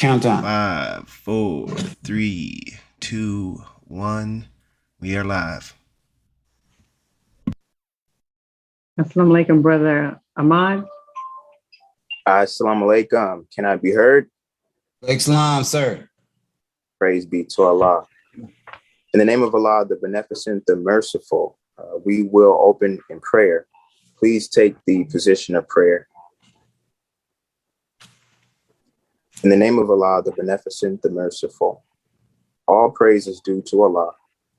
Countdown. 5, 4, 3, 2, 1. We are live. Assalamu alaikum, Brother Ahmad. Assalamu alaikum. Can I be heard? Islam, sir. Praise be to Allah. In the name of Allah, the Beneficent, the Merciful, we will open in prayer. Please take the position of prayer. In the name of Allah, the Beneficent, the Merciful, all praise is due to Allah,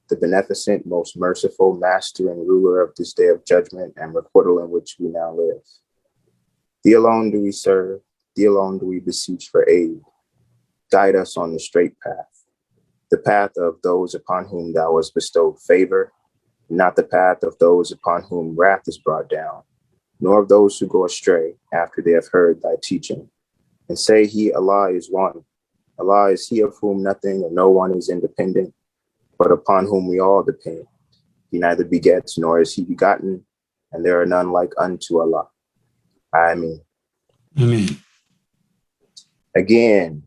the Beneficent, most merciful, master and ruler of this day of judgment and requital in which we now live. Thee alone do we serve, thee alone do we beseech for aid. Guide us on the straight path, the path of those upon whom thou hast bestowed favor, not the path of those upon whom wrath is brought down, nor of those who go astray after they have heard thy teaching. And say he, Allah is one. Allah is he of whom nothing or no one is independent, but upon whom we all depend. He neither begets nor is he begotten, and there are none like unto Allah. Ameen. Amen. Again,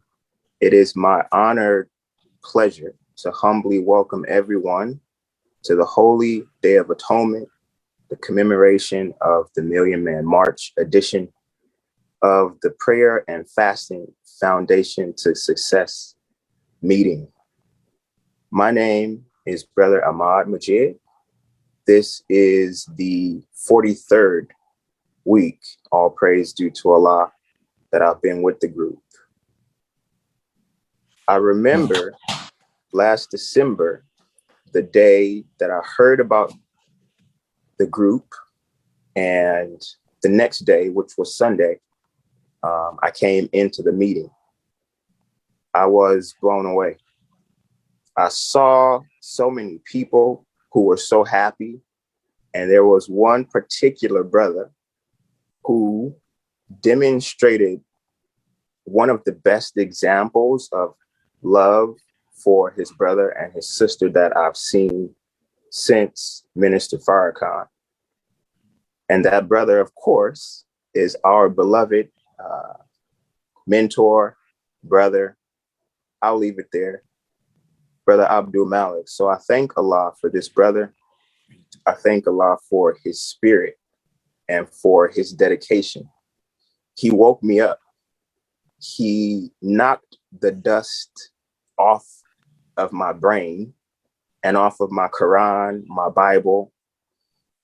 it is my honored pleasure to humbly welcome everyone to the Holy Day of Atonement, the commemoration of the Million Man March edition of the Prayer and Fasting Foundation to Success meeting. My name is Brother Ahmad Majid. This is the 43rd week, all praise due to Allah, that I've been with the group. I remember last December, the day that I heard about the group, and the next day, which was Sunday, I came into the meeting. I was blown away. I saw so many people who were so happy, and there was one particular brother who demonstrated one of the best examples of love for his brother and his sister that I've seen since Minister Farrakhan. And that brother, of course, is our beloved mentor, brother. I'll leave it there, Brother Abdul Malik. So I thank Allah for this brother. I thank Allah for his spirit and for his dedication. He woke me up. He knocked the dust off of my brain and off of my Quran, my Bible.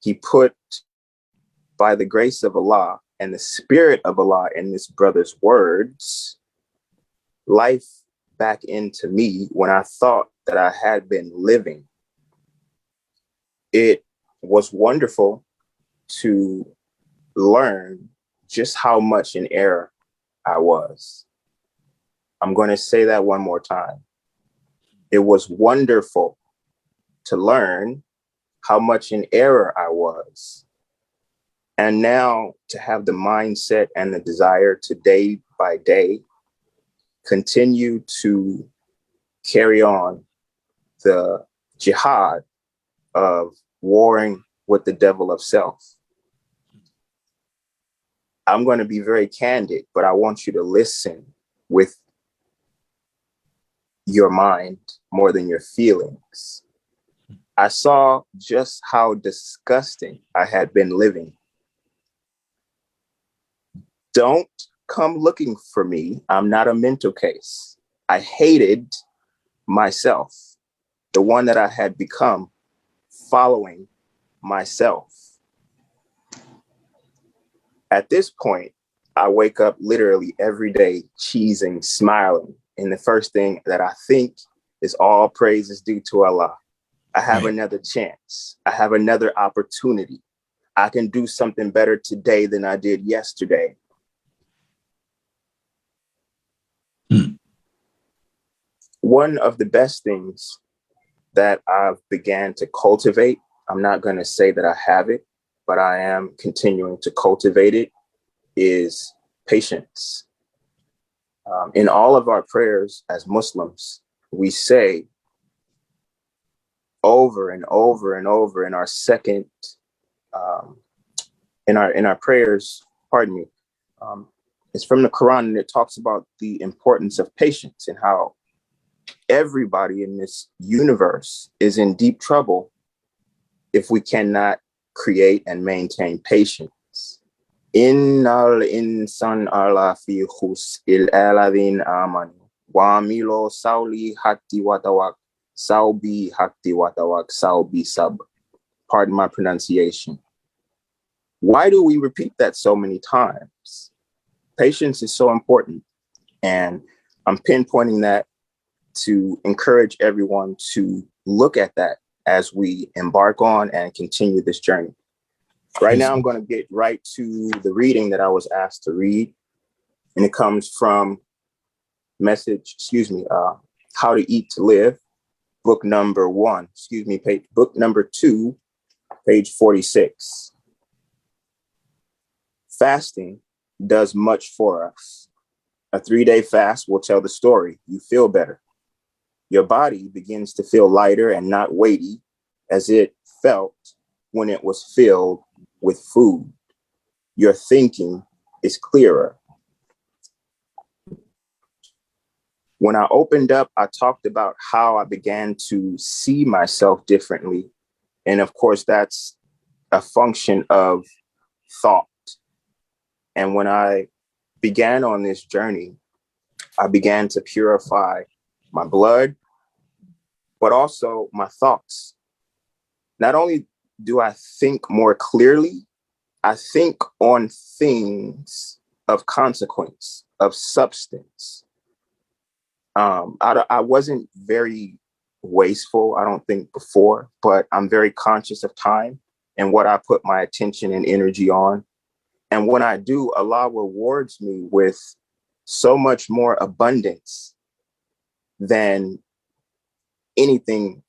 He put, by the grace of Allah and the spirit of Allah in this brother's words, life back into me when I thought that I had been living. It was wonderful to learn just how much in error I was. I'm going to say that one more time. It was wonderful to learn how much in error I was. And now to have the mindset and the desire to day by day continue to carry on the jihad of warring with the devil of self. I'm going to be very candid, but I want you to listen with your mind more than your feelings. I saw just how disgusting I had been living. Don't come looking for me. I'm not a mental case. I hated myself, the one that I had become following myself. At this point, I wake up literally every day cheesing, smiling. And the first thing that I think is all praise is due to Allah. I have another chance. I have another opportunity. I can do something better today than I did yesterday. One of the best things that I've began to cultivate, I'm not going to say that I have it, but I am continuing to cultivate it, is patience. In all of our prayers as Muslims, we say over and over and over in our second, in our prayers, pardon me, It's from the Quran, and it talks about the importance of patience and how everybody in this universe is in deep trouble if we cannot create and maintain patience. Innal insan ala fi khus il aladin amanu wa milo sauli hakti watawak saubi hakti watawak saubi sab. Pardon my pronunciation. Why do we repeat that so many times? Patience is so important, and I'm pinpointing that to encourage everyone to look at that as we embark on and continue this journey. Right now, I'm going to get right to the reading that I was asked to read, and it comes from How to Eat to Live, book number 2, page 46. Fasting does much for us. A 3-day fast will tell the story. You feel better. Your body begins to feel lighter and not weighty as it felt when it was filled with food. Your thinking is clearer. When I opened up, I talked about how I began to see myself differently. And of course, that's a function of thought. And when I began on this journey, I began to purify my blood, but also my thoughts. Not only do I think more clearly, I think on things of consequence, of substance. I wasn't very wasteful, I don't think, before, but I'm very conscious of time and what I put my attention and energy on. And when I do, Allah rewards me with so much more abundance than anything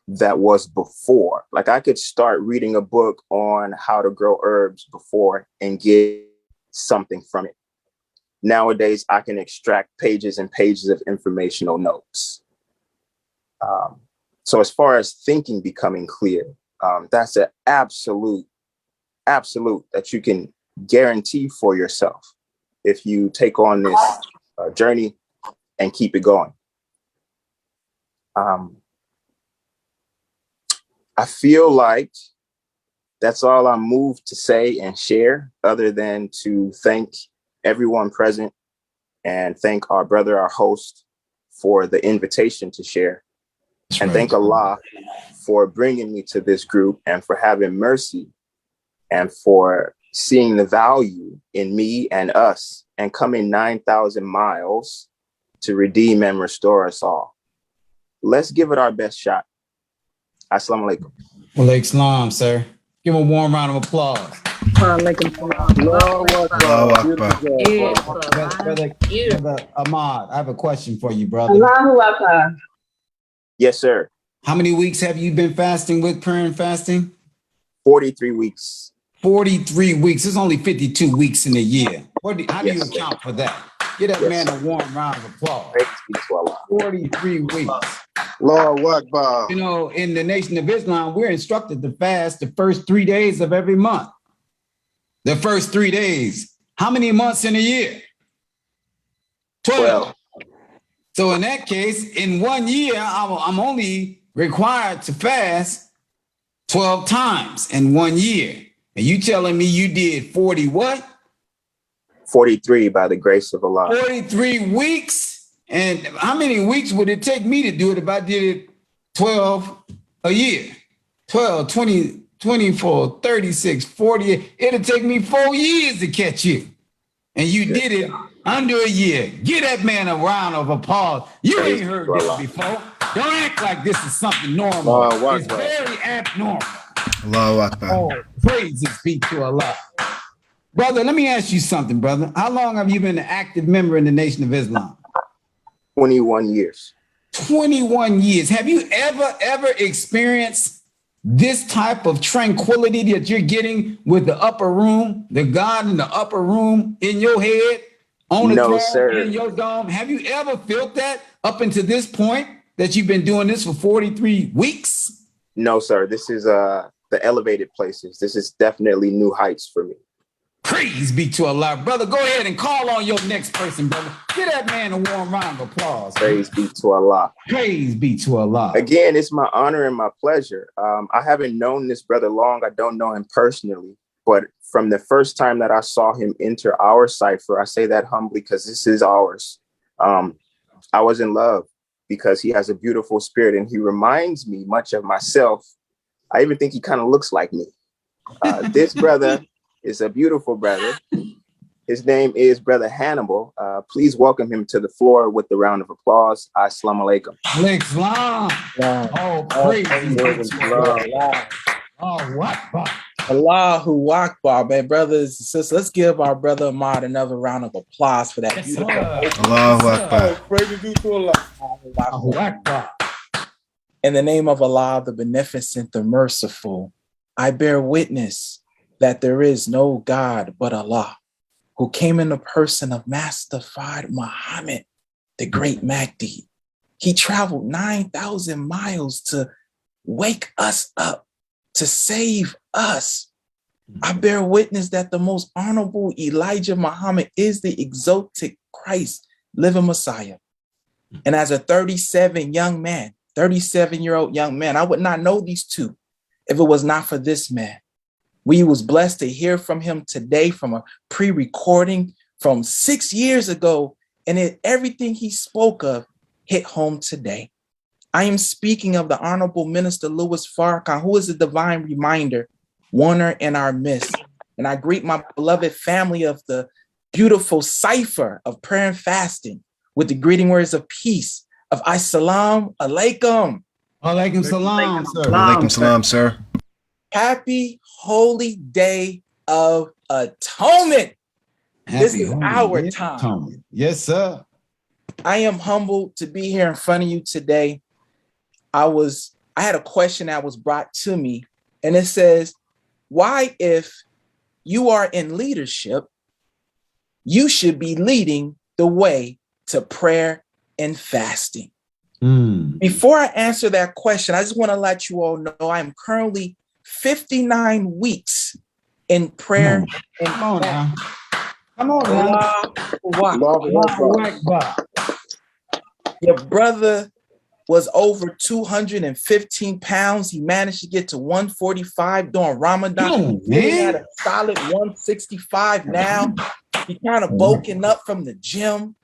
that was before. Like, I could start reading a book on how to grow herbs before and get something from it. Nowadays, I can extract pages and pages of informational notes. So as far as thinking becoming clear, that's an absolute that you can guarantee for yourself if you take on this journey and keep it going. I feel like that's all I'm moved to say and share, other than to thank everyone present and thank our brother, our host, for the invitation to share. That's and right. Thank Allah for bringing me to this group and for having mercy and for seeing the value in me and us and coming 9,000 miles to redeem and restore us all. Let's give it our best shot. Assalamu alaikum. Walaikum salam, sir. Give him a warm round of applause. Walaikum salam. Allahu Akbar. Brother Ahmad, I have a question for you, brother. Allahu Akbar. Yes, sir. How many weeks have you been fasting with prayer and fasting? 43 weeks. 43 weeks. There's only 52 weeks in a year. How do you Yes, account for that? Give that man a warm round of applause. Praise be to Allah. 43 weeks. Lord Akbar. You know, in the Nation of Islam, we're instructed to fast the first 3 days of every month. The first 3 days. How many months in a year? 12. So in that case, in 1 year, I'm only required to fast 12 times in 1 year. And you telling me you did 40 what? 43 by the grace of Allah. 43 weeks? And how many weeks would it take me to do it if I did it 12 a year? 12, 20, 24, 36, 40. It'll take me 4 years to catch you. And you did it under a year. Give that man a round of applause. You ain't heard this before. Don't act like this is something normal. It's very abnormal. Allahu Akbar. Oh, praises be to Allah. Brother, let me ask you something, brother. How long have you been an active member in the Nation of Islam? 21 years. 21 years. Have you ever experienced this type of tranquility that you're getting with the upper room, the God in the upper room in your head, on the throne, sir. in your dome? Have you ever felt that up until this point that you've been doing this for 43 weeks? No, sir. This is the elevated places. This is definitely new heights for me. Praise be to Allah. Brother, go ahead and call on your next person, brother. Give that man a warm round of applause. Praise be to Allah. Praise be to Allah. Again, it's my honor and my pleasure. I haven't known this brother long. I don't know him personally, but from the first time that I saw him enter our cipher, I say that humbly because this is ours. I was in love because he has a beautiful spirit and he reminds me much of myself. I even think he kind of looks like me. This brother is a beautiful brother. His name is Brother Hannibal. Please welcome him to the floor with a round of applause. Assalamu alaikum. Islam. Oh, praise. Oh, what? Allahu Akbar, man, brothers and sisters. Let's give our brother Ahmad another round of applause for that Yes, beautiful. sir. Allahu Akbar. Praise be to Allah. Allahu Akbar. In the name of Allah, the Beneficent, the Merciful, I bear witness that there is no God but Allah, who came in the person of Master Fard Muhammad, the great Mahdi. He traveled 9,000 miles to wake us up, to save us. I bear witness that the most honorable Elijah Muhammad is the exotic Christ, living Messiah. And as a 37-year-old young man, I would not know these two if it was not for this man. We was blessed to hear from him today from a pre-recording from 6 years ago, and everything he spoke of hit home today. I am speaking of the Honorable Minister Louis Farrakhan, who is a divine reminder, warner in our midst. And I greet my beloved family of the beautiful cipher of prayer and fasting with the greeting words of peace of Assalamu alaikum. Alaikum salam, sir. Alaikum salam, sir. Happy holy day of atonement. This is Holy our Day time. Atonement. Yes, sir. I am humbled to be here in front of you today. I had a question that was brought to me, and it says, why, if you are in leadership, you should be leading the way to prayer and fasting? Before I answer that question, I just want to let you all know I am currently 59 weeks in prayer and Come on now. Come on now. Allahu Akbar. Your brother was over 215 pounds. He managed to get to 145 during Ramadan. He had a solid 165 now. He kind of bulking up from the gym.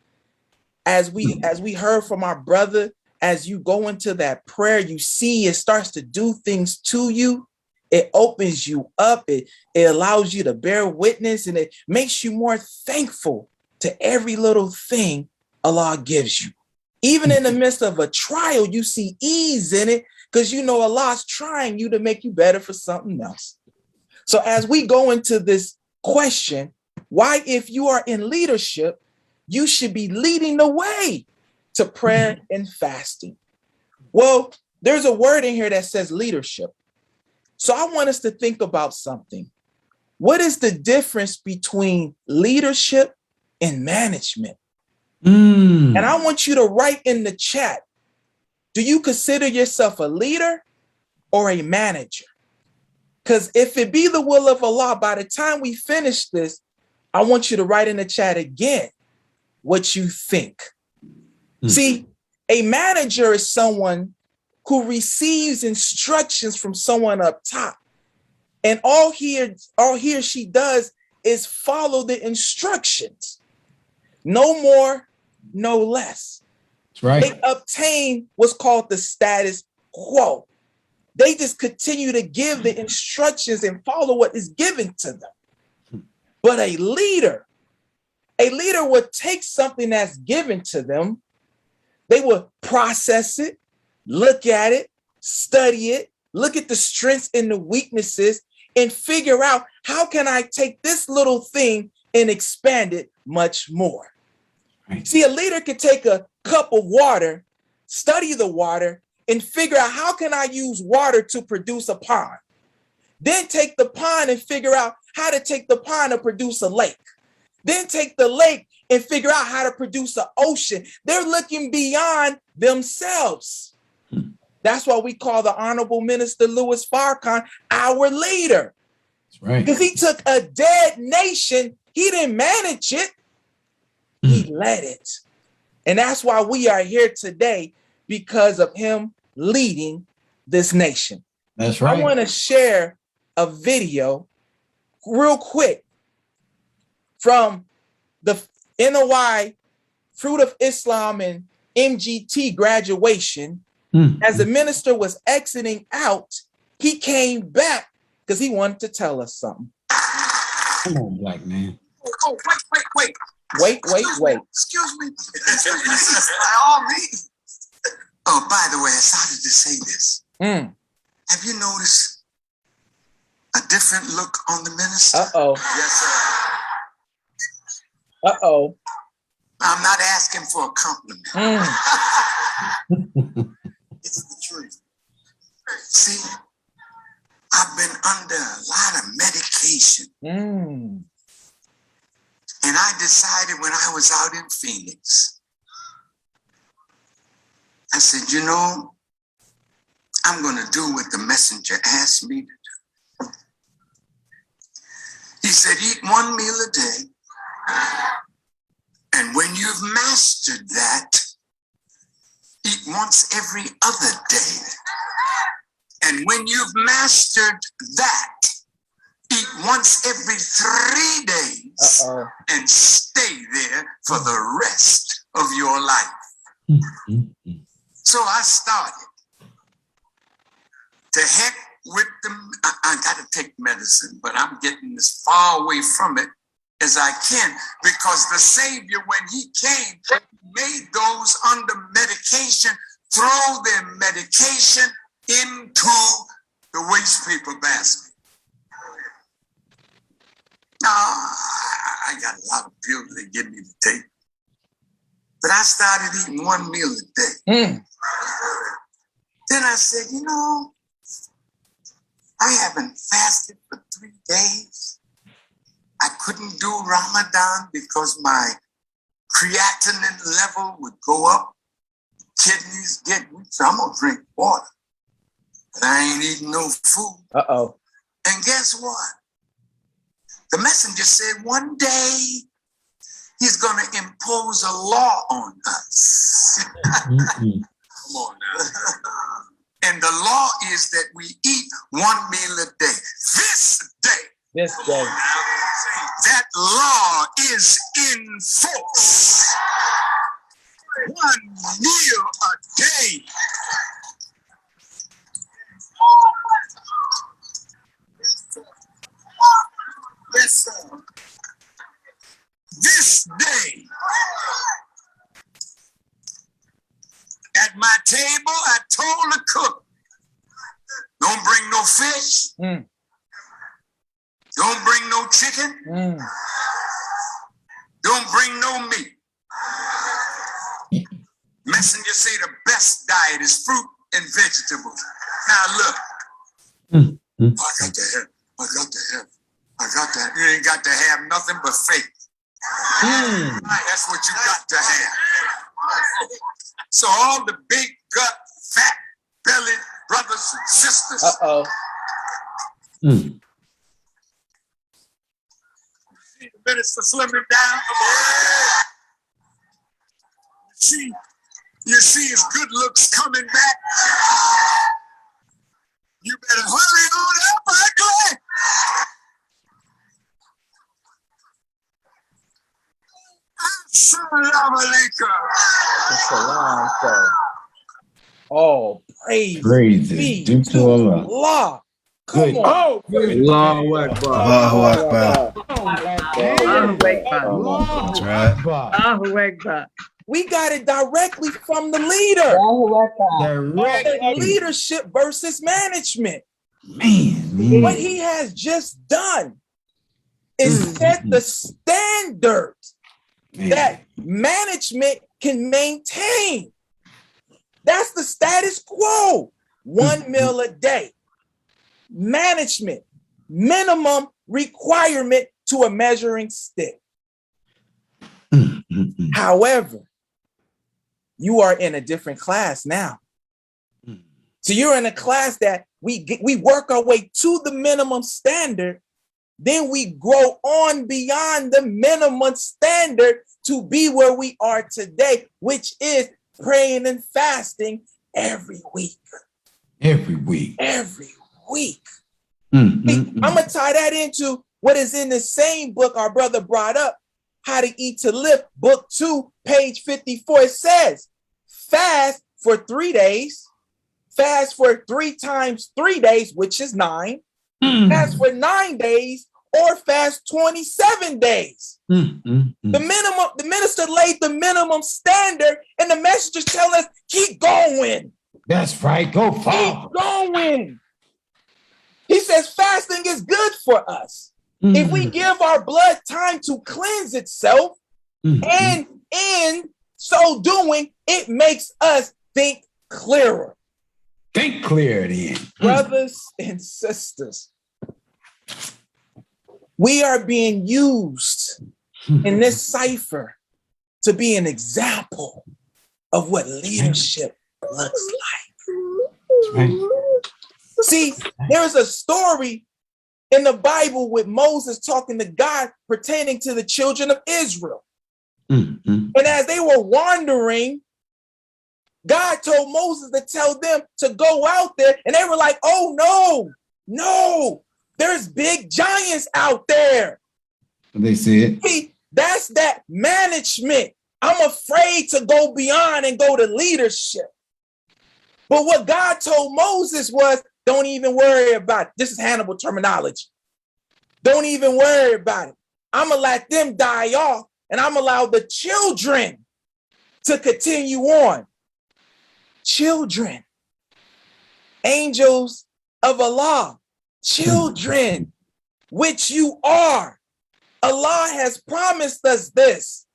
As we heard from our brother, as you go into that prayer, you see it starts to do things to you. It opens you up. It allows you to bear witness, and it makes you more thankful to every little thing Allah gives you. Even in the midst of a trial, you see ease in it because you know Allah's trying you to make you better for something else. So as we go into this question, why, if you are in leadership, you should be leading the way to prayer and fasting? Well, there's a word in here that says leadership. So I want us to think about something. What is the difference between leadership and management? And I want you to write in the chat, do you consider yourself a leader or a manager? Because if it be the will of Allah, by the time we finish this, I want you to write in the chat again what you think. See, a manager is someone who receives instructions from someone up top. And all he or she does is follow the instructions. No more, no less. That's right. They obtain what's called the status quo. They just continue to give the instructions and follow what is given to them. But a leader would take something that's given to them. They will process it, look at it, study it, look at the strengths and the weaknesses, and figure out, how can I take this little thing and expand it much more? Right. See, a leader can take a cup of water, study the water, and figure out, how can I use water to produce a pond? Then take the pond and figure out how to take the pond to produce a lake. Then take the lake and figure out how to produce an ocean. They're looking beyond themselves. That's why we call the Honorable Minister Louis Farrakhan our leader. Right. Because he took a dead nation, he didn't manage it, he led it. And that's why we are here today, because of him leading this nation. That's right. I want to share a video real quick from the NOI Fruit of Islam and MGT graduation. As the minister was exiting out, he came back because he wanted to tell us something. Come on, black man. Oh, wait. Wait. Excuse me. By all means. Oh, by the way, I started to say this. Have you noticed a different look on the minister? Uh-oh. Yes, sir. Uh-oh. I'm not asking for a compliment. It's the truth. See, I've been under a lot of medication. And I decided when I was out in Phoenix, I said, you know, I'm going to do what the messenger asked me to do. He said, eat one meal a day. And when you've mastered that, eat once every other day. And when you've mastered that, eat once every 3 days and stay there for the rest of your life. So I started. To heck with them. I got to take medicine, but I'm getting as far away from it as I can, because the Savior, when he came, made those under medication throw their medication into the waste paper basket. Now, I got a lot of pills they give me to take, but I started eating one meal a day. Then I said, you know, I haven't fasted for 3 days. I couldn't do Ramadan because my creatinine level would go up, kidneys get weak, so I'm gonna drink water. But I ain't eating no food. And guess what? The messenger said one day he's gonna impose a law on us. Come on now. And the law is that we eat one meal a day. This day, that law is in force. One meal a day. Yes, sir. This day, at my table, I told the cook, don't bring no fish. Don't bring no chicken. Don't bring no meat. Messenger say the best diet is fruit and vegetables. Now look, I got to have. You ain't got to have nothing but faith. That's what you got to have. So all the big gut, fat bellied brothers and sisters. Minister slimming down. You see his good looks coming back. You better hurry on up, ugly. Assalamu alaikum. Oh, praise be due to Allah. Come on. Allahu Akbar. Allahu Akbar. Allahu Akbar. That's right. Allahu Akbar. We got it directly from the leader. Direct Leadership versus management. man. What he has just done is set the standard that management can maintain. That's the status quo. One meal a day. Management, minimum requirement to a measuring stick. However, you are in a different class now. So you're in a class that we work our way to the minimum standard, then we grow on beyond the minimum standard to be where we are today, which is praying and fasting every week. Every week. Every week. Mm, See, mm, mm. I'm going to tie that into what is in the same book our brother brought up, How to Eat to Live, book 2, page 54. It says, fast for 3 days, fast for 3 times 3 days, which is 9, fast for 9 days, or fast 27 days. The minimum, the minister laid the minimum standard, and the messengers tell us, keep going. That's right. Go far. Keep going. He says fasting is good for us. If we give our blood time to cleanse itself, and in so doing, it makes us think clearer. Think clear then. Brothers and sisters, we are being used in this cipher to be an example of what leadership looks like. Right. See, there's a story in the Bible with Moses talking to God pertaining to the children of Israel. And as they were wandering, God told Moses to tell them to go out there, and they were like, oh no, there's big giants out there. They said. See, that's that management. I'm afraid to go beyond and go to leadership. But what God told Moses was, don't even worry about it. This is Hannibal terminology. Don't even worry about it. I'm going to let them die off, and I'm going to allow the children to continue on. Children, angels of Allah, children, which you are. Allah has promised us this.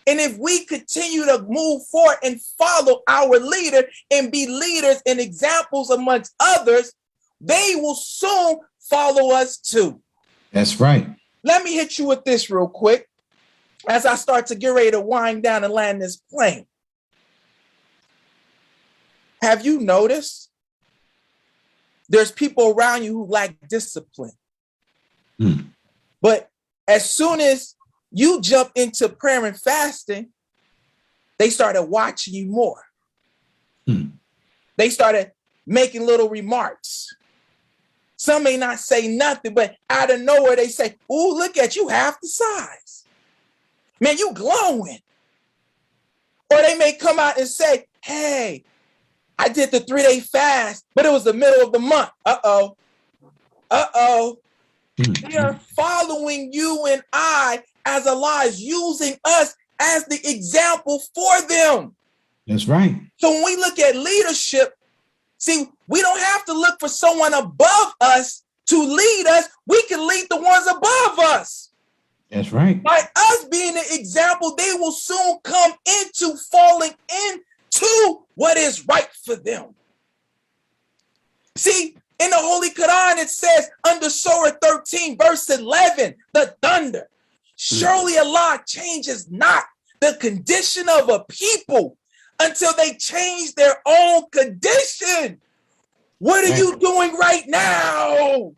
And if we continue to move forward and follow our leader and be leaders and examples amongst others, they will soon follow us too. That's right. Let me hit you with this real quick as I start to get ready to wind down and land this plane. Have you noticed there's people around you who lack discipline? But as soon as you jump into prayer and fasting, they started watching you more. They started making little remarks. Some may not say nothing, but out of nowhere, they say, "Ooh, look at you, half the size. Man, you glowing." Or they may come out and say, "Hey, I did the 3-day fast, but it was the middle of the month." Uh-oh. They are following you and I as Allah is using us as the example for them. That's right. So when we look at leadership, see, we don't have to look for someone above us to lead us. We can lead the ones above us. That's right. By us being an example, they will soon come into falling into what is right for them. See, in the Holy Quran, it says under Surah 13, verse 11, the thunder. Surely Allah changes not the condition of a people until they change their own condition. What are you doing right now?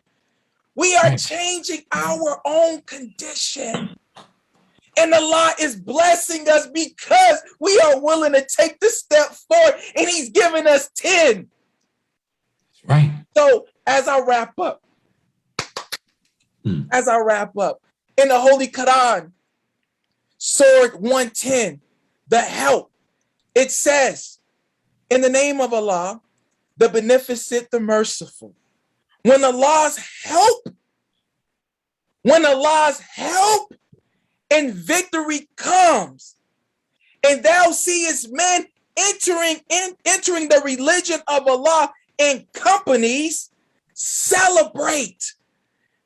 We are changing our own condition. And Allah is blessing us because we are willing to take the step forward, and He's giving us 10. Right. So as I wrap up, in the Holy Quran, Surah 110, the help, it says, in the name of Allah, the beneficent, the merciful. When Allah's help and victory comes, and thou seest men entering the religion of Allah in companies, celebrate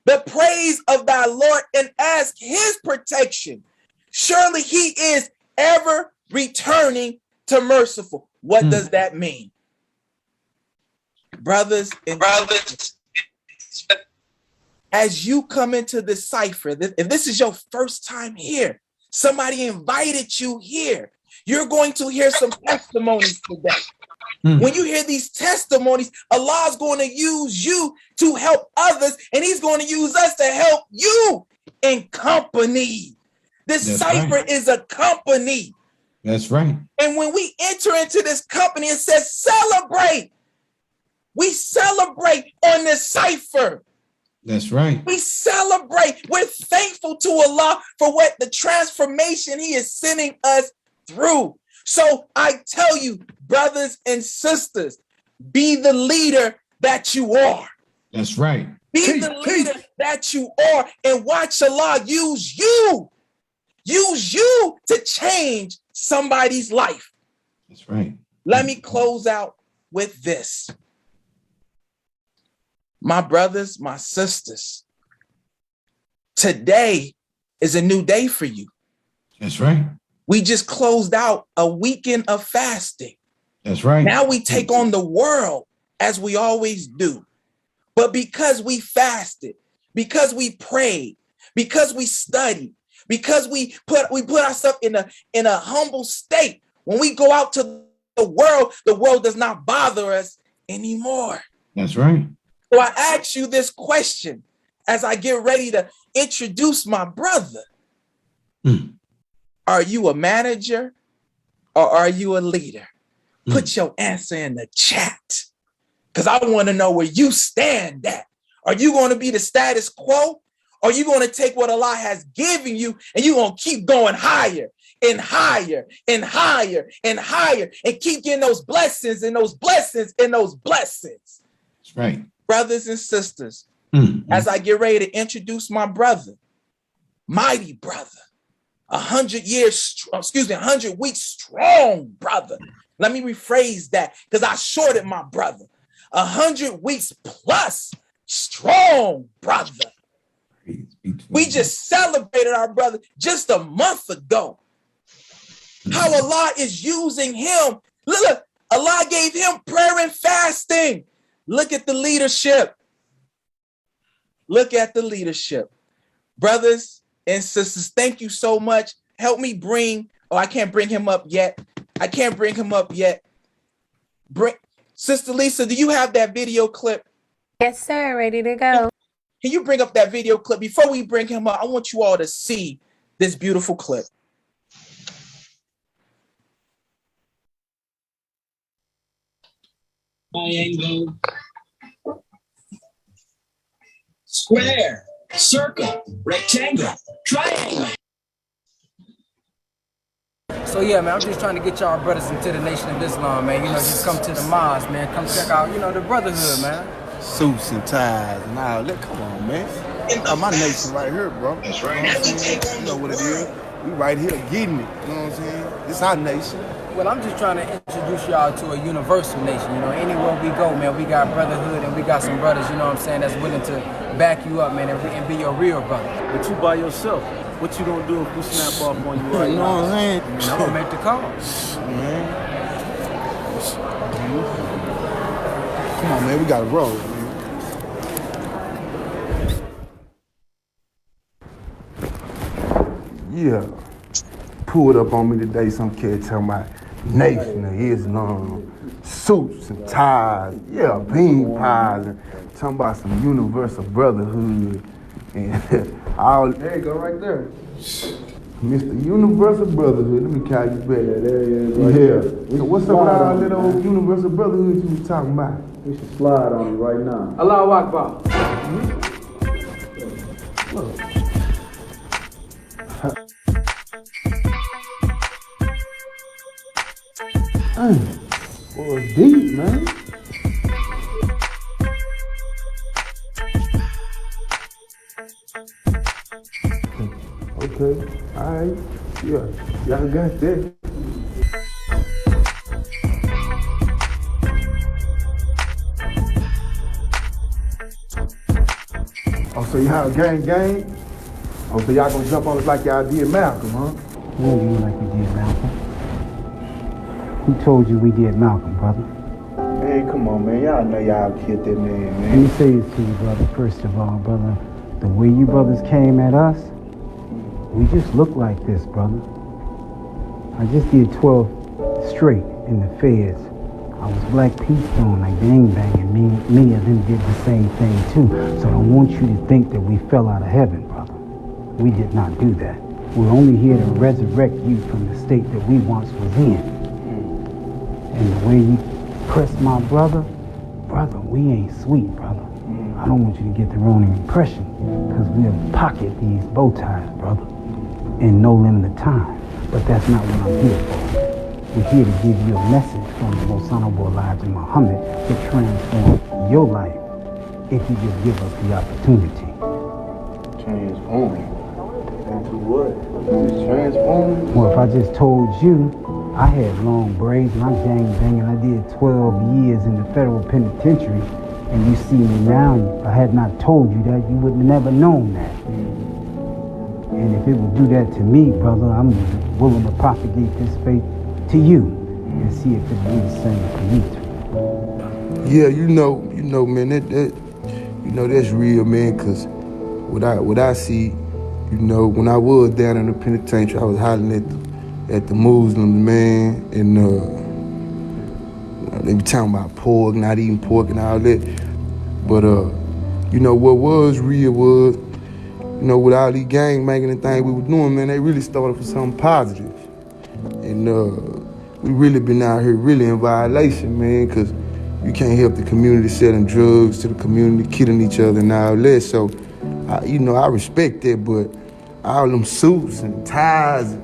the praise of thy Lord and ask His protection. Surely He is ever returning to merciful. What does that mean? Brothers, as you come into this cipher, if this is your first time here, somebody invited you here, you're going to hear some testimonies today. When you hear these testimonies, Allah's going to use you to help others, and he's going to use us to help you in company. This That's cipher right. is a company. That's right. And when we enter into this company, it says celebrate. We celebrate on this cipher. That's right. We celebrate. We're thankful to Allah for what the transformation he is sending us through. So I tell you, brothers and sisters, be the leader that you are. That's right. Be the leader that you are, and watch Allah use you. Use you to change somebody's life. That's right. Let me close out with this. My brothers, my sisters, today is a new day for you. That's right. We just closed out a weekend of fasting. That's right. Now we take on the world as we always do. But because we fasted, because we prayed, because we studied, because we put ourselves in a humble state, when we go out to the world does not bother us anymore. That's right. So I ask you this question as I get ready to introduce my brother. Are you a manager or are you a leader? Put your answer in the chat, because I want to know where you stand at. Are you going to be the status quo? Or are you going to take what Allah has given you and you're going to keep going higher and higher and higher and higher and keep getting those blessings and those blessings and those blessings? That's right. Brothers and sisters, as I get ready to introduce my brother, mighty brother, 100 weeks strong brother. Let me rephrase that, because I shorted my brother. 100 weeks plus strong brother. We just celebrated our brother just a month ago. How Allah is using him. Look, Allah gave him prayer and fasting. Look at the leadership. Look at the leadership. Brothers and sisters, thank you so much. Help me bring, I can't bring him up yet. Sister Lisa, do you have that video clip? Yes, sir. Ready to go. Can you bring up that video clip? Before we bring him up, I want you all to see this beautiful clip. Triangle, square, circle, rectangle, triangle. So yeah, man, I'm just trying to get y'all brothers into the Nation of Islam, man. You know, just come to the mosque, man. Come check out, the brotherhood, man. Suits and ties and all that. Come on, man. My nation right here, bro. That's right. You know what it is. We right here getting it. You know what I'm saying? This our nation. Well, I'm just trying to introduce y'all to a universal nation. Anywhere we go, man, we got brotherhood and we got some brothers, that's willing to back you up, man, and be your real brother. But you by yourself. What you gonna do if we snap off on you right now? You know what I'm saying? I'm gonna make the call. Come on, man. We gotta roll, man. Yeah. Pulled up on me today, some kid talking about Nation of Islam, suits and ties, bean pies, and talking about some universal brotherhood. And all there you go right there. Mr. Universal Brotherhood. Let me call you back. Yeah, there he is. Right So what's up with all that old Universal Brotherhood you was talking about? We should slide on you right now. Allahu Akbar. Look. Boy, it's deep, man. Okay, all right, y'all got that. Oh, so y'all gang? Oh, so y'all gonna jump on us like y'all did Malcolm, huh? What do you like we did Malcolm? Who told you we did Malcolm, brother? Hey, come on, man. Y'all know y'all killed that man, Let me say this to you, brother. First of all, brother, the way you brothers came at us, we just look like this, brother. I just did 12 straight in the feds. I was Black Peace doing like gang banging. Many of them did the same thing too. So I don't want you to think that we fell out of heaven, brother. We did not do that. We're only here to resurrect you from the state that we once was in. And the way you press my brother, we ain't sweet, brother. I don't want you to get the wrong impression, because we'll pocket these bow ties, brother, in no limited time. But that's not what I'm here for. We're here to give you a message from the most honorable Elijah Muhammad to transform your life if you just give us the opportunity. Transforming? Into what? Just transforming? Well, if I just told you, I had long braids and I'm gang banging. I did 12 years in the federal penitentiary, and you see me now. If I had not told you that, you would have never known that. And if it would do that to me, brother, I'm willing to propagate this faith to you and see if it will do the same for you too. Yeah, you know, man, that's real, man, because what I see, when I was down in the penitentiary, I was hollering at the Muslims, man, and they be talking about pork, not eating pork and all that. But what was real was, with all these gang banging and things we were doing, man, they really started for something positive. And we really been out here really in violation, man, because you can't help the community selling drugs to the community, killing each other and all that. So, I respect that, but all them suits and ties,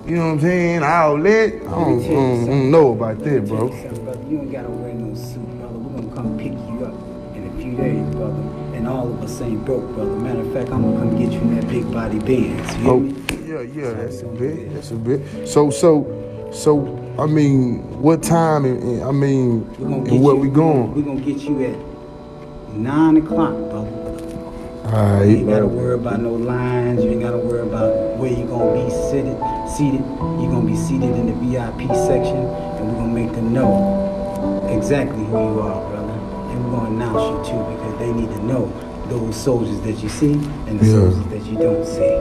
you know what I'm saying, all that, I don't know about that, bro. Brother, you ain't gotta wear no suit, brother. We're gonna come pick you up in a few days, brother. And all of us ain't broke, brother. Matter of fact, I'm gonna come get you in that big body Benz. You hear me? Yeah, that's a bit. So, I mean, what time and where we going? We're gonna get you at 9 o'clock, brother. All right. You ain't gotta worry about no lines. You ain't gotta worry about where you're gonna be seated. You're gonna be seated in the VIP section, and we're gonna make them know exactly who you are, brother. And we're gonna announce you too, because they need to know those soldiers that you see and the soldiers that you don't see.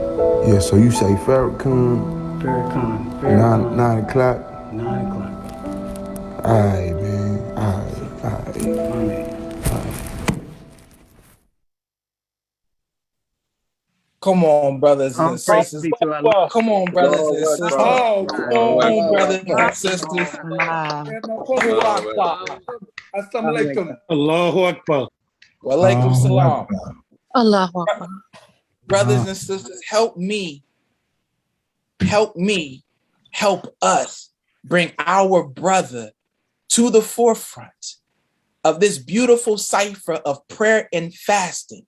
Yeah, so you say Farrakhan? 9 o'clock? 9 o'clock. All right, man. All right. Come on, brothers and sisters. Come on, brothers and sisters. Come on, brothers and sisters. Assalamu alaikum. Allahu Akbar. Wa alaikum salam. Allahu Akbar. Brothers and sisters, help me, help us bring our brother to the forefront of this beautiful cipher of prayer and fasting.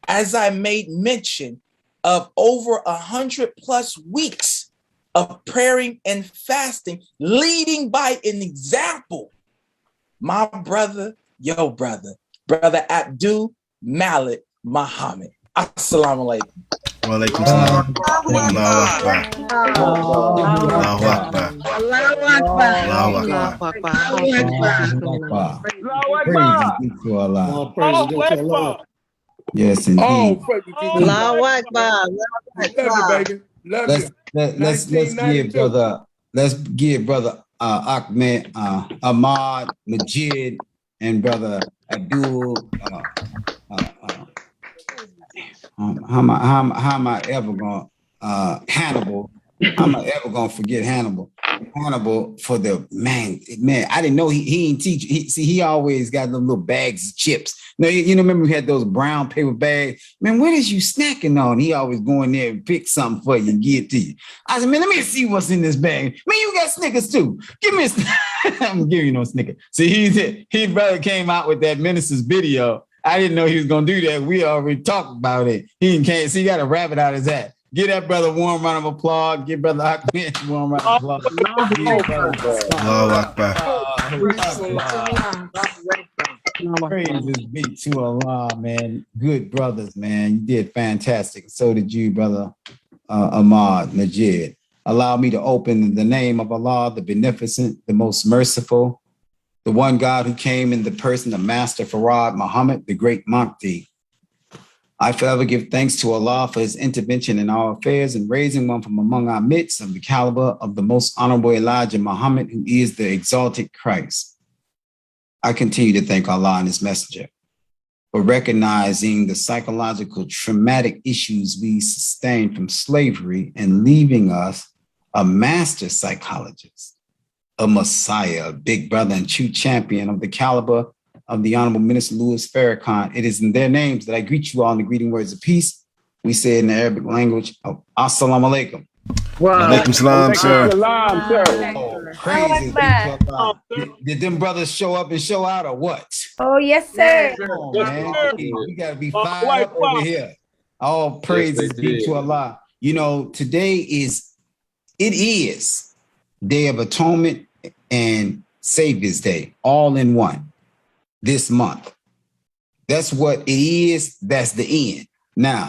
As I made mention of over 100+ weeks of praying and fasting, leading by an example. My brother, your brother, Brother Abdul Malik Muhammad. Assalamu alaikum. Wa alaikum salam. Allahu Akbar. Allahu Akbar. Allahu Akbar. Praise be to Allah. Yes, indeed. Allahu Akbar. Let's give brother Ahmed, Ahmad, Majid, and brother Abdul. How am I ever gonna Hannibal? How am I ever gonna forget Hannibal? Hannibal for the man. I didn't know he ain't teach. He always got them little bags of chips. No, you know, remember we had those brown paper bags. Man, what is you snacking on? He always go in there and pick something for you and give it to you. I said, man, let me see what's in this bag. Man, you got Snickers too. Give me a I'm giving you no Snickers. See, he brother came out with that minister's video. I didn't know he was gonna do that. We already talked about it. He can't see. He got a rabbit out his hat. Give that brother a warm round of applause. Give brother Ahmed a warm round of applause. Allahu Akbar. Praises be to Allah, man. Good brothers, man. You did fantastic. So did you, brother Ahmad Majid. Allow me to open in the name of Allah, the beneficent, the most merciful, the one God who came in the person of Master Farad Muhammad, the great Mahdi. I forever give thanks to Allah for his intervention in our affairs and raising one from among our midst of the caliber of the most honorable Elijah Muhammad, who is the exalted Christ. I continue to thank Allah and His Messenger for recognizing the psychological traumatic issues we sustained from slavery and leaving us a master psychologist, a messiah, a big brother and true champion of the caliber of the Honorable Minister Louis Farrakhan. It is in their names that I greet you all in the greeting words of peace. We say it in the Arabic language, Assalamu alaikum. Wow. Alaikum salam, sir. Oh, crazy. Did them brothers show up and show out or what? Oh, yes, sir. Oh, man. We got to be fired up over here. All praises be to Allah. You know, today is Day of Atonement and Savior's Day, all in one this month. That's what it is. That's the end. Now,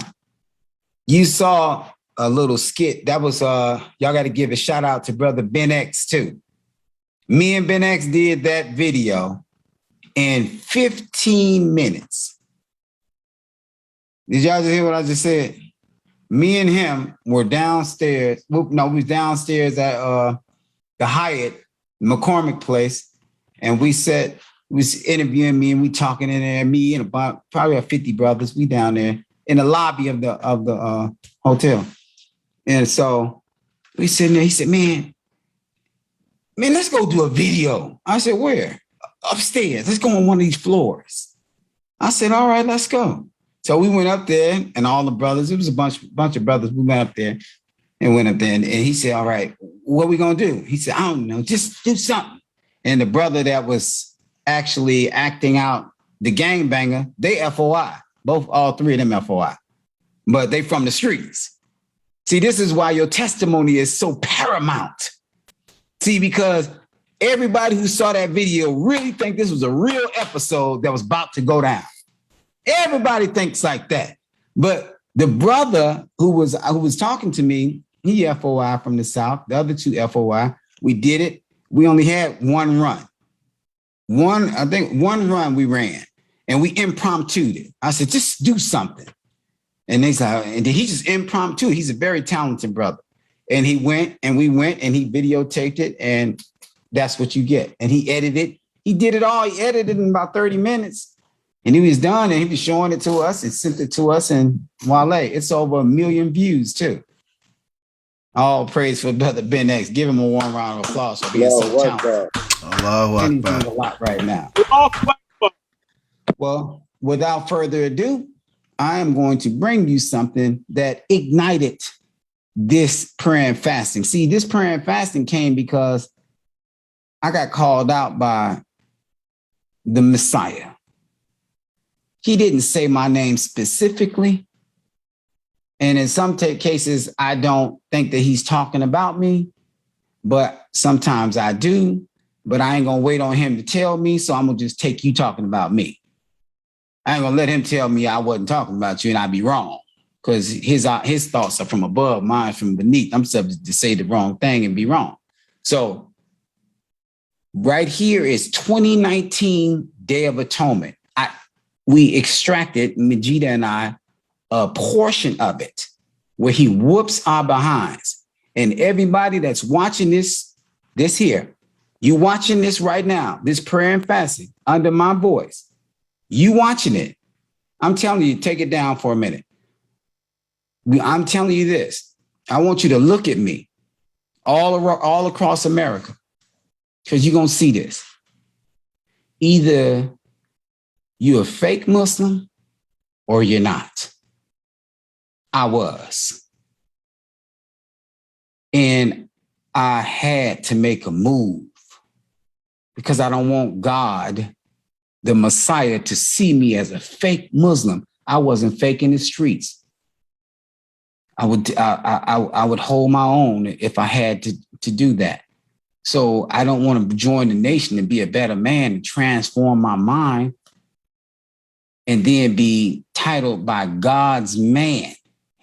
you saw a little skit. That was y'all got to give a shout out to brother Ben X too. Me and Ben X did that video in 15 minutes. Did y'all just hear what I just said? Me and him were downstairs. No, we was downstairs at the Hyatt, McCormick Place, and we was interviewing me and we talking in there. Me and about probably 50 brothers. We down there in the lobby of the hotel. And so we sitting there. He said, man, let's go do a video. I said, where? Upstairs. Let's go on one of these floors. I said, all right, let's go. So we went up there and all the brothers, it was a bunch of brothers. We went up there and he said, all right, what are we going to do? He said, I don't know, just do something. And the brother that was actually acting out the gangbanger, they FOI, all three of them FOI, but they from the streets. See, this is why your testimony is so paramount. See, because everybody who saw that video really think this was a real episode that was about to go down. Everybody thinks like that. But the brother who was talking to me, he FOI from the South, the other two FOI. We did it. We only had one run. One run we ran and we impromptu'd it. I said, just do something. And they said, and he just impromptu. He's a very talented brother. And he went and we went and he videotaped it and that's what you get. And he edited it. He did it all. He edited it in about 30 minutes. And he was done and he was showing it to us and sent it to us. And voila, it's over 1 million views too. All praise for brother Ben X. Give him a warm round of applause for being so talented. Allahu And he's Akbar. doing a lot right now. Well, without further ado, I am going to bring you something that ignited this prayer and fasting. See, this prayer and fasting came because I got called out by the Messiah. He didn't say my name specifically. And in some cases, I don't think that he's talking about me, but sometimes I do. But I ain't going to wait on him to tell me. So I'm going to just take you talking about me. I ain't going to let him tell me I wasn't talking about you and I'd be wrong because his thoughts are from above, mine from beneath. I'm subject to say the wrong thing and be wrong. So right here is 2019 Day of Atonement. We extracted, Majida and I, a portion of it where he whoops our behinds. And everybody that's watching this here, you watching this right now, this prayer and fasting under my voice, you watching it. I'm telling you, take it down for a minute. I'm telling you this. I want you to look at me all across America because you're going to see this. Either you're a fake Muslim or you're not. I was. And I had to make a move because I don't want God, the Messiah, to see me as a fake Muslim. I wasn't fake in the streets. I would hold my own if I had to do that. So I don't want to join the nation and be a better man and transform my mind and then be titled by God's man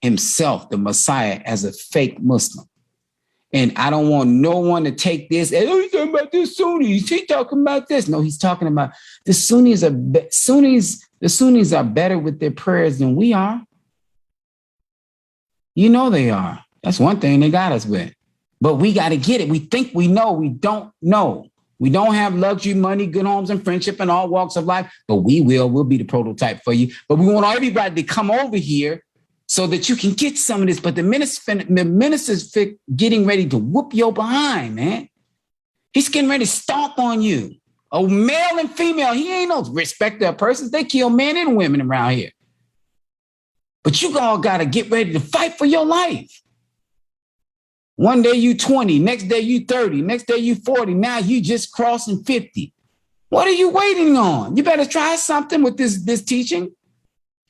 himself, the Messiah, as a fake Muslim. And I don't want no one to take this. Oh, he's talking about the Sunnis. He's talking about this. No, he's talking about the Sunnis. The Sunnis are better with their prayers than we are. You know they are. That's one thing they got us with. But we got to get it. We think we know. We don't know. We don't have luxury, money, good homes, and friendship in all walks of life, but we'll be the prototype for you. But we want everybody to come over here so that you can get some of this. But the minister's getting ready to whoop your behind, man. He's getting ready to stomp on you. A male and female, he ain't no respecter of persons. They kill men and women around here. But you all got to get ready to fight for your life. One day you 20, next day you 30, next day you 40. Now you just crossing 50. What are you waiting on? You better try something with this teaching. You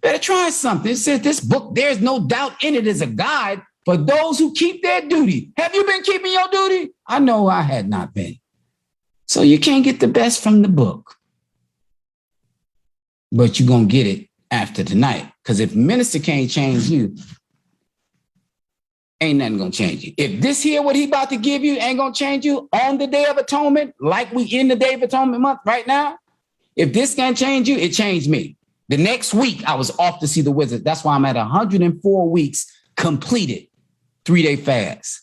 better try something. It says this book, there's no doubt in it, is a guide for those who keep their duty. Have you been keeping your duty? I know I had not been. So you can't get the best from the book. But you're going to get it after tonight. Because if minister can't change you, ain't nothing going to change you. If this here, what he about to give you, ain't going to change you on the Day of Atonement, like we in the Day of Atonement month right now, if this can't change you, it changed me. The next week, I was off to see the wizard. That's why I'm at 104 weeks completed 3-day fast.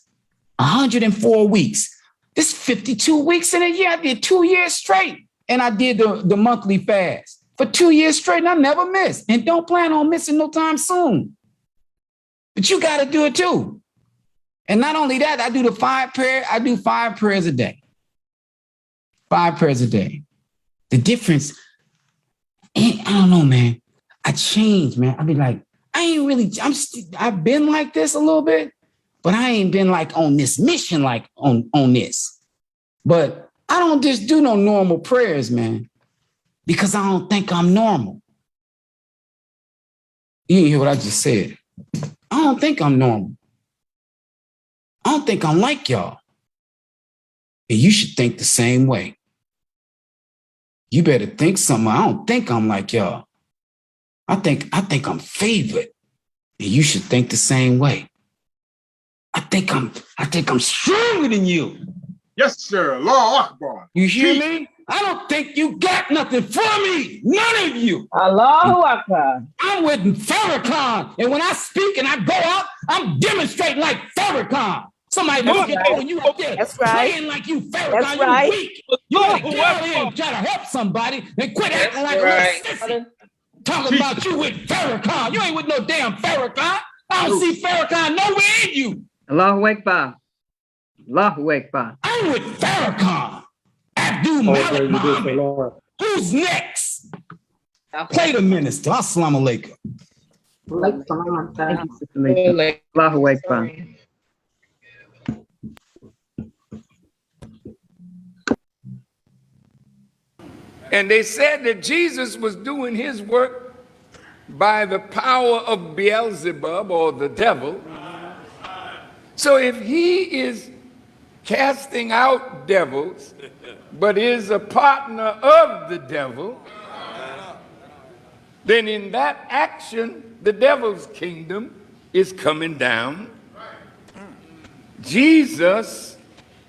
104 weeks. This 52 weeks in a year. I did 2 years straight. And I did the monthly fast for 2 years straight. And I never missed. And don't plan on missing no time soon. But you got to do it too. And not only that, I do 5 prayers a day. 5 prayers a day. The difference, I don't know, man. I changed, man. I be like, I've been like this a little bit. But I ain't been like on this mission, like on this. But I don't just do no normal prayers, man, because I don't think I'm normal. You didn't hear what I just said. I don't think I'm normal. I don't think I'm like y'all. And you should think the same way. You better think something. I don't think I'm like y'all. I think I'm favored. And you should think the same way. I think I'm stronger than you. Yes, sir. Allahu Akbar. You hear me? I don't think you got nothing for me. None of you. Allahu Akbar. I'm with Farrakhan. And when I speak and I go out, I'm demonstrating like Farrakhan. Somebody look at you and you up there playing like you Farrakhan. That's right. You weak. You gotta get out here and try to help somebody and quit acting like a little sissy. Talking about you with Farrakhan. You ain't with no damn Farrakhan. I don't see Farrakhan nowhere in you. Allahu Akbar. Allahu Akbar. I'm with Farrakhan. Abdul Malik Muhammad. Who's next? Play the minister. Assalamu alaikum. Allahu Akbar. And they said that Jesus was doing his work by the power of Beelzebub, or the devil. So if he is casting out devils, but is a partner of the devil, then in that action, the devil's kingdom is coming down. Jesus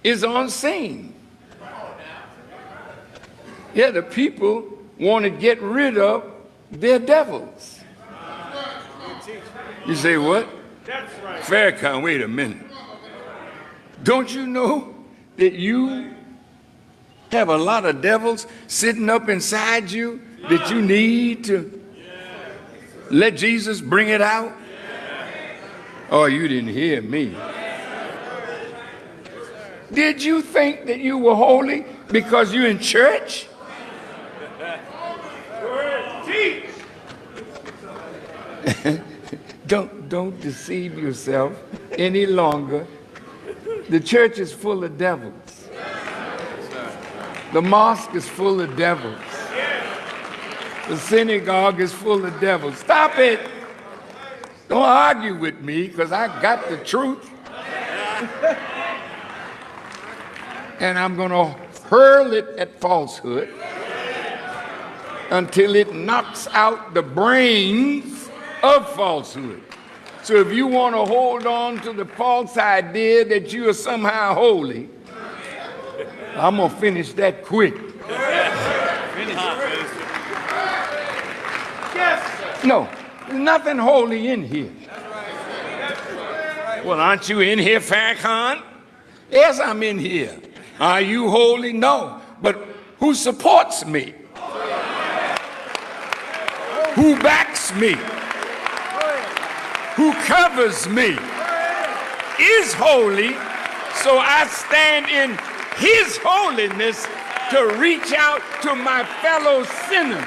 is on scene. Yeah, the people want to get rid of their devils. You say, what? Farrakhan, wait a minute. Don't you know that you have a lot of devils sitting up inside you that you need to let Jesus bring it out? Oh, you didn't hear me. Did you think that you were holy because you're in church? Don't deceive yourself any longer. The church is full of devils. The mosque is full of devils. The synagogue is full of devils. Stop it. Don't argue with me, because I got the truth. And I'm going to hurl it at falsehood until it knocks out the brains of falsehood. So if you want to hold on to the false idea that you are somehow holy, I'm going to finish that quick. No, there's nothing holy in here. Well, aren't you in here, Farrakhan? Yes, I'm in here. Are you holy? No. but who supports me, who backs me, who covers me, is holy, so I stand in his holiness to reach out to my fellow sinners.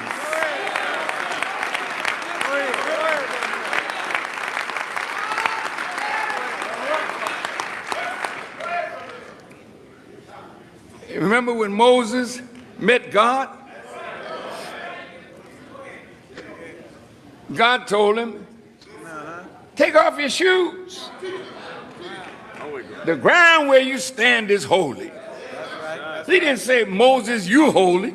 Remember when Moses met God? God told him, take off your shoes. The ground where you stand is holy. He didn't say, Moses, you holy.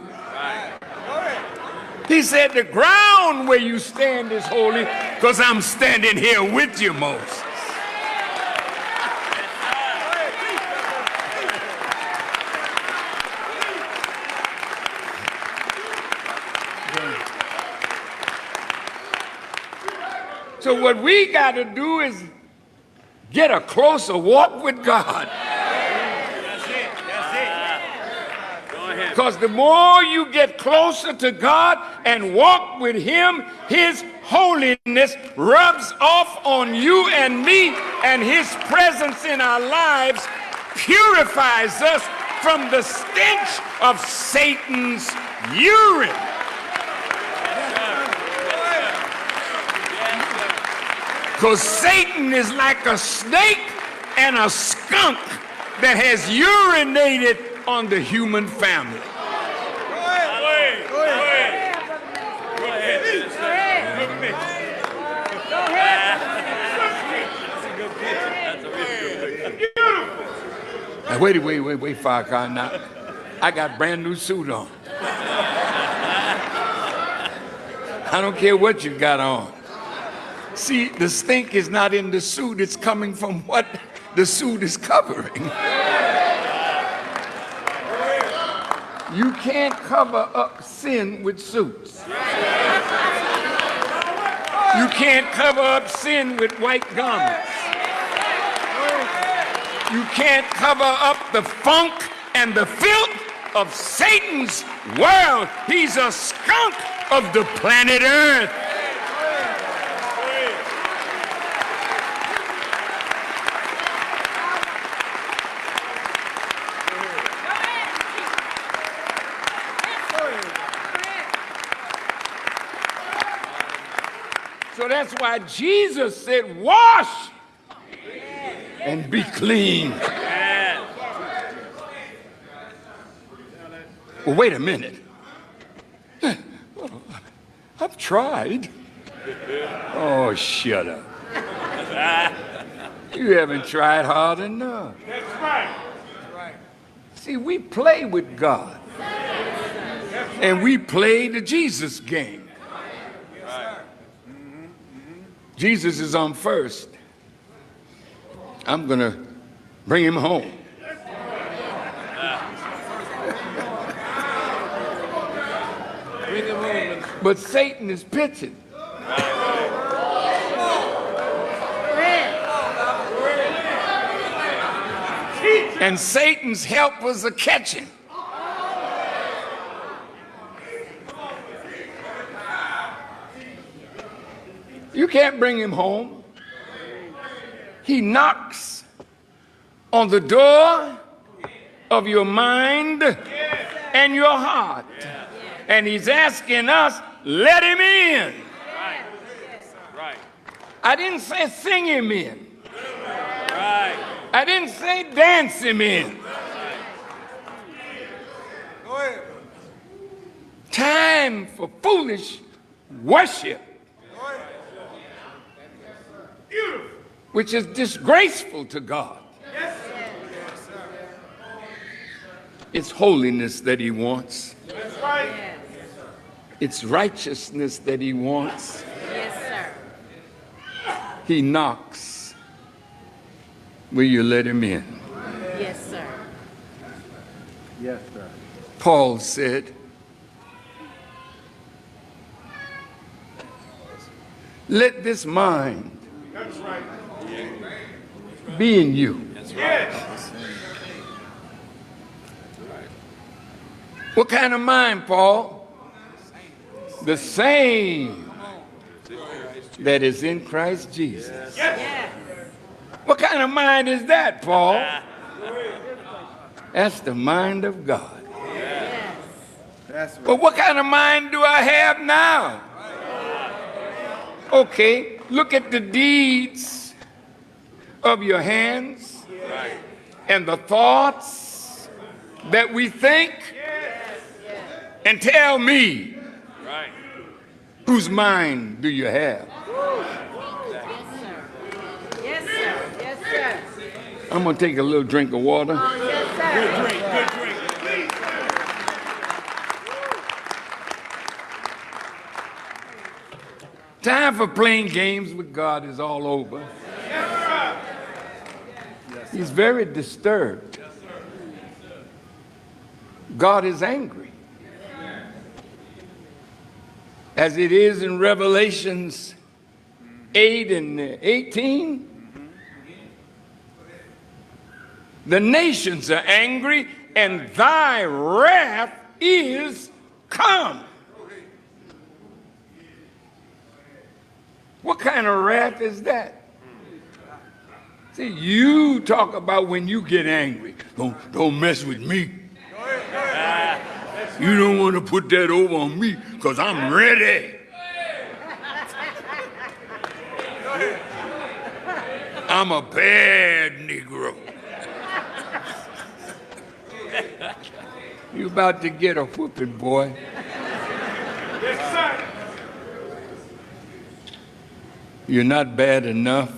He said, the ground where you stand is holy because I'm standing here with you, Moses. So what we got to do is get a closer walk with God. Because the more you get closer to God and walk with him, his holiness rubs off on you and me, and his presence in our lives purifies us from the stench of Satan's urine. Because Satan is like a snake and a skunk that has urinated on the human family. Now, wait, Farrakhan. Now, I got a brand new suit on. I don't care what you got on. See, the stink is not in the suit, it's coming from what the suit is covering. You can't cover up sin with suits. You can't cover up sin with white garments. You can't cover up the funk and the filth of Satan's world. He's a skunk of the planet Earth. So that's why Jesus said, wash and be clean. Well, wait a minute. I've tried. Oh, shut up. You haven't tried hard enough. That's right. See, we play with God. And we play the Jesus game. Jesus is on first. I'm going to bring him home. But Satan is pitching. And Satan's helpers are catching. You can't bring him home. He knocks on the door of your mind and your heart. And he's asking us, let him in. I didn't say sing him in. I didn't say dance him in. Time for foolish worship, which is disgraceful to God. It's holiness that he wants. It's righteousness that he wants. He knocks. Will you let him in? Yes, sir. Yes, sir. Paul said, let this mind be in you. What kind of mind, Paul? The same that is in Christ Jesus. What kind of mind is that, Paul? That's the mind of God. But what kind of mind do I have now? Okay, look at the deeds of your hands and the thoughts that we think, and tell me, whose mind do you have? Yes, sir. Yes, sir. I'm gonna take a little drink of water. Yes, sir. Good drink. Time for playing games with God is all over. He's very disturbed. God is angry. As it is in Revelations 8 and 18, the nations are angry and thy wrath is come. What kind of wrath is that? See, you talk about when you get angry. Don't mess with me. You don't want to put that over on me because I'm ready. I'm a bad Negro. You about to get a whooping, boy. Yes, sir. You're not bad enough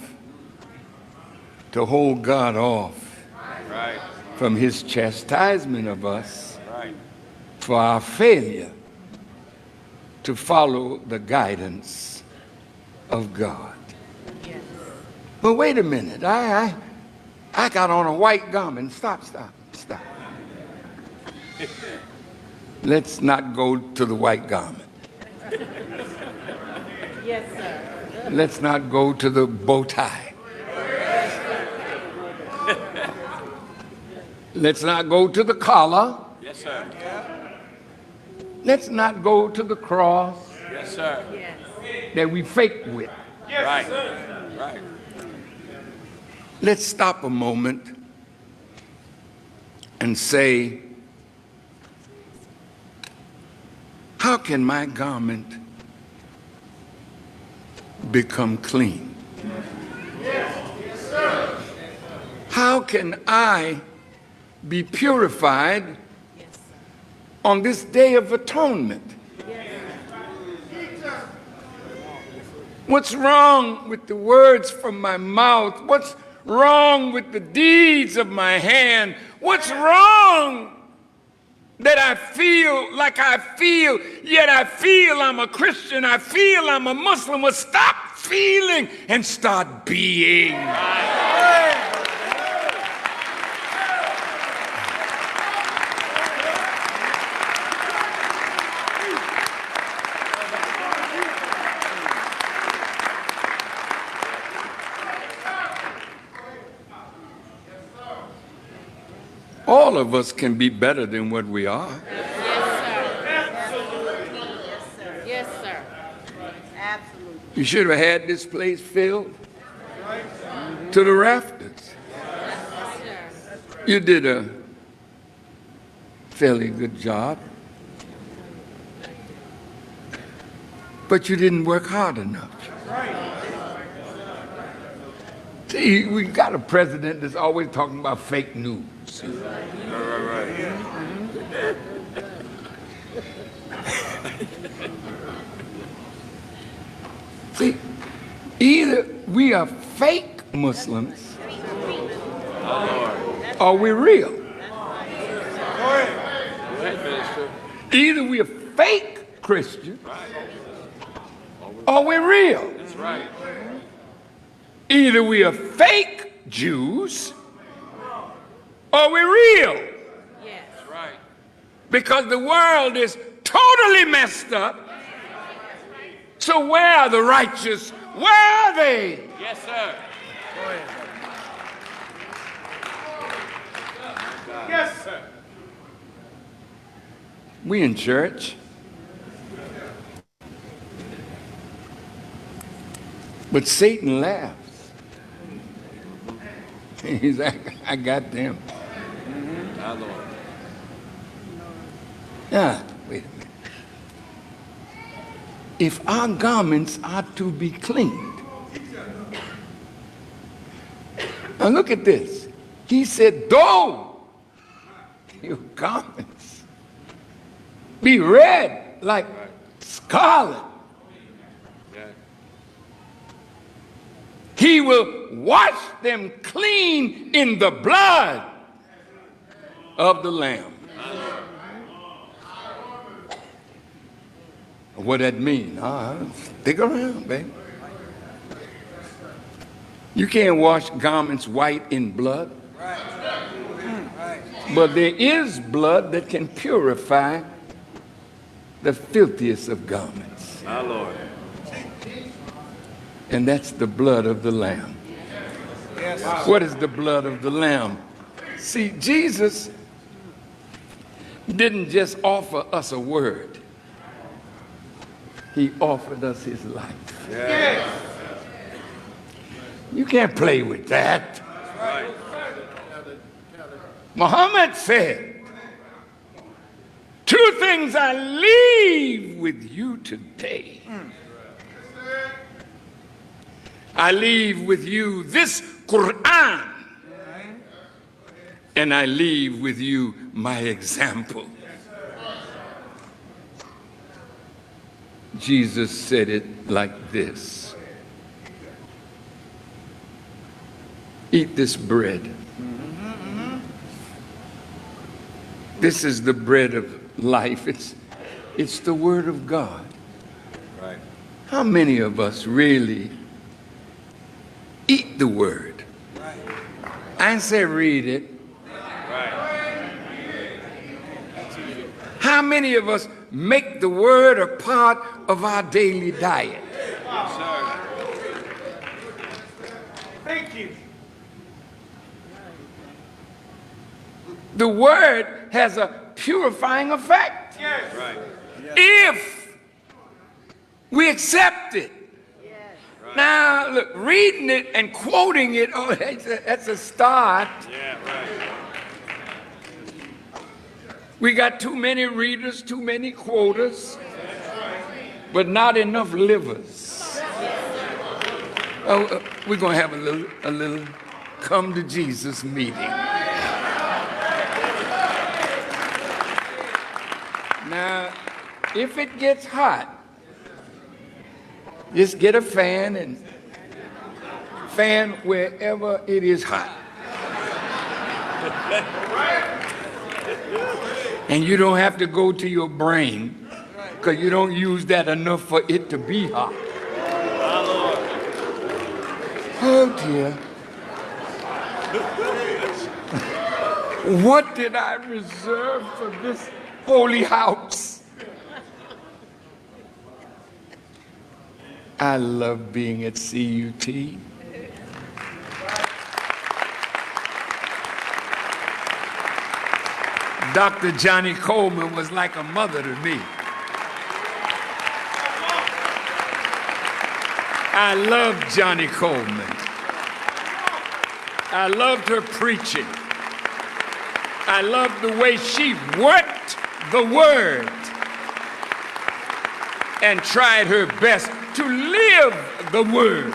to hold God off from his chastisement of us for our failure to follow the guidance of God. But wait a minute, I got on a white garment. Stop. Let's not go to the white garment. Yes, sir. Let's not go to the bow tie. Let's not go to the collar. Yes, sir. Let's not go to the cross Yes, sir. that we fake with. Right. Right. Let's stop a moment and say, how can my garment become clean? How can I be purified on this day of atonement? What's wrong with the words from my mouth? What's wrong with the deeds of my hand? What's wrong that I feel like I feel, yet I feel I'm a Christian, I feel I'm a Muslim? Well, stop feeling and start being. All of us can be better than what we are. Yes, sir. Yes, sir. Absolutely. You should have had this place filled to the rafters. You did a fairly good job, but you didn't work hard enough. See, we got a president that's always talking about fake news. See, either we are fake Muslims or we're real. Either we are fake Christians or we're real. Either we are fake Jews or we're real. Yes. Because the world is totally messed up. So where are the righteous? Where are they? Yes, sir. Yes, sir. We in church. But Satan laughs. He's like, I got them. Now, wait a minute. If our garments are to be cleaned, now look at this. He said, though your garments be red like scarlet, he will wash them clean in the blood of the Lamb. What that mean? Stick around, baby. You can't wash garments white in blood. But there is blood that can purify the filthiest of garments. My Lord. And that's the blood of the Lamb. What is the blood of the Lamb? See, Jesus didn't just offer us a word. He offered us his life. Yes. You can't play with that. Muhammad said, two things I leave with you today. I leave with you this Quran, and I leave with you my example. Jesus said it like this. Eat this bread. This is the bread of life. It's the word of God. Right. How many of us really eat the word? Right. I didn't say read it. Right. How many of us make the word a part of our daily diet? Yes, sir. Thank you. The word has a purifying effect. Yes. Right. If we accept it. Right. Now, look, reading it and quoting it, oh, that's a start. Yeah, right. We got too many readers, too many quoters, but not enough livers. We're going to have a little come to Jesus meeting. Now, if it gets hot, just get a fan and fan wherever it is hot. And you don't have to go to your brain because you don't use that enough for it to be hot. Oh dear. What did I reserve for this holy house? I love being at CUT. Dr. Johnny Coleman was like a mother to me. I loved Johnny Coleman. I loved her preaching. I loved the way she worked the word and tried her best to live the word.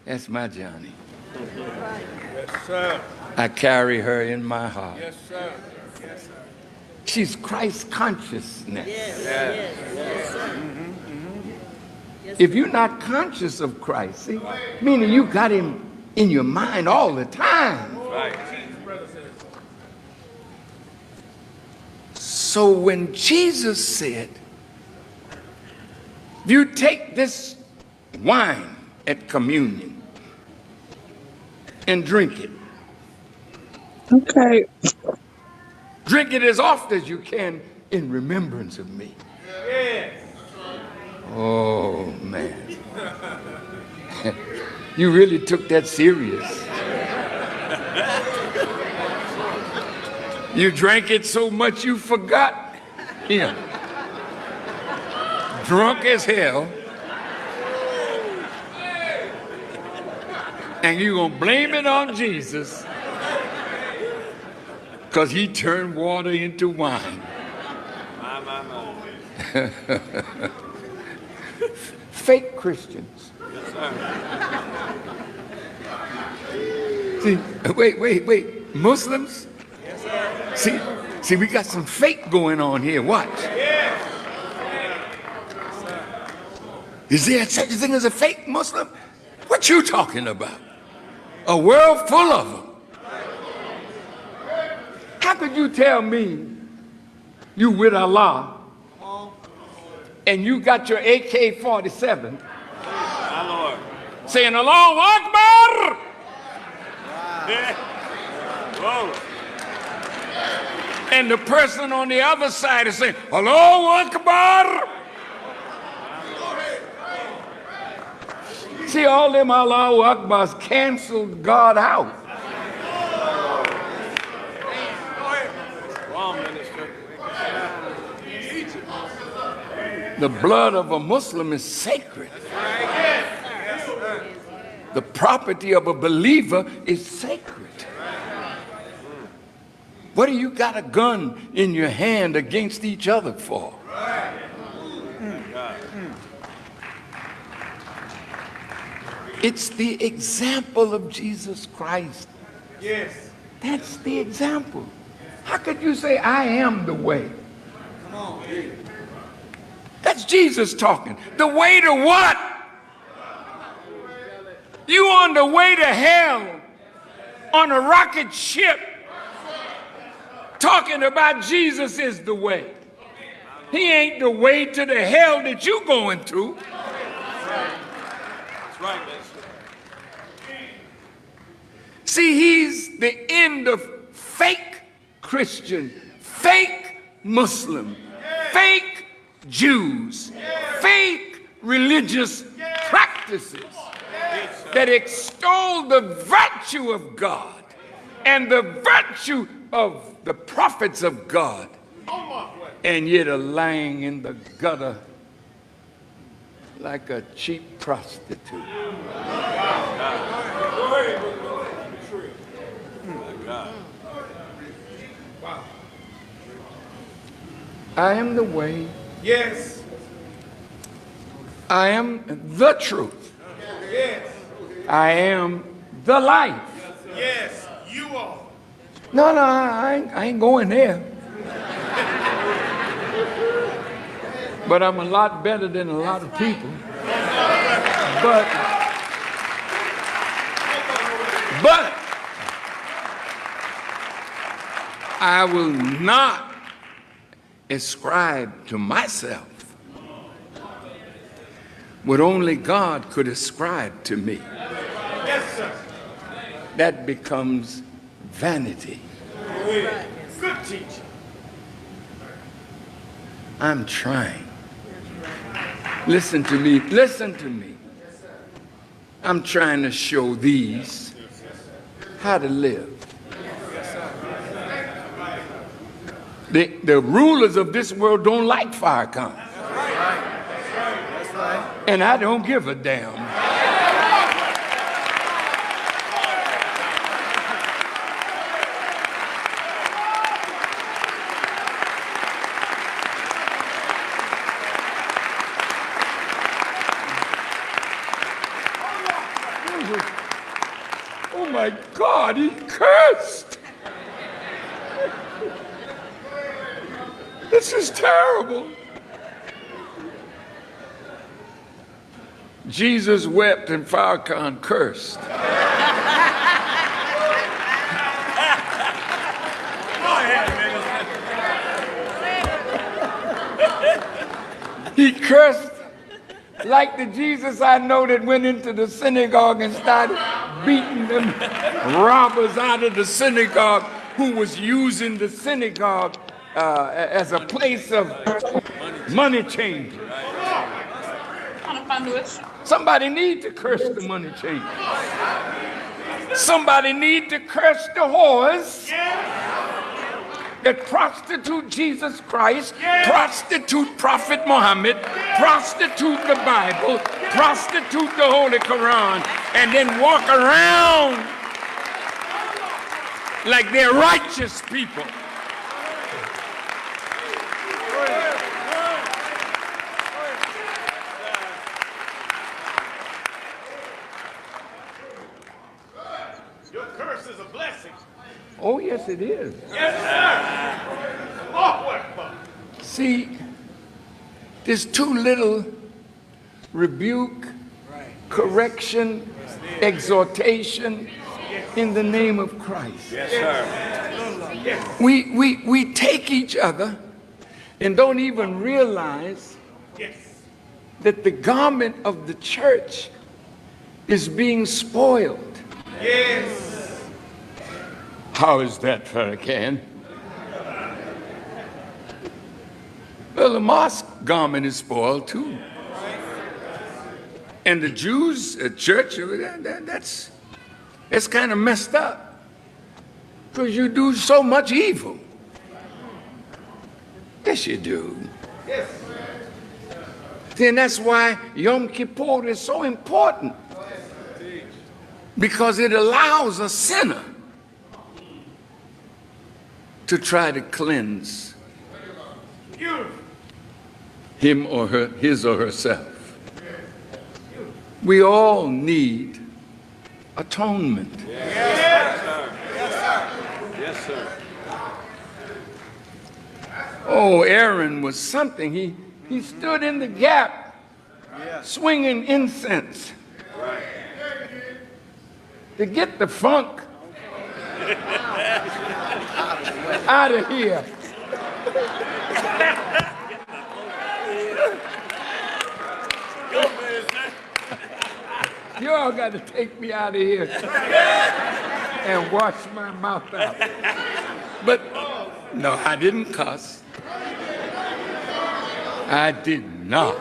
That's my Johnny. Yes, sir. I carry her in my heart. Yes, sir. Yes, sir. She's Christ consciousness. Yes, Yes. yes, sir. If you're not conscious of Christ, see, meaning you got him in your mind all the time. Right. So when Jesus said, you take this wine at communion and drink it. Okay. Drink it as often as you can in remembrance of me. Yes. Oh, man. You really took that serious. You drank it so much you forgot him. Drunk as hell. And you're going to blame it on Jesus because he turned water into wine. Fake Christians. See, wait. Muslims? See, we got some fake going on here. Watch. Is there such a thing as a fake Muslim? What you talking about? A world full of them. How could you tell me you with Allah and you got your AK-47 saying Allahu Akbar? Whoa. And the person on the other side is saying Allahu Akbar. See, all them Allahu Akbars canceled God out. The blood of a Muslim is sacred. The property of a believer is sacred. What do you got a gun in your hand against each other for? It's the example of Jesus Christ. Yes. That's the example. How could you say, I am the way? Come on. That's Jesus talking. The way to what? You on the way to hell on a rocket ship talking about Jesus is the way. He ain't the way to the hell that you going through. That's right, man. See, he's the end of fake Christian, fake Muslim, fake Jews, fake religious practices that extol the virtue of God and the virtue of the prophets of God, and yet are lying in the gutter like a cheap prostitute. I am the way. Yes. I am the truth. Yes. I am the life. Yes. You are. No, I ain't going there. But I'm a lot better than a lot of people. But I will not ascribe to myself what only God could ascribe to me. Yes, sir. That becomes vanity. Good teaching. I'm trying. Listen to me. Listen to me. I'm trying to show these how to live. The rulers of this world don't like Farrakhan. And I don't give a damn. Oh my God, he cursed. This is terrible. Jesus wept and Farrakhan cursed. He cursed like the Jesus I know that went into the synagogue and started beating them robbers out of the synagogue, who was using the synagogue as a place of money changer. Somebody need to curse the money changer. Somebody need to curse the whores that prostitute Jesus Christ, prostitute Prophet Muhammad, prostitute the Bible, prostitute the Holy Quran, and then walk around like they're righteous people. Your curse is a blessing. Oh, yes, it is. Yes, sir. Allahu Akbar. See, there's too little rebuke, correction, exhortation in the name of Christ. Yes, sir. We take each other and don't even realize that the garment of the church is being spoiled. Yes. How is that, Farrakhan? Well, the mosque garment is spoiled too. And the Jews church, that's kind of messed up. Because you do so much evil. Yes, you do. Yes. Then that's why Yom Kippur is so important. Because it allows a sinner to try to cleanse him or her, his or herself. We all need atonement. Yes, sir. Yes, sir. Yes, sir. Oh, Aaron was something. He stood in the gap, swinging incense to get the funk out of here. You all got to take me out of here and wash my mouth out. But no, I didn't cuss. I did not.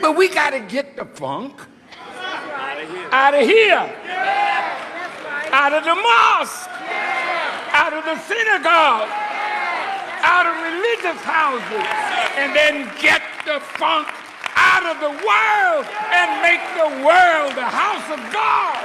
But we got to get the funk out of here, out of the mosque, out of the synagogue, out of religious houses, and then get the funk out of the world and make the world the house of God.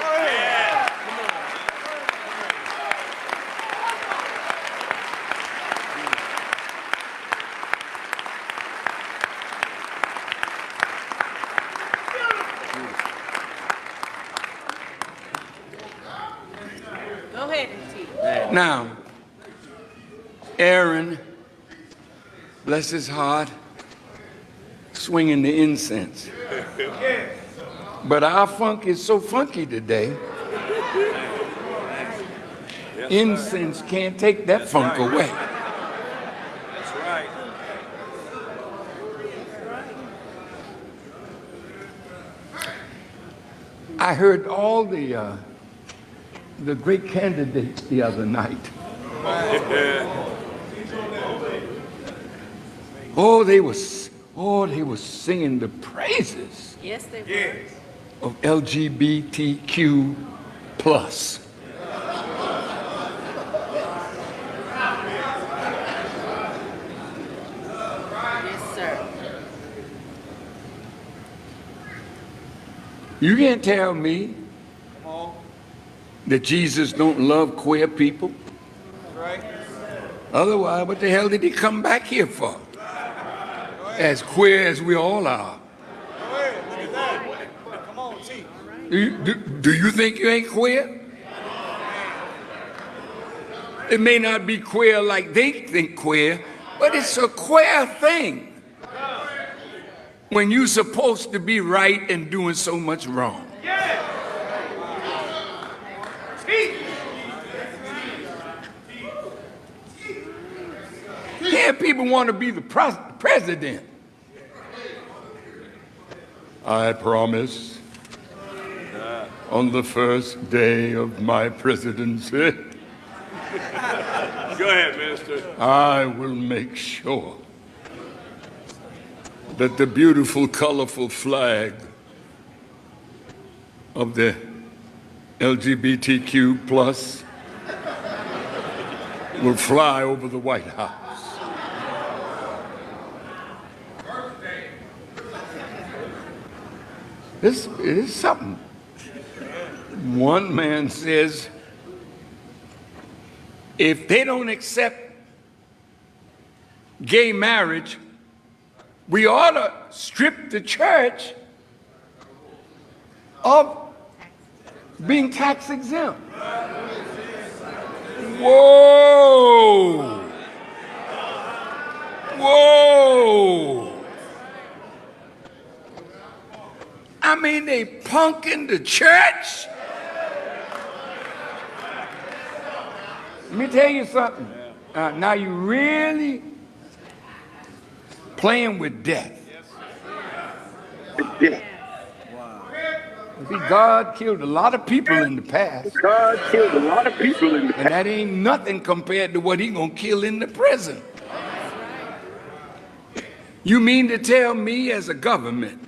Go ahead and teach. Now, Aaron, bless his heart, swinging the incense. But our funk is so funky today, incense can't take that funk away. That's right. I heard all the great candidates the other night. Oh, they were singing the praises Yes, they were. of LGBTQ plus. Yes, sir. You can't tell me that Jesus don't love queer people. Right. Otherwise, what the hell did he come back here for? As queer as we all are. Go ahead. Look at that. Come on, teach. Do you think you ain't queer? It may not be queer like they think queer, but it's a queer thing when you're supposed to be right and doing so much wrong. Yeah, people want to be the president. I promise on the first day of my presidency, Go ahead, Minister. I will make sure that the beautiful, colorful flag of the LGBTQ plus will fly over the White House. This is something. One man says, if they don't accept gay marriage, we ought to strip the church of being tax exempt. Whoa! Whoa! I mean, they punking the church. Let me tell you something. Now you really playing with death. See, God killed a lot of people in the past. And that ain't nothing compared to what he gonna kill in the present. You mean to tell me as a government,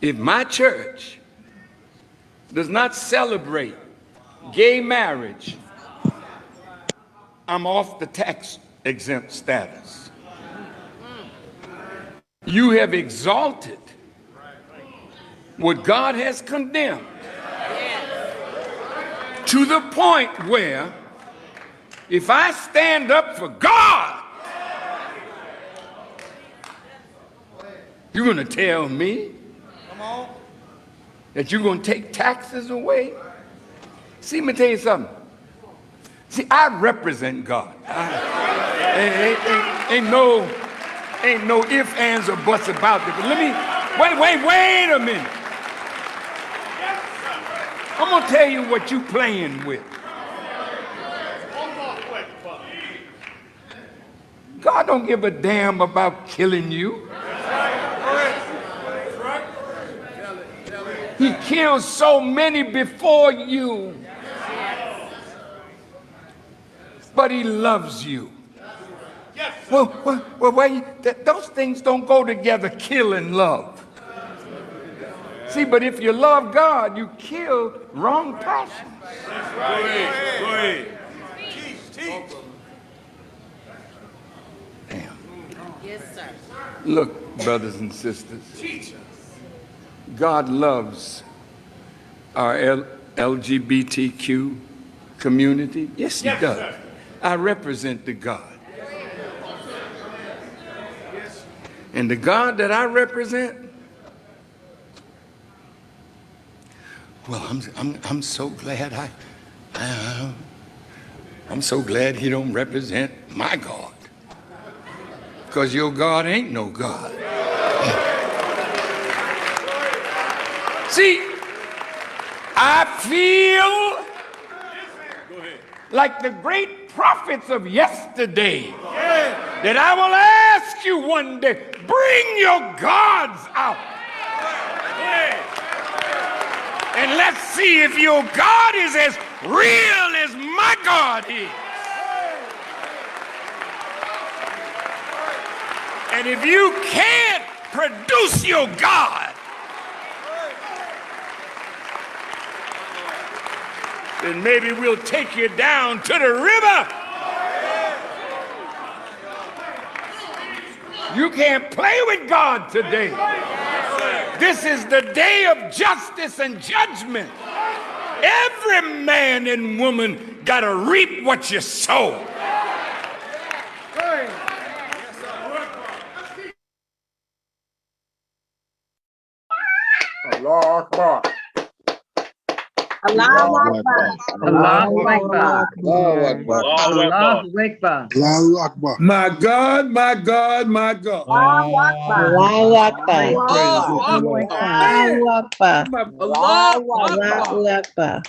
if my church does not celebrate gay marriage, I'm off the tax exempt status? You have exalted what God has condemned to the point where if I stand up for God, you're going to tell me that you're going to take taxes away? See, let me tell you something. See, I represent God. Ain't no ifs, ands, or buts about it. But let me, wait a minute. I'm going to tell you what you playing with. God don't give a damn about killing you. He killed so many before you. But he loves you. Well, those things don't go together, kill and love. See, but if you love God, you kill wrong passions. Go ahead. Yes, sir. Look, brothers and sisters, God loves our LGBTQ community. Yes, he does. Sir. I represent the God. And the God that I represent, well, I'm so glad I'm so glad he don't represent my God. Because your God ain't no God. See, I feel like the great prophets of yesterday, that I will ask you one day, bring your gods out. And let's see if your God is as real as my God is. And if you can't produce your God, then maybe we'll take you down to the river. You can't play with God today. This is the day of justice and judgment. Every man and woman got to reap what you sow. Allah Akbar. Allahu Akbar. Allahu Akbar. Allahu Akbar. Allahu Akbar. My God, my God, my God. Allahu Akbar. Allahu Akbar. Allahu Akbar.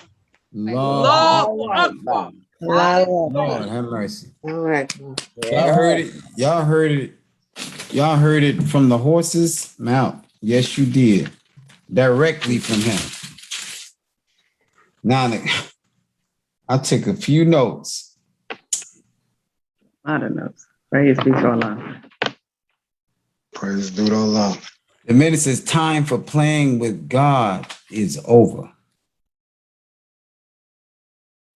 Allahu Akbar. Lord have mercy. Y'all heard it. Y'all heard it. Y'all heard it from the horse's mouth. Yes, you did. Directly from him. Now, I took a few notes. A lot of notes. Praise be to Allah. Praise be to Allah. The minute says time for playing with God is over.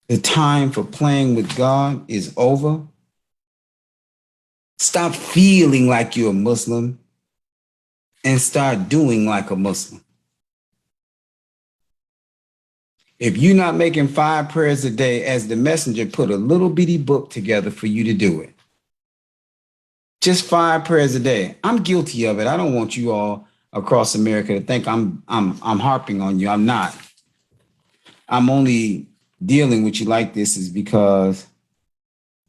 the time for playing with God is over. Stop feeling like you're a Muslim and start doing like a Muslim. If you're not making 5 prayers a day, as the messenger put a little bitty book together for you to do it. Just 5 prayers a day. I'm guilty of it. I don't want you all across America to think I'm harping on you. I'm not. I'm only dealing with you like this is because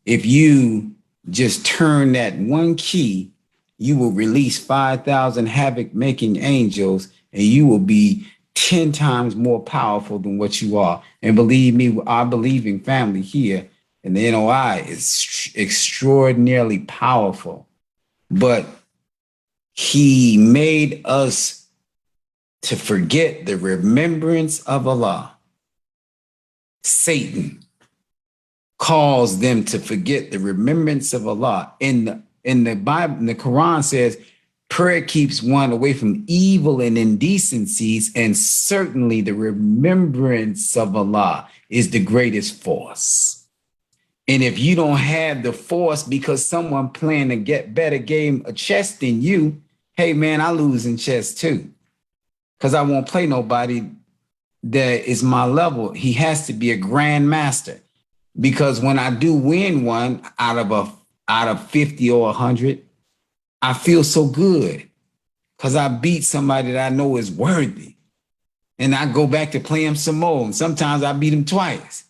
if you just turn that one key, you will release 5,000 havoc-making angels, and you will be 10 times more powerful than what you are. And believe me, our believing family here in the NOI is extraordinarily powerful. But he made us to forget the remembrance of Allah. Satan calls them to forget the remembrance of Allah. In the Bible, in the Quran says, prayer keeps one away from evil and indecencies, and certainly the remembrance of Allah is the greatest force. And if you don't have the force because someone playing a get better game of chess than you, hey man, I lose in chess too. Because I won't play nobody that is my level. He has to be a grandmaster. Because when I do win one out of 50 or 100, I feel so good because I beat somebody that I know is worthy. And I go back to play him some more. And sometimes I beat him twice.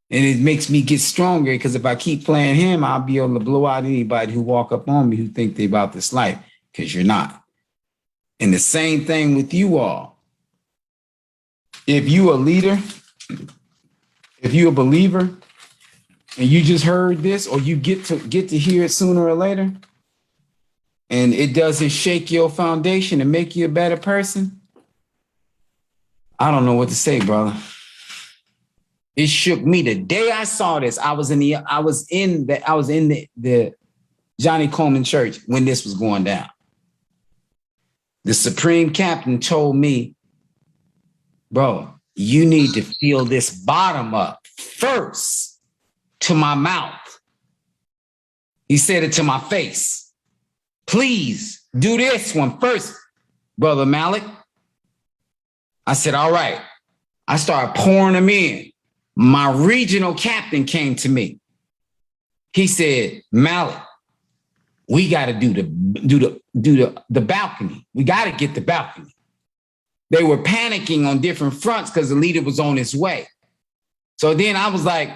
And it makes me get stronger because if I keep playing him, I'll be able to blow out anybody who walk up on me who think they about this life, because you're not. And the same thing with you all. If you a leader, if you a believer, and you just heard this, or you get to hear it sooner or later, and it doesn't shake your foundation and make you a better person, I don't know what to say, brother. It shook me the day I saw this. I was in the Johnny Coleman church when this was going down. The Supreme Captain told me, bro, you need to feel this bottom up first to my mouth. He said it to my face. Please do this one first, Brother Malik. I said, all right. I started pouring them in. My regional captain came to me. He said, Malik, we got to do the balcony. We got to get the balcony. They were panicking on different fronts because the leader was on his way. So then I was like,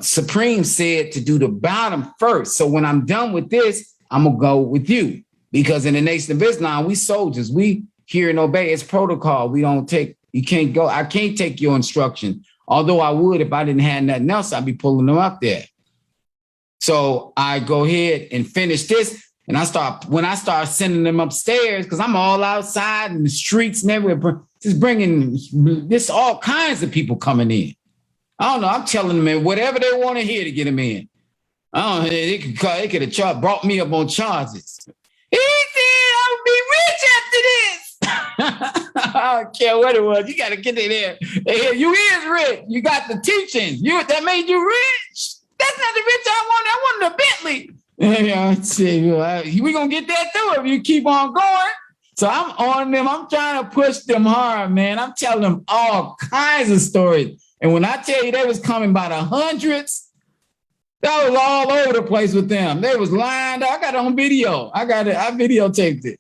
Supreme said to do the bottom first. So when I'm done with this, I'm going to go with you. Because in the Nation of Islam, we soldiers, we hear and obey. It's protocol. We don't take, you can't go. I can't take your instruction. Although I would, if I didn't have nothing else, I'd be pulling them up there. So I go ahead and finish this. And when I start sending them upstairs, because I'm all outside in the streets and everywhere, just bringing this all kinds of people coming in. I don't know. I'm telling them in whatever they want to hear to get them in. I don't know. They could have brought me up on charges. He said I would be rich after this. I don't care what it was. You got to get in there. You is rich. You got the teachings. That made you rich. That's not the rich I wanted. I wanted a Bentley. We're going to get that through if you keep on going. So I'm on them. I'm trying to push them hard, man. I'm telling them all kinds of stories. And when I tell you they was coming by the hundreds, that was all over the place with them. They was lined up. I got it on video. I videotaped it.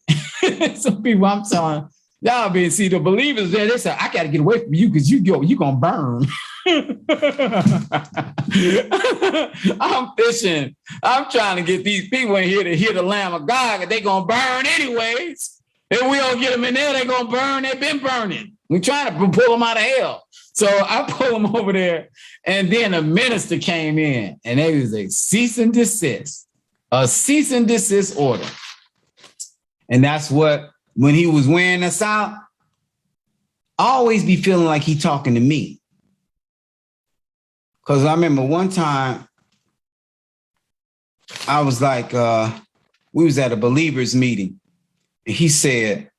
Some people I'm telling, y'all been see the believers there. They said, I got to get away from you because you going to burn. I'm fishing. I'm trying to get these people in here to hear the Lamb of God, and they going to burn anyways. If we don't get them in there, they going to burn. They've been burning. We're trying to pull them out of hell. So I pull them over there, and then a minister came in, and it was a cease and desist order. And that's what, when he was wearing us out, I always be feeling like he talking to me. Because I remember one time, I was like, we was at a believers meeting, and he said,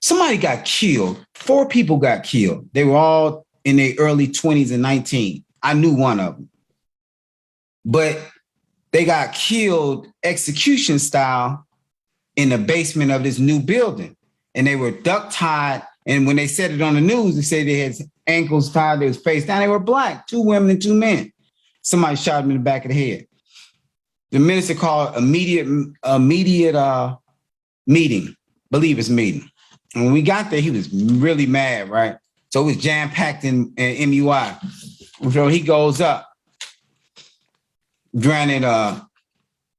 somebody got killed. 4 people got killed. They were all in their early 20s and 19. I knew one of them. But they got killed execution style in the basement of this new building. And they were duct tied. And when they said it on the news, they said they had ankles tied, they was face down. They were black, 2 women and 2 men. Somebody shot him in the back of the head. The minister called immediate meeting, believers meeting. And when we got there, he was really mad, right? So it was jam-packed in MUI. So he goes up. Granted,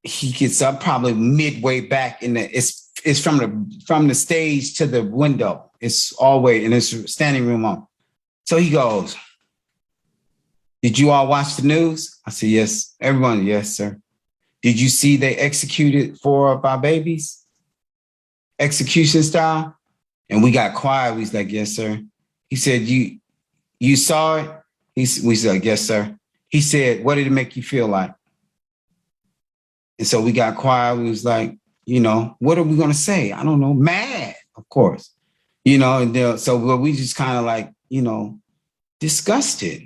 he gets up probably midway back in the, it's from the stage to the window. It's always in this standing room on. So he goes, did you all watch the news? I said, yes. Everyone, yes, sir. Did you see they executed 4 of our babies? Execution style? And we got quiet. We was like, yes, sir. He said, you saw it? We said, yes, sir. He said, what did it make you feel like? And so we got quiet. We was like, what are we going to say? I don't know. Mad, of course. And so we just kind of like, disgusted,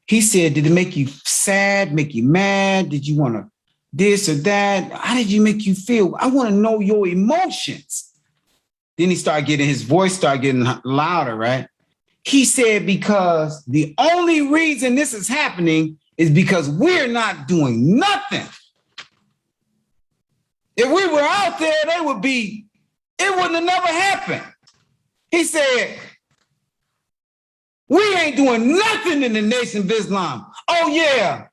He said, did it make you sad, make you mad? Did you want to this or that? How did you make you feel? I want to know your emotions. Then his voice started getting louder, right? He said, because the only reason this is happening is because we're not doing nothing. If we were out there, it wouldn't have never happened. He said, we ain't doing nothing in the Nation of Islam. Oh yeah.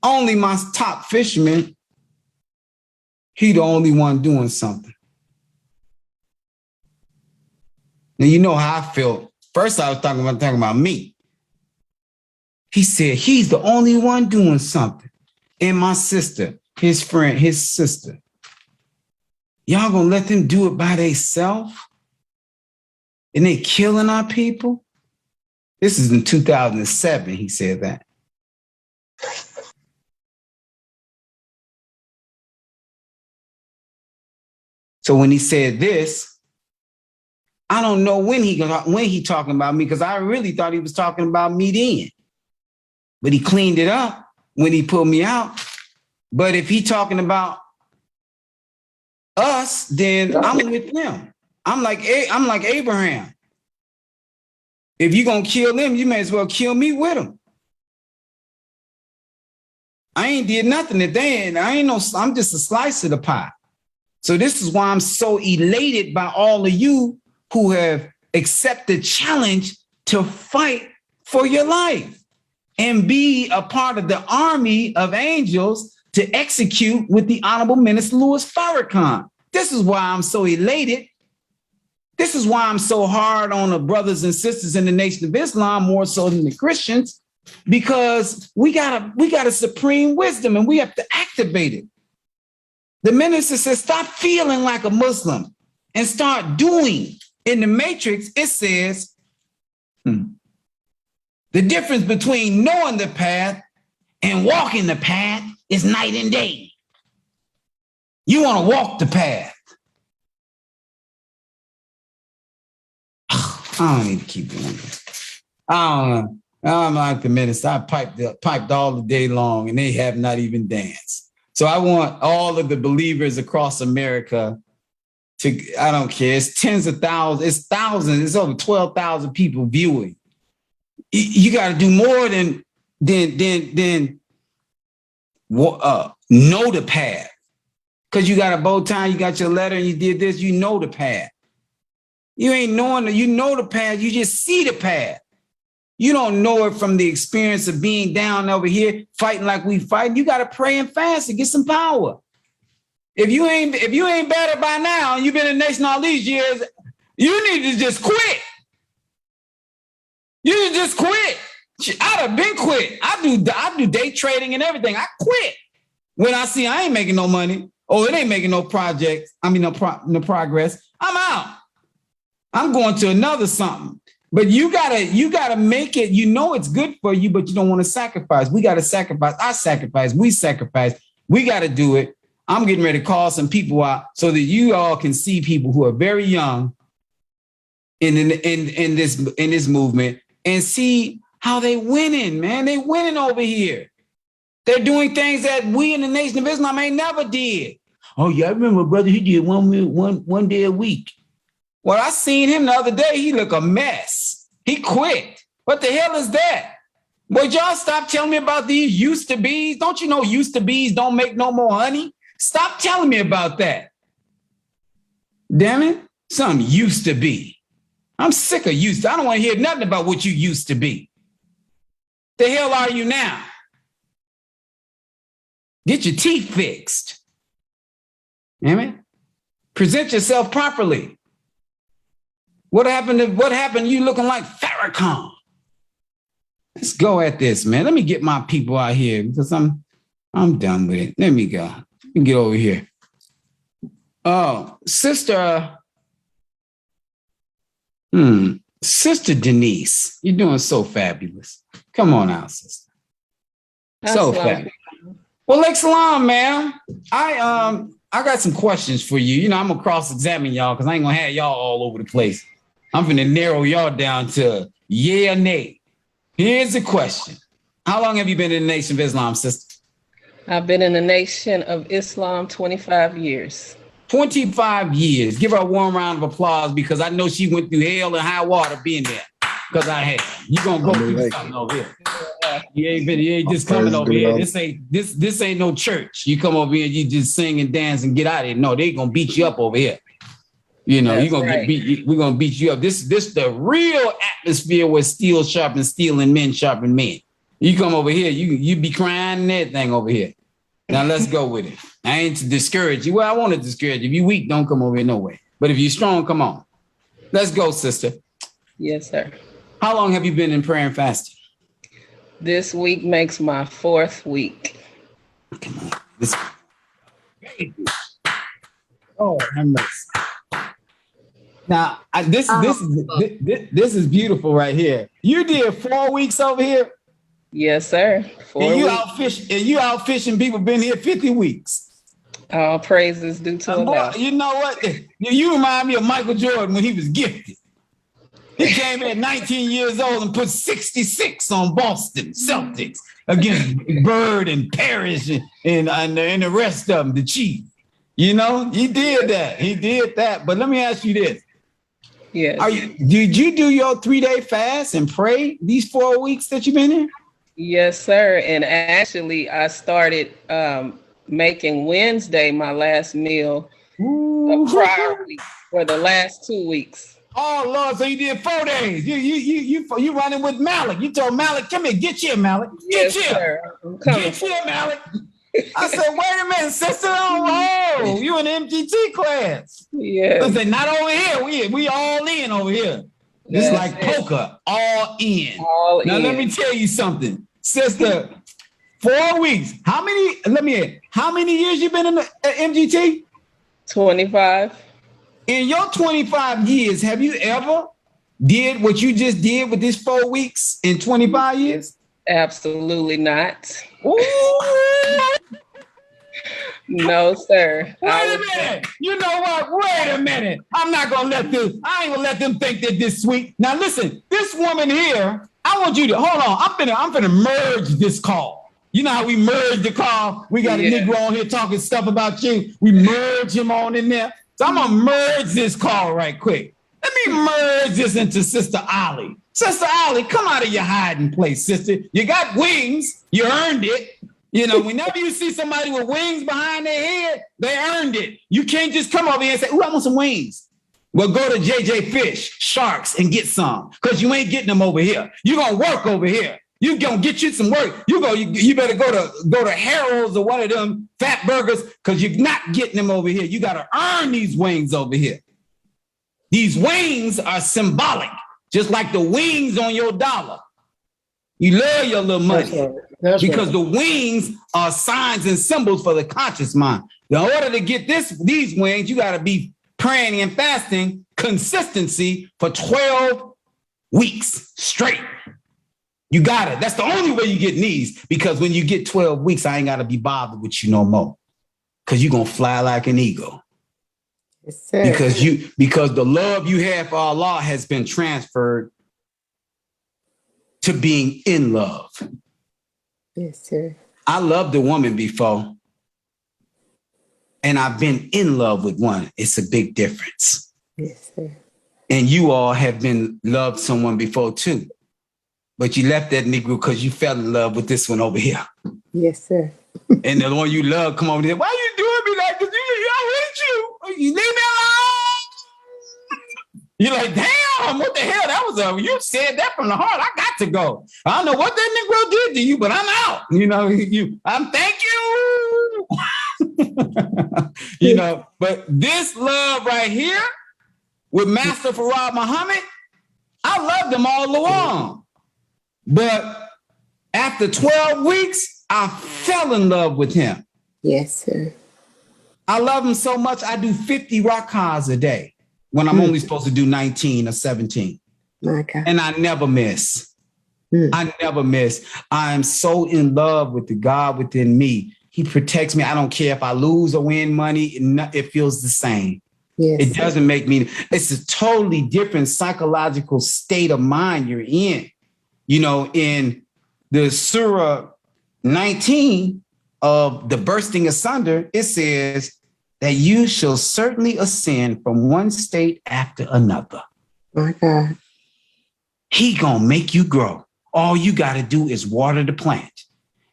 Only my top fisherman, he the only one doing something. Now, you know how I felt. First, I was talking about me. He said, he's the only one doing something. And my sister, his friend, his sister. Y'all gonna let them do it by themselves? And they killing our people? This is in 2007, he said that. So when he said this, I don't know when he talking about me, because I really thought he was talking about me then. But he cleaned it up when he pulled me out. But if he talking about us, then I'm with them. I'm like Abraham. If you're gonna kill them, you may as well kill me with them. I ain't did nothing that they ain't. I'm just a slice of the pie. So this is why I'm so elated by all of you who have accepted the challenge to fight for your life and be a part of the army of angels to execute with the Honorable Minister Louis Farrakhan. This is why I'm so elated. This is why I'm so hard on the brothers and sisters in the Nation of Islam, more so than the Christians, because we got a supreme wisdom and we have to activate it. The minister says, stop feeling like a Muslim and start doing. In the Matrix, it says, the difference between knowing the path and walking the path is night and day. You want to walk the path. I don't need to keep doing this. I'm like the minister. I piped all the day long and they have not even danced. So I want all of the believers across America to, I don't care, it's tens of thousands, it's thousands, it's over 12,000 people viewing. You got to do more than know the path. Because you got a bow tie, you got your letter, and you did this, you know the path. You ain't knowing, you know the path, you just see the path. You don't know it from the experience of being down over here, fighting like we fight. You got to pray and fast to get some power. If you ain't better by now, and you've been in the nation all these years, you need to just quit. You need to just quit. I'd have been quit. I do day trading and everything. I quit when I see I ain't making no money or it ain't making no projects. No progress. I'm out. I'm going to another something. But you gotta make it. You know it's good for you, but you don't want to sacrifice. We got to sacrifice. I sacrifice. We sacrifice. We got to do it. I'm getting ready to call some people out so that you all can see people who are very young in this movement and see how they winning, man. They winning over here. They're doing things that we in the Nation of Islam ain't never did. Oh yeah, I remember, brother, he did one day a week. Well, I seen him the other day. He look a mess. He quit. What the hell is that? Would y'all stop telling me about these used to bees? Don't you know used to bees don't make no more honey? Stop telling me about that. Damn it. Something used to be. I'm sick of used to. I don't want to hear nothing about what you used to be. The hell are you now? Get your teeth fixed. Damn it. Present yourself properly. What happened? You looking like Farrakhan. Let's go at this, man. Let me get my people out here because I'm done with it. Let me go. Let me get over here. Oh, Sister Denise, you're doing so fabulous. Come on out, sister. So fabulous. Well, like salam, man. I got some questions for you. You know, I'm gonna cross-examine y'all because I ain't gonna have y'all all over the place. I'm gonna narrow y'all down to yeah or nay. Here's the question. How long have you been in the Nation of Islam, sister? I've been in the Nation of Islam 25 years. 25 years. Give her a warm round of applause because I know she went through hell and high water being there. Because I have. You're gonna go through something over here. You ain't just coming over here. This ain't no church. You come over here, you just sing and dance and get out of here. No, they gonna beat you up over here. You know, you're gonna get beat. We're gonna beat you up. This the real atmosphere where steel sharpens steel and men sharpen men. You come over here, you be crying and everything over here. Now let's go with it. I ain't to discourage you. Well, I want to discourage you. If you weak, don't come over here no way. But if you're strong, come on. Let's go, sister. Yes, sir. How long have you been in prayer and fasting? This week makes my 4th week. Come on. Oh, have mercy. Now, this is beautiful right here. You did 4 weeks over here. Yes, sir. 4 weeks. You out fishing people been here 50 weeks. All praises due to Allah. You know what? You remind me of Michael Jordan when he was gifted. He came at 19 years old and put 66 on Boston Celtics against Bird and Parrish and the rest of them, the Chief. You know, he did that. He did that. But let me ask you this. Yes. Did you do your 3-day fast and pray these 4 weeks that you've been here? Yes, sir. And actually, I started making Wednesday my last meal the prior week for the last 2 weeks. Oh Lord! So you did 4 days. You running with Malik? You told Malik, "Come here, get here, Malik. Get here, sir. I'm coming. Get here, Malik." I said, "Wait a minute, sister. Oh, you in the MGT class? Yeah. I said, not over here. We all in over here. It's Yes, like poker, all in. All now in. let me tell you something, sister. 4 weeks. How many years you been in the MGT? 25. In your 25 years, have you ever did what you just did with this 4 weeks in 25 years? Absolutely not. No, sir. Wait a minute. You know what? Wait a minute. I ain't gonna let them think they're this sweet. Now listen, this woman here, I want you to hold on. I'm finna merge this call. You know how we merge the call? We got a Negro on here talking stuff about you. We merge him on in there. So I'm gonna merge this call right quick. Let me merge this into Sister Ollie. Sister Ollie, come out of your hiding place, sister. You got wings. You earned it. You know, whenever you see somebody with wings behind their head, they earned it. You can't just come over here and say, "Ooh, I want some wings." Well, go to JJ Fish, Sharks, and get some, because you ain't getting them over here. You're gonna work over here. You gonna get you some work. You better go to Harold's or one of them fat burgers, because you're not getting them over here. You gotta earn these wings over here. These wings are symbolic, just like the wings on your dollar. You love your little money because the wings are signs and symbols for the conscious mind. In order to get these wings, you gotta be praying and fasting consistency for 12 weeks straight. You got it. That's the only way you get these, because when you get 12 weeks, I ain't got to be bothered with you no more, because you're going to fly like an eagle. Yes, sir. Because the love you have for Allah has been transferred to being in love. Yes, sir. I loved a woman before, and I've been in love with one. It's a big difference. Yes, sir. And you all have been loved someone before too, but you left that Negro because you fell in love with this one over here. Yes, sir. And the one you love come over there. Why you doing me like this? I hate you. You leave me alone. You're like, damn, what the hell? That was you said that from the heart. I got to go. I don't know what that Negro did to you, but I'm out. You know, I'm thank you. You know, but this love right here with Master Farad Muhammad, I loved him all along. But after 12 weeks, I fell in love with him. Yes, sir. I love him so much, I do 50 rakahs a day when I'm only supposed to do 19 or 17. My God. And I never miss. I never miss. I am so in love with the God within me. He protects me. I don't care if I lose or win money. It feels the same. Yes, it doesn't make me, it's a totally different psychological state of mind you're in. You know, in the Surah 19 of the bursting asunder, it says that you shall certainly ascend from one state after another. My God. He gonna make you grow. All you gotta do is water the plant.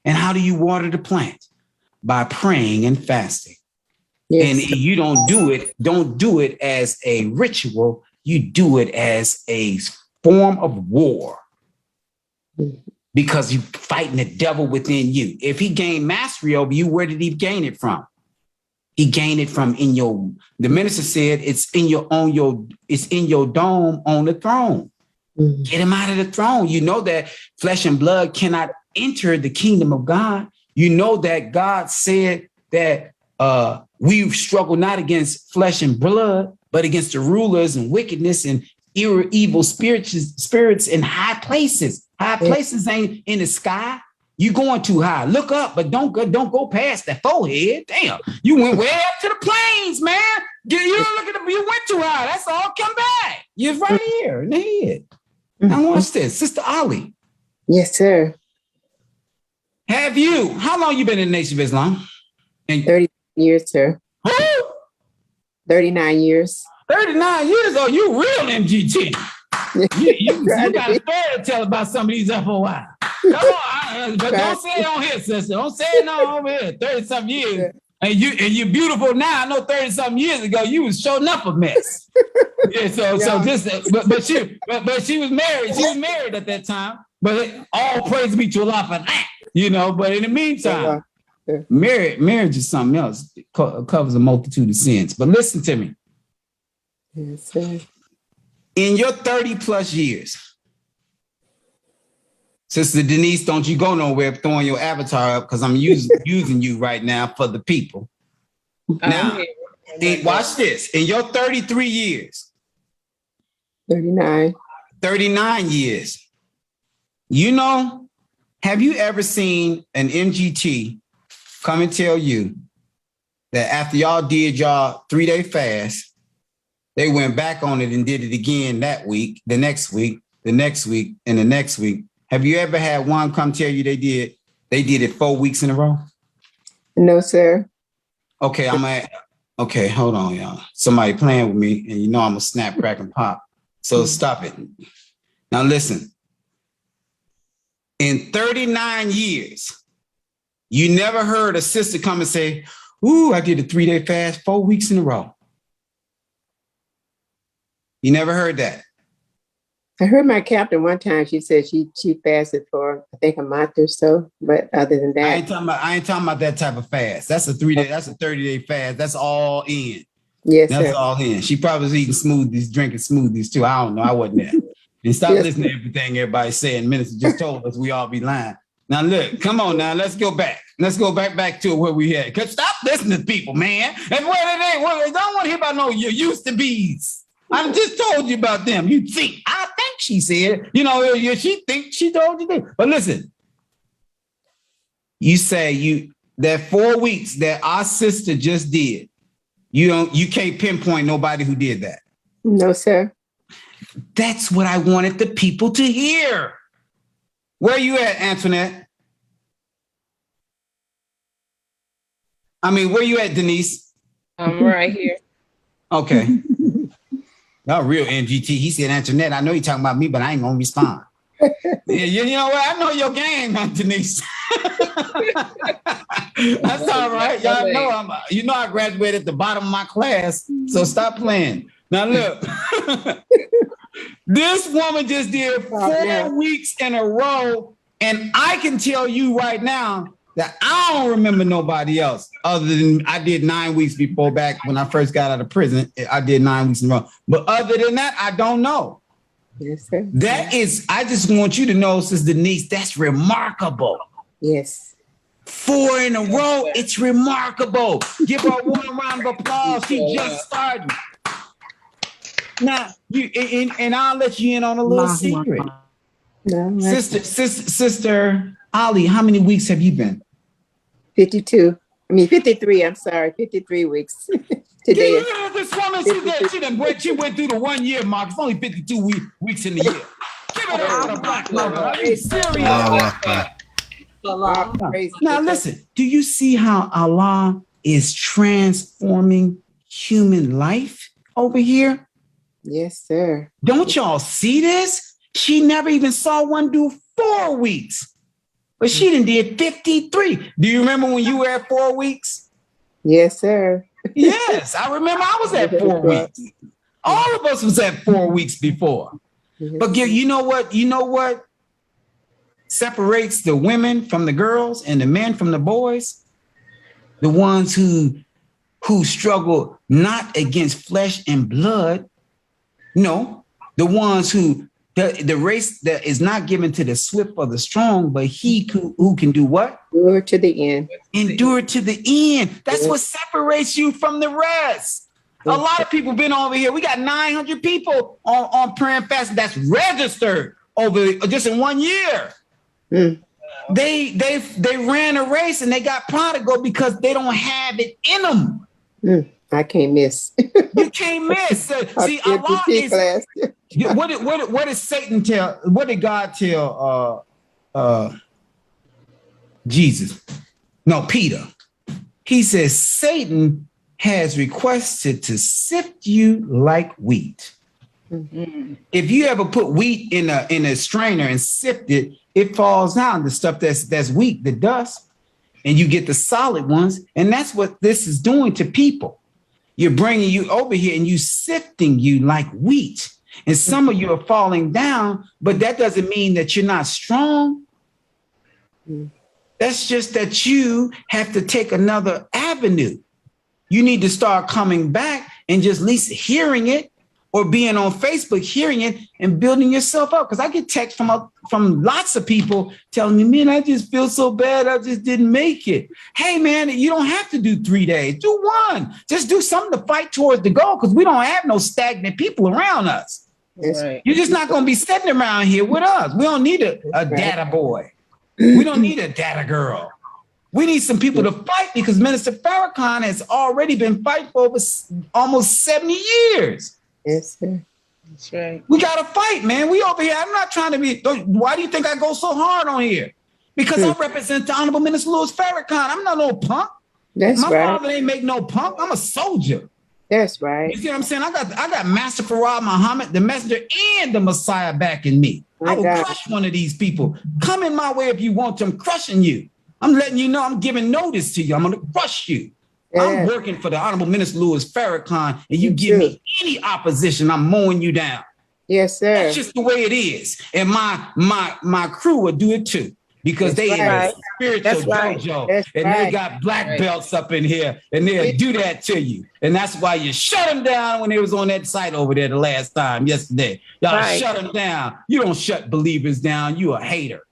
And how do you water the plant? By praying and fasting. Yes. And you don't do it as a ritual. You do it as a form of war. Because you're fighting the devil within you. If he gained mastery over you, where did he gain it from? He gained it from the minister said it's in your dome on the throne. Get him out of the throne. You know that flesh and blood cannot enter the kingdom of God. You know that God said that we struggle not against flesh and blood, but against the rulers and wickedness and evil spirits in high places. High places ain't in the sky. You going too high. Look up, but don't go past that forehead. Damn, you went way up to the plains, man. You went too high. That's all. Come back. You're right here in the head. Now watch this, Sister Ali. Yes, sir. How long you been in the Nation of Islam? 30 years, sir. Who? 39 years. 39 years old. You real MGT. You got a story to tell about some of these FOI. Come on, but don't say it on here, sister. Don't say it no over here. 30-something years. And you're beautiful now. I know 30-something years ago you was showing up a mess. Yeah, but she was married. She was married at that time. But all praise be to Allah for that. You know, but in the meantime, marriage is something else. It covers a multitude of sins. But listen to me. Yes, sir. In your 30 plus years, Sister Denise, don't you go nowhere throwing your avatar up because I'm using you right now for the people. Now, watch this. In your 33 years, 39 years, you know, have you ever seen an MGT come and tell you that after y'all did y'all 3-day fast, they went back on it and did it again that week, the next week, the next week, and the next week? Have you ever had one come tell you they did it 4 weeks in a row? No, sir. Okay, okay, hold on, y'all. Somebody playing with me, and you know I'm a snap, crack, and pop. So stop it. Now listen. In 39 years, you never heard a sister come and say, ooh, I did a 3-day fast 4 weeks in a row. You never heard that? I heard my captain one time. She said she fasted for I think a month or so, but other than that, I ain't talking about that type of fast. That's a 3-day. That's a 30-day fast. That's all in. Yes, that's sir. all in. She probably was eating smoothies, drinking smoothies too. I don't know. I wasn't there. And stop listening to everything everybody's saying. Minister just told us we all be lying. Now look, come on now. Let's go back. Let's go back to where we had. Cause stop listening to people, man. And where they don't want to hear about no you used to be's. I just told you about them. You think, I think she said, you know, she thinks she told you that. But listen, you say that 4 weeks that our sister just did, You can't pinpoint nobody who did that. No, sir. That's what I wanted the people to hear. Where you at, Antoinette? I mean, where you at, Denise? I'm right here. Okay. Y'all real NGT. He said, Antoinette, I know you're talking about me, but I ain't gonna respond. You know what? I know your game, Denise. That's all right. Y'all know I graduated at the bottom of my class, so stop playing. Now look, this woman just did 4 weeks in a row, and I can tell you right now that I don't remember nobody else other than I did 9 weeks before, back when I first got out of prison. I did 9 weeks in a row. But other than that, I don't know. Yes, sir. That is, I just want you to know, Sister Denise, that's remarkable. Yes. 4 in a row, it's remarkable. Give her a warm round of applause. She just started. Now, and I'll let you in on a little secret. No, Sister Ali, how many weeks have you been? 52. I mean, 53. I'm sorry, 53 weeks. Today. This woman, she went through the 1 year mark. It's only 52 weeks in the year. Give it up to the black mother. Are you serious? Now listen, do you see how Allah is transforming human life over here? Yes, sir. Don't y'all see this? She never even saw one do 4 weeks, but she done did 53. Do you remember when you were at 4 weeks? Yes, sir. Yes, I remember I was at 4 weeks. All of us was at 4 weeks before. But you know what? You know what separates the women from the girls and the men from the boys? The ones who struggle not against flesh and blood. No, the ones who the race that is not given to the swift or the strong, but he who can do what? Endure to the end. Endure to the end. That's what separates you from the rest. A lot of people been over here. We got 900 people on prayer and fasting that's registered over just in 1 year. They ran a race and they got prodigal because they don't have it in them. I can't miss. You can't miss. See, Allah is. What did Satan tell? What did God tell Jesus? No, Peter. He says Satan has requested to sift you like wheat. If you ever put wheat in a strainer and sift it, it falls down. The stuff that's weak, the dust, and you get the solid ones. And that's what this is doing to people. You're bringing you over here and you sifting you like wheat. And some of you are falling down, but that doesn't mean that you're not strong. That's just that you have to take another avenue. You need to start coming back and just at least hearing it, or being on Facebook, hearing it and building yourself up. Because I get texts from lots of people telling me, man, I just feel so bad. I just didn't make it. Hey, man, you don't have to do 3 days. Do 1. Just do something to fight towards the goal, because we don't have no stagnant people around us. Right. You're just not going to be sitting around here with us. We don't need a data boy. We don't need a data girl. We need some people to fight, because Minister Farrakhan has already been fighting for over almost 70 years. Yes, sir. That's right. We got to fight, man. We over here. I'm not trying to be. Why do you think I go so hard on here? Because I represent the Honorable Minister Louis Farrakhan. I'm not no punk. That's My right. father ain't make no punk. I'm a soldier. That's right. You see what I'm saying? I got Master Farad Muhammad, the messenger, and the Messiah backing me. I will crush one of these people. Come in my way if you want to. I'm crushing you. I'm letting you know I'm giving notice to you. I'm going to crush you. Yeah. I'm working for the Honorable Minister Louis Farrakhan, and you give me any opposition, I'm mowing you down. Yes, sir. That's just the way it is. And my crew will do it too, because they have spiritual dojo, and they got black belts up in here, and they'll do that to you. And that's why you shut them down when they was on that site over there the last time, yesterday. Y'all shut them down. You don't shut believers down. You a hater.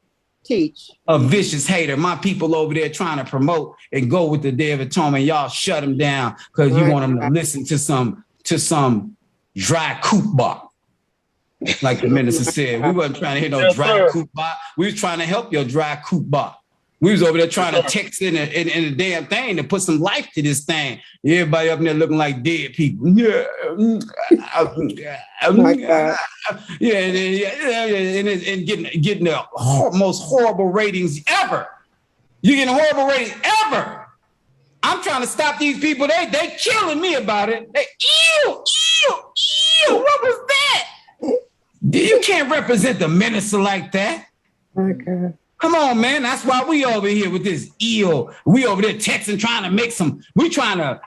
Teach. A vicious hater. My people over there trying to promote and go with the Day of Atonement. Y'all shut them down because you want them to listen to some dry koopbop. Like the minister said, we wasn't trying to hear no dry koopbop. We was trying to help your dry koopbop. We was over there trying to text in a damn thing to put some life to this thing. Everybody up there looking like dead people. Yeah, My God. yeah, and getting the most horrible ratings ever. You getting horrible ratings ever. I'm trying to stop these people. They killing me about it. Ew. What was that? You can't represent the minister like that. My God. Come on, man. That's why we over here with this eel. We over there texting, trying to make we trying to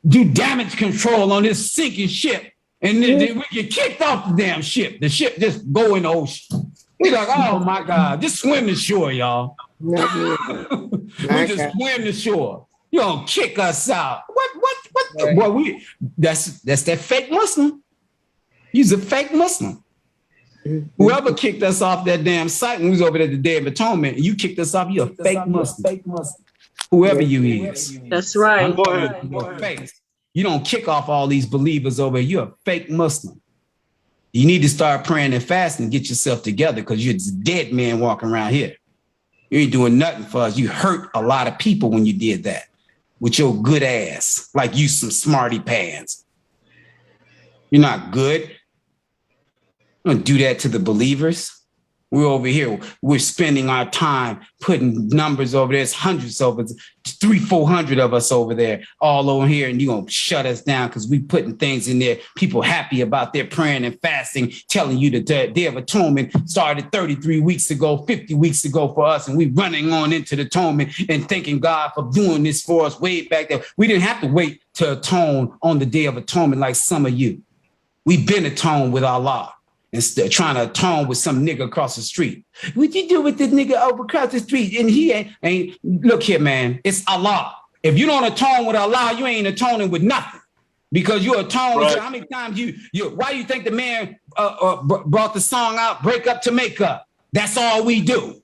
do damage control on this sinking ship. And then we get kicked off the damn ship. The ship just go in the ocean. We like, oh my God, just swim to shore, y'all. We just swim to shore. You don't kick us out. What? Boy, that's that fake Muslim. He's a fake Muslim. Whoever kicked us off that damn site when we was over there at the Day of Atonement, and you kicked us off, you're a fake Muslim. Whoever you is. That's right. You don't kick off all these believers over here. You're a fake Muslim. You need to start praying and fasting and get yourself together because you're just dead man walking around here. You ain't doing nothing for us. You hurt a lot of people when you did that with your good ass, like you some smarty pants. You're not good. Don't do that to the believers. We're over here. We're spending our time putting numbers over there. It's hundreds over, 300-400 of us over there, all over here, and you're going to shut us down because we putting things in there. People happy about their praying and fasting, telling you that the Day of Atonement started 33 weeks ago, 50 weeks ago for us, and we running on into the atonement and thanking God for doing this for us way back there. We didn't have to wait to atone on the Day of Atonement like some of you. We've been atoned with Allah. Instead trying to atone with some nigga across the street. What you do with this nigga over across the street? And he ain't look here, man. It's Allah. If you don't atone with Allah, you ain't atoning with nothing. Because you atone with how many times why you think the man brought the song out, Break Up to Make Up? That's all we do.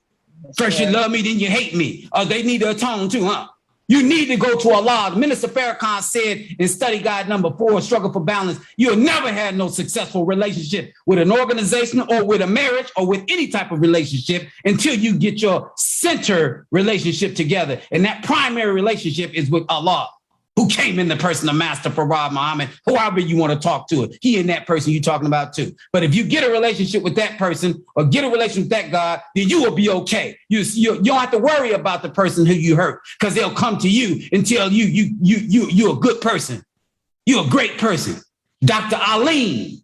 First you love me, then you hate me. They need to atone too, huh? You need to go to Allah. Minister Farrakhan said in study guide number 4, Struggle for Balance, you'll never have no successful relationship with an organization or with a marriage or with any type of relationship until you get your center relationship together. And that primary relationship is with Allah, who came in the person of Master Farad Muhammad, whoever you want to talk to it. He and that person you're talking about too. But if you get a relationship with that person or get a relationship with that God, then you will be okay. You don't have to worry about the person who you hurt because they'll come to you and tell you're a good person. You're a great person. Dr. Alim,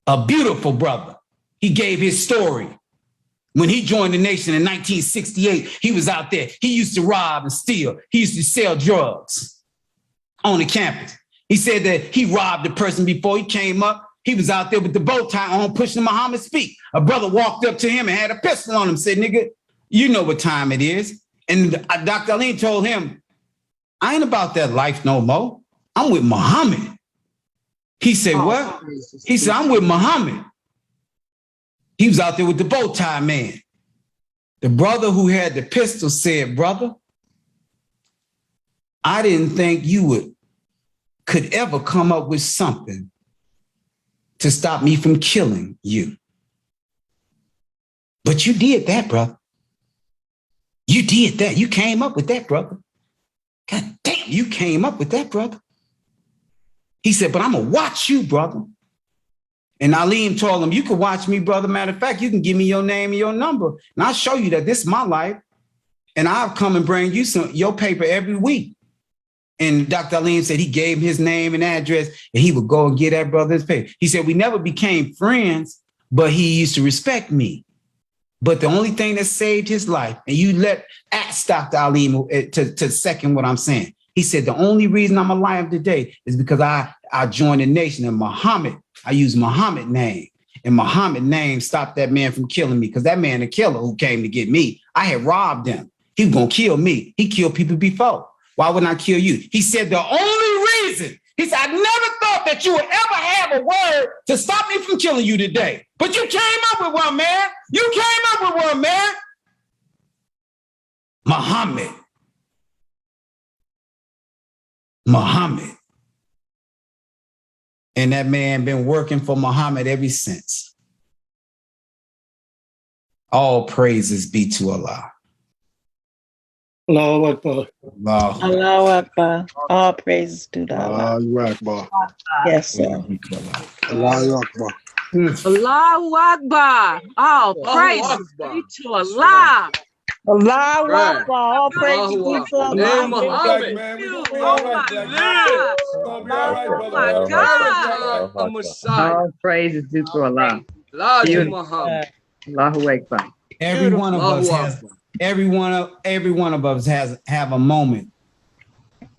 a beautiful brother, he gave his story. When he joined the nation in 1968, he was out there. He used to rob and steal. He used to sell drugs on the campus. He said that he robbed a person before he came up. He was out there with the bow tie on, pushing Muhammad's feet. A brother walked up to him and had a pistol on him, said, nigga, you know what time it is. And Dr. Ali told him, I ain't about that life no more. I'm with Muhammad. He said, what? He said, I'm with Muhammad. He was out there with the bow tie man. The brother who had the pistol said, brother, I didn't think you could ever come up with something to stop me from killing you. But you did that, brother. You did that. You came up with that, brother. God damn, you came up with that, brother. He said, but I'm going to watch you, brother. And Alim told him, you can watch me, brother. Matter of fact, you can give me your name and your number. And I'll show you that this is my life. And I'll come and bring you your paper every week. And Dr. Alim said he gave him his name and address, and he would go and get that brother's paper. He said, we never became friends, but he used to respect me. But the only thing that saved his life, and you ask Dr. Alim to second what I'm saying. He said, the only reason I'm alive today is because I joined the nation and Muhammad. I used Muhammad's name. And Muhammad's name stopped that man from killing me because that man, the killer who came to get me, I had robbed him. He was going to kill me. He killed people before. Why wouldn't I kill you? He said, the only reason, he said, I never thought that you would ever have a word to stop me from killing you today. But you came up with one, man. You came up with one, man. Muhammad. And that man been working for Muhammad ever since. All praises be to Allah. Allahu Akbar. Allahu Akbar. All praises to the Allah. Allahu Akbar. Yes, sir. Allahu Akbar. Allahu Akbar. All praise be to Allah. Allahu Right. Akbar. All praises be to Allah. Hey, Muhammad. Oh my God. All praises due to Allah. Allahu Akbar. Every one of us has every one of us has have a moment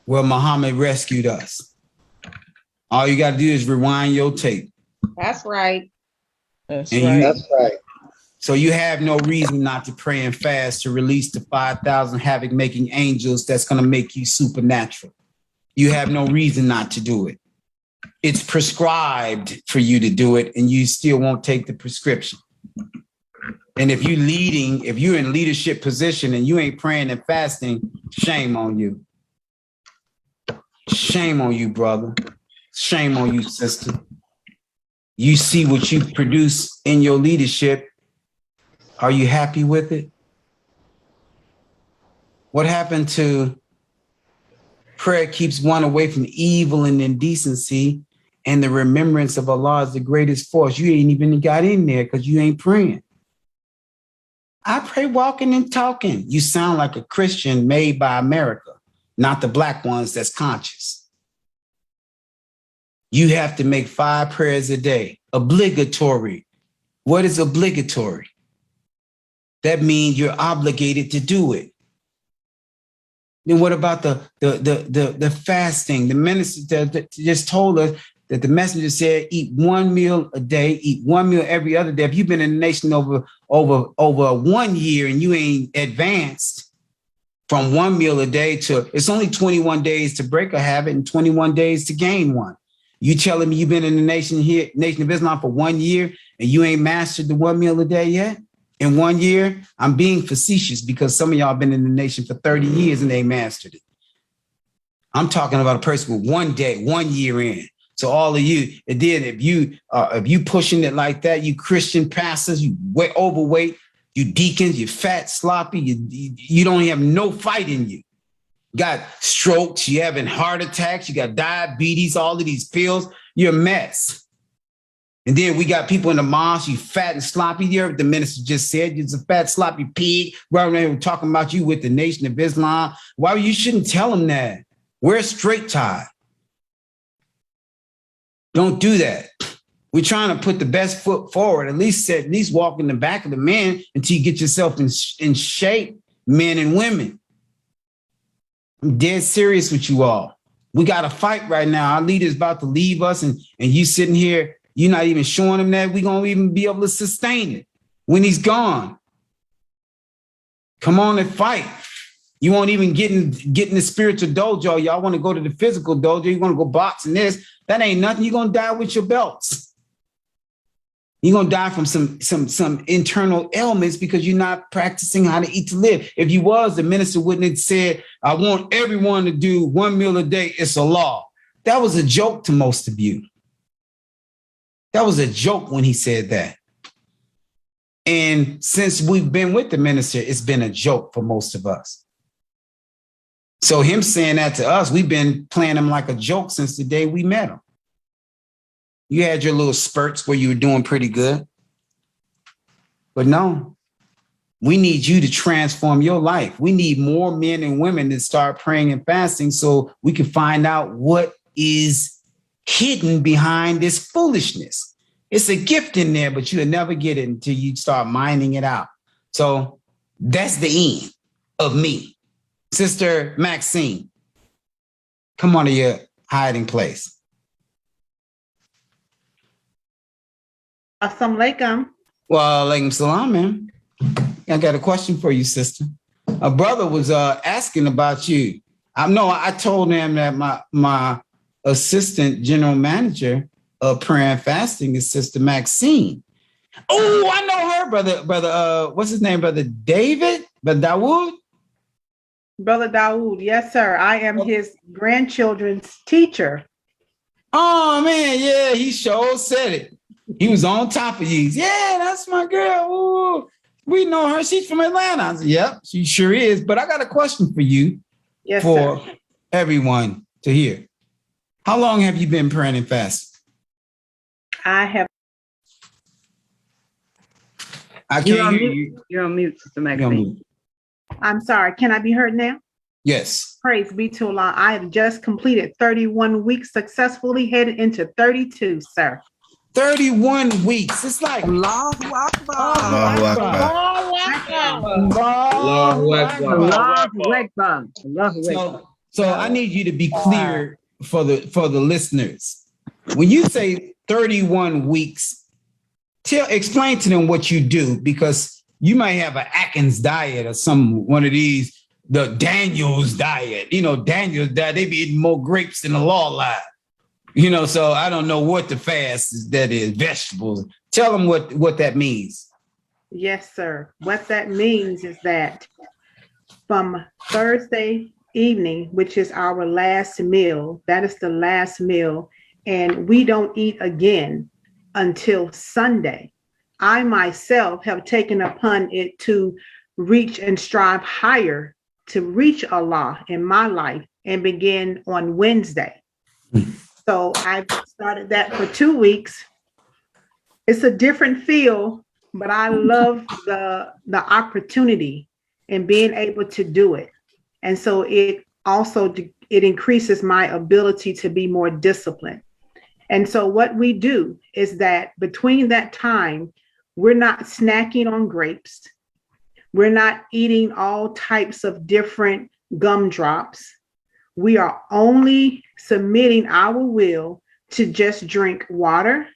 where Muhammad rescued us. All you got to do is rewind your tape. That's right. That's right. So you have no reason not to pray and fast to release the 5,000 havoc-making angels that's going to make you supernatural. You have no reason not to do it. It's prescribed for you to do it, and you still won't take the prescription. And if you're in leadership position and you ain't praying and fasting, shame on you. Shame on you, brother. Shame on you, sister. You see what you produce in your leadership. Are you happy with it? What happened to prayer keeps one away from evil and indecency, and the remembrance of Allah is the greatest force? You ain't even got in there because you ain't praying. I pray walking and talking. You sound like a Christian made by America, not the black ones that's conscious. You have to make 5 prayers a day. Obligatory. What is obligatory? That means you're obligated to do it. Then what about the fasting? The minister just told us that the messenger said, eat 1 meal a day, eat 1 meal every other day. If you've been in the nation over 1 year and you ain't advanced from 1 meal a day to, it's only 21 days to break a habit and 21 days to gain one. You telling me you've been in the Nation of Islam for 1 year and you ain't mastered the 1 meal a day yet? In 1 year, I'm being facetious because some of y'all been in the nation for 30 years and they mastered it. I'm talking about a person with 1 day, 1 year in. So all of you, and then if you pushing it like that, you Christian pastors, you overweight, you deacons, you fat, sloppy, you don't have no fight in you. Got strokes, you having heart attacks, you got diabetes, all of these pills, you're a mess. And then we got people in the mosque, you fat and sloppy. You heard the minister just said, you're a fat, sloppy pig. Right now, we're talking about you with the Nation of Islam. Why you shouldn't tell them that? Wear a straight tie. Don't do that. We're trying to put the best foot forward, at least walk in the back of the man until you get yourself in shape, men and women. I'm dead serious with you all. We got to fight right now. Our leader's about to leave us and you sitting here, you're not even showing him that we're going to even be able to sustain it when he's gone. Come on and fight. You won't even get in the spiritual dojo. Y'all want to go to the physical dojo. You want to go boxing this. That ain't nothing. You're going to die with your belts. You're going to die from some internal ailments because you're not practicing how to eat to live. If you was, the minister wouldn't have said, I want everyone to do 1 meal a day. It's a law. That was a joke to most of you. That was a joke when he said that. And since we've been with the minister, it's been a joke for most of us. So him saying that to us, we've been playing him like a joke since the day we met him. You had your little spurts where you were doing pretty good. But no, we need you to transform your life. We need more men and women to start praying and fasting so we can find out what is hidden behind this foolishness. It's a gift in there, but you'll never get it until you start mining it out. So that's the end of me. Sister Maxine, come on to your hiding place. Assalamu alaikum. Well, alaikum salam, man. I got a question for you, sister. A brother was asking about you. I told him that my assistant general manager of prayer and fasting is Sister Maxine. Oh, I know her, brother. What's his name, brother David? Brother Dawood? Brother Dawood, yes, sir. I am his grandchildren's teacher. Oh man, yeah, he sure said it. He was on top of you. Yeah, that's my girl. Ooh. We know her. She's from Atlanta. I said, yep, she sure is. But I got a question for you, Yes, for sir. everyone to hear. How long have you been praying and fasting? I have. I You're can't on hear mute. you. You're on mute, Sister You're on Maxine. mute. I'm sorry. Can I be heard now? Yes. Praise be to Allah. I have just completed 31 weeks, successfully headed into 32, sir. 31 weeks. It's like Allahu Akbar. Allahu Akbar. Allahu Akbar. Allahu Akbar. So I need you to be clear for the listeners. When you say 31 weeks, explain to them what you do, because you might have an Atkins diet or one of these, the Daniel's diet. You know, Daniel's diet, they be eating more grapes than the law line. You know, so I don't know what the fast that is, vegetables. Tell them what that means. Yes, sir. What that means is that from Thursday evening, which is our last meal, that is the last meal, and we don't eat again until Sunday. I myself have taken upon it to reach and strive higher to reach Allah in my life and begin on Wednesday. So I've started that for 2 weeks. It's a different feel, but I love the opportunity and being able to do it. And so it increases my ability to be more disciplined. And so what we do is that between that time, we're not snacking on grapes. We're not eating all types of different gumdrops. We are only submitting our will to just drink water,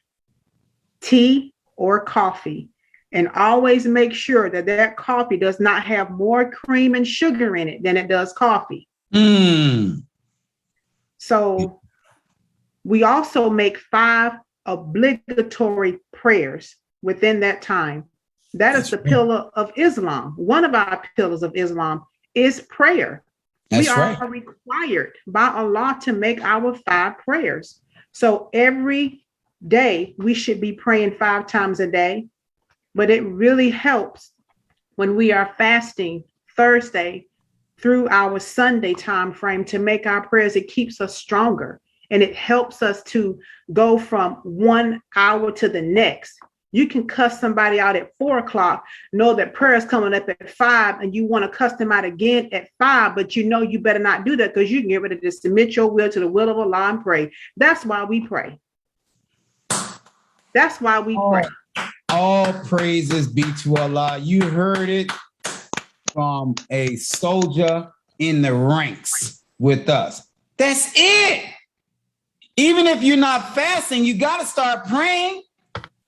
tea, or coffee, and always make sure that that coffee does not have more cream and sugar in it than it does coffee. So we also make 5 obligatory prayers within that time. That is the pillar of Islam. One of our pillars of Islam is prayer. We are required by Allah to make our 5 prayers. So every day we should be praying 5 times a day, but it really helps when we are fasting Thursday through our Sunday time frame to make our prayers. It keeps us stronger, and it helps us to go from 1 hour to the next. You can cuss somebody out at 4 o'clock, know that prayer is coming up at 5, and you want to cuss them out again at 5, but you know you better not do that because you can get ready to submit your will to the will of Allah and pray. That's why we pray. That's why we pray. All praises be to Allah. You heard it from a soldier in the ranks with us. That's it. Even if you're not fasting, you got to start praying.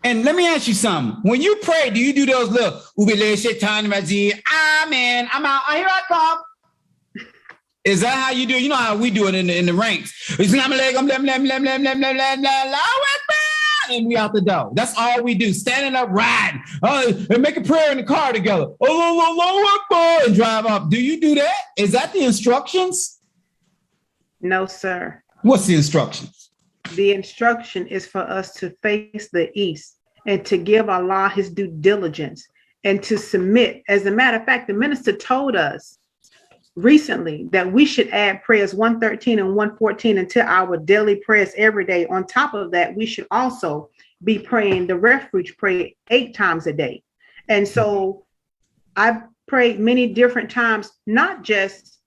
And let me ask you something. When you pray, do you do those little amen, I'm out, here I come? Is that how you do it? You know how we do it in the ranks. And we out the door. That's all we do. Standing up, riding, and make a prayer in the car together. And drive up. Do you do that? Is that the instructions? No, sir. What's the instructions? The instruction is for us to face the east and to give Allah his due diligence and to submit. As a matter of fact, the minister told us recently that we should add prayers 113 and 114 into our daily prayers every day. On top of that, we should also be praying the refuge prayer 8 times a day. And so I've prayed many different times, not just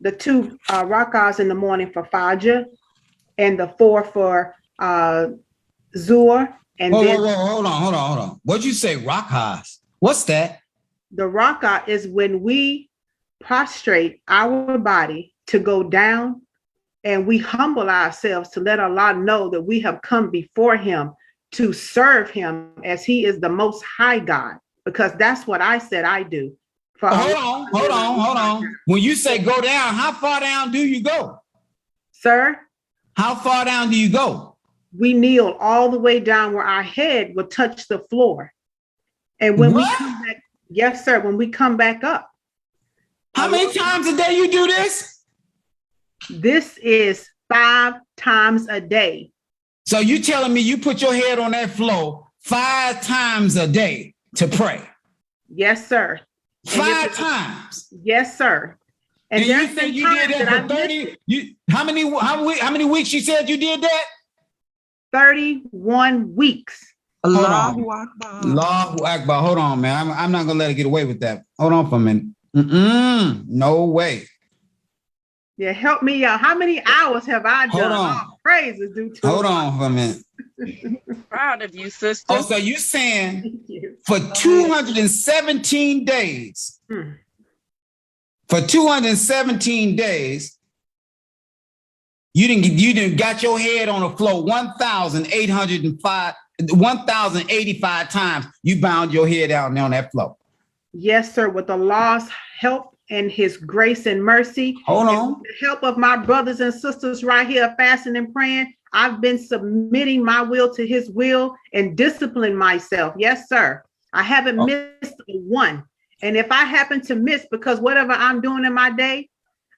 the 2 rak'ahs in the morning for Fajr and the 4 for Zuhr. And hold on. What'd you say, rak'ahs? What's that? The rak'ah is when we prostrate our body to go down and we humble ourselves to let Allah know that we have come before him to serve him as he is the most high God, because that's what I said I do. Hold on. When you say go down, how far down do you go? Sir? How far down do you go? We kneel all the way down where our head will touch the floor. And when we come back, yes, sir, when we come back up. How many times a day you do this? This is 5 times a day. So you telling me you put your head on that floor 5 times a day to pray? Yes, sir. And 5 times. Yes, sir. And you there's said been you did times that I for 30. How many weeks you said you did that? 31 weeks. Hold on. Allahu Akbar. Hold on, man. I'm not gonna let it get away with that. Hold on for a minute. No way. Yeah, help me out. How many hours have I Hold done? on. All praises due to Hold on for a minute. Proud of you, sister. Oh, so you saying for 217 days, for 217 days, you didn't got your head on the floor 1,085 times. You bound your head out on that floor. Yes, sir. With the Lord's help and his grace and mercy. Hold on. And with the help of my brothers and sisters right here fasting and praying, I've been submitting my will to his will and disciplining myself. Yes, sir. I haven't missed one. And if I happen to miss because whatever I'm doing in my day,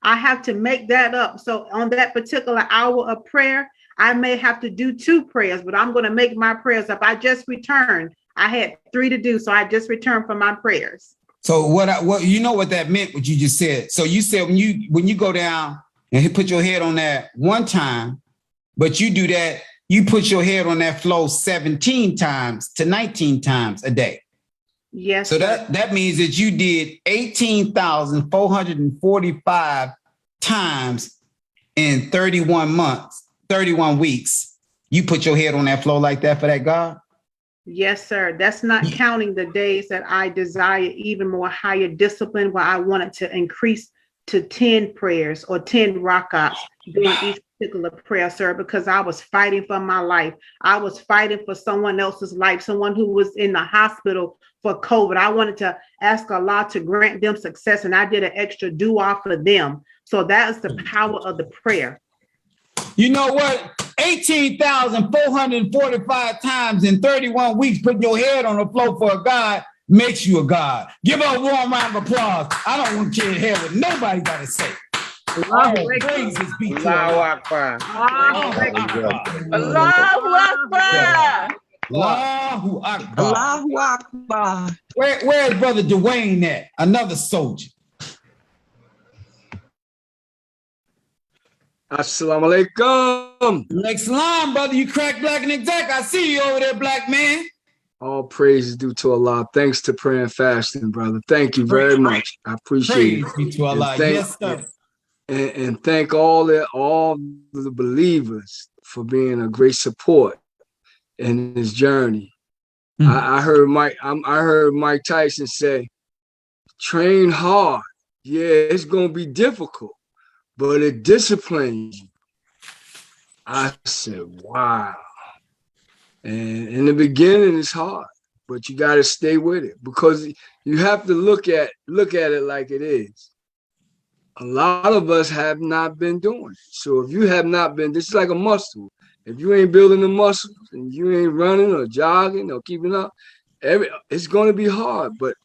I have to make that up. So on that particular hour of prayer, I may have to do 2 prayers, but I'm going to make my prayers up. I just returned. I had 3 to do, so I just returned from my prayers. So what you know what that meant, what you just said. So you said when you go down and put your head on that one time, but you do that, you put your head on that floor 17 times to 19 times a day. Yes. So that means that you did 18,445 times in 31 weeks. You put your head on that floor like that for that God? Yes, sir. That's not counting the days that I desire even more higher discipline, where I wanted to increase to 10 prayers or 10 rakats during each particular prayer, sir, because I was fighting for my life. I was fighting for someone else's life, someone who was in the hospital for COVID. I wanted to ask Allah to grant them success, and I did an extra dua for them. So that is the power of the prayer. You know what? 18,445 times in 31 weeks, putting your head on the floor for a God makes you a God. Give her a warm round of applause. I don't want to hear what nobody got to say. All praises be to Allah. Allahu Akbar. Allahu Akbar. Allahu Akbar. Where's Brother Dwayne at? Another soldier. Assalamu alaikum. Next line, brother. You crack black and exact. I see you over there, black man. All praises due to Allah. Thanks to prayer and fasting, brother. Thank you very much. I appreciate it. Praise be to Allah. Yes, sir. And thank all the believers for being a great support in this journey. I heard Mike Tyson say, train hard. Yeah, it's gonna be difficult, but it disciplines you. I said, wow. And in the beginning, it's hard, but you got to stay with it, because you have to look at it like it is. A lot of us have not been doing it. So if you have not been, this is like a muscle. If you ain't building the muscles and you ain't running or jogging or keeping up, it's going to be hard, but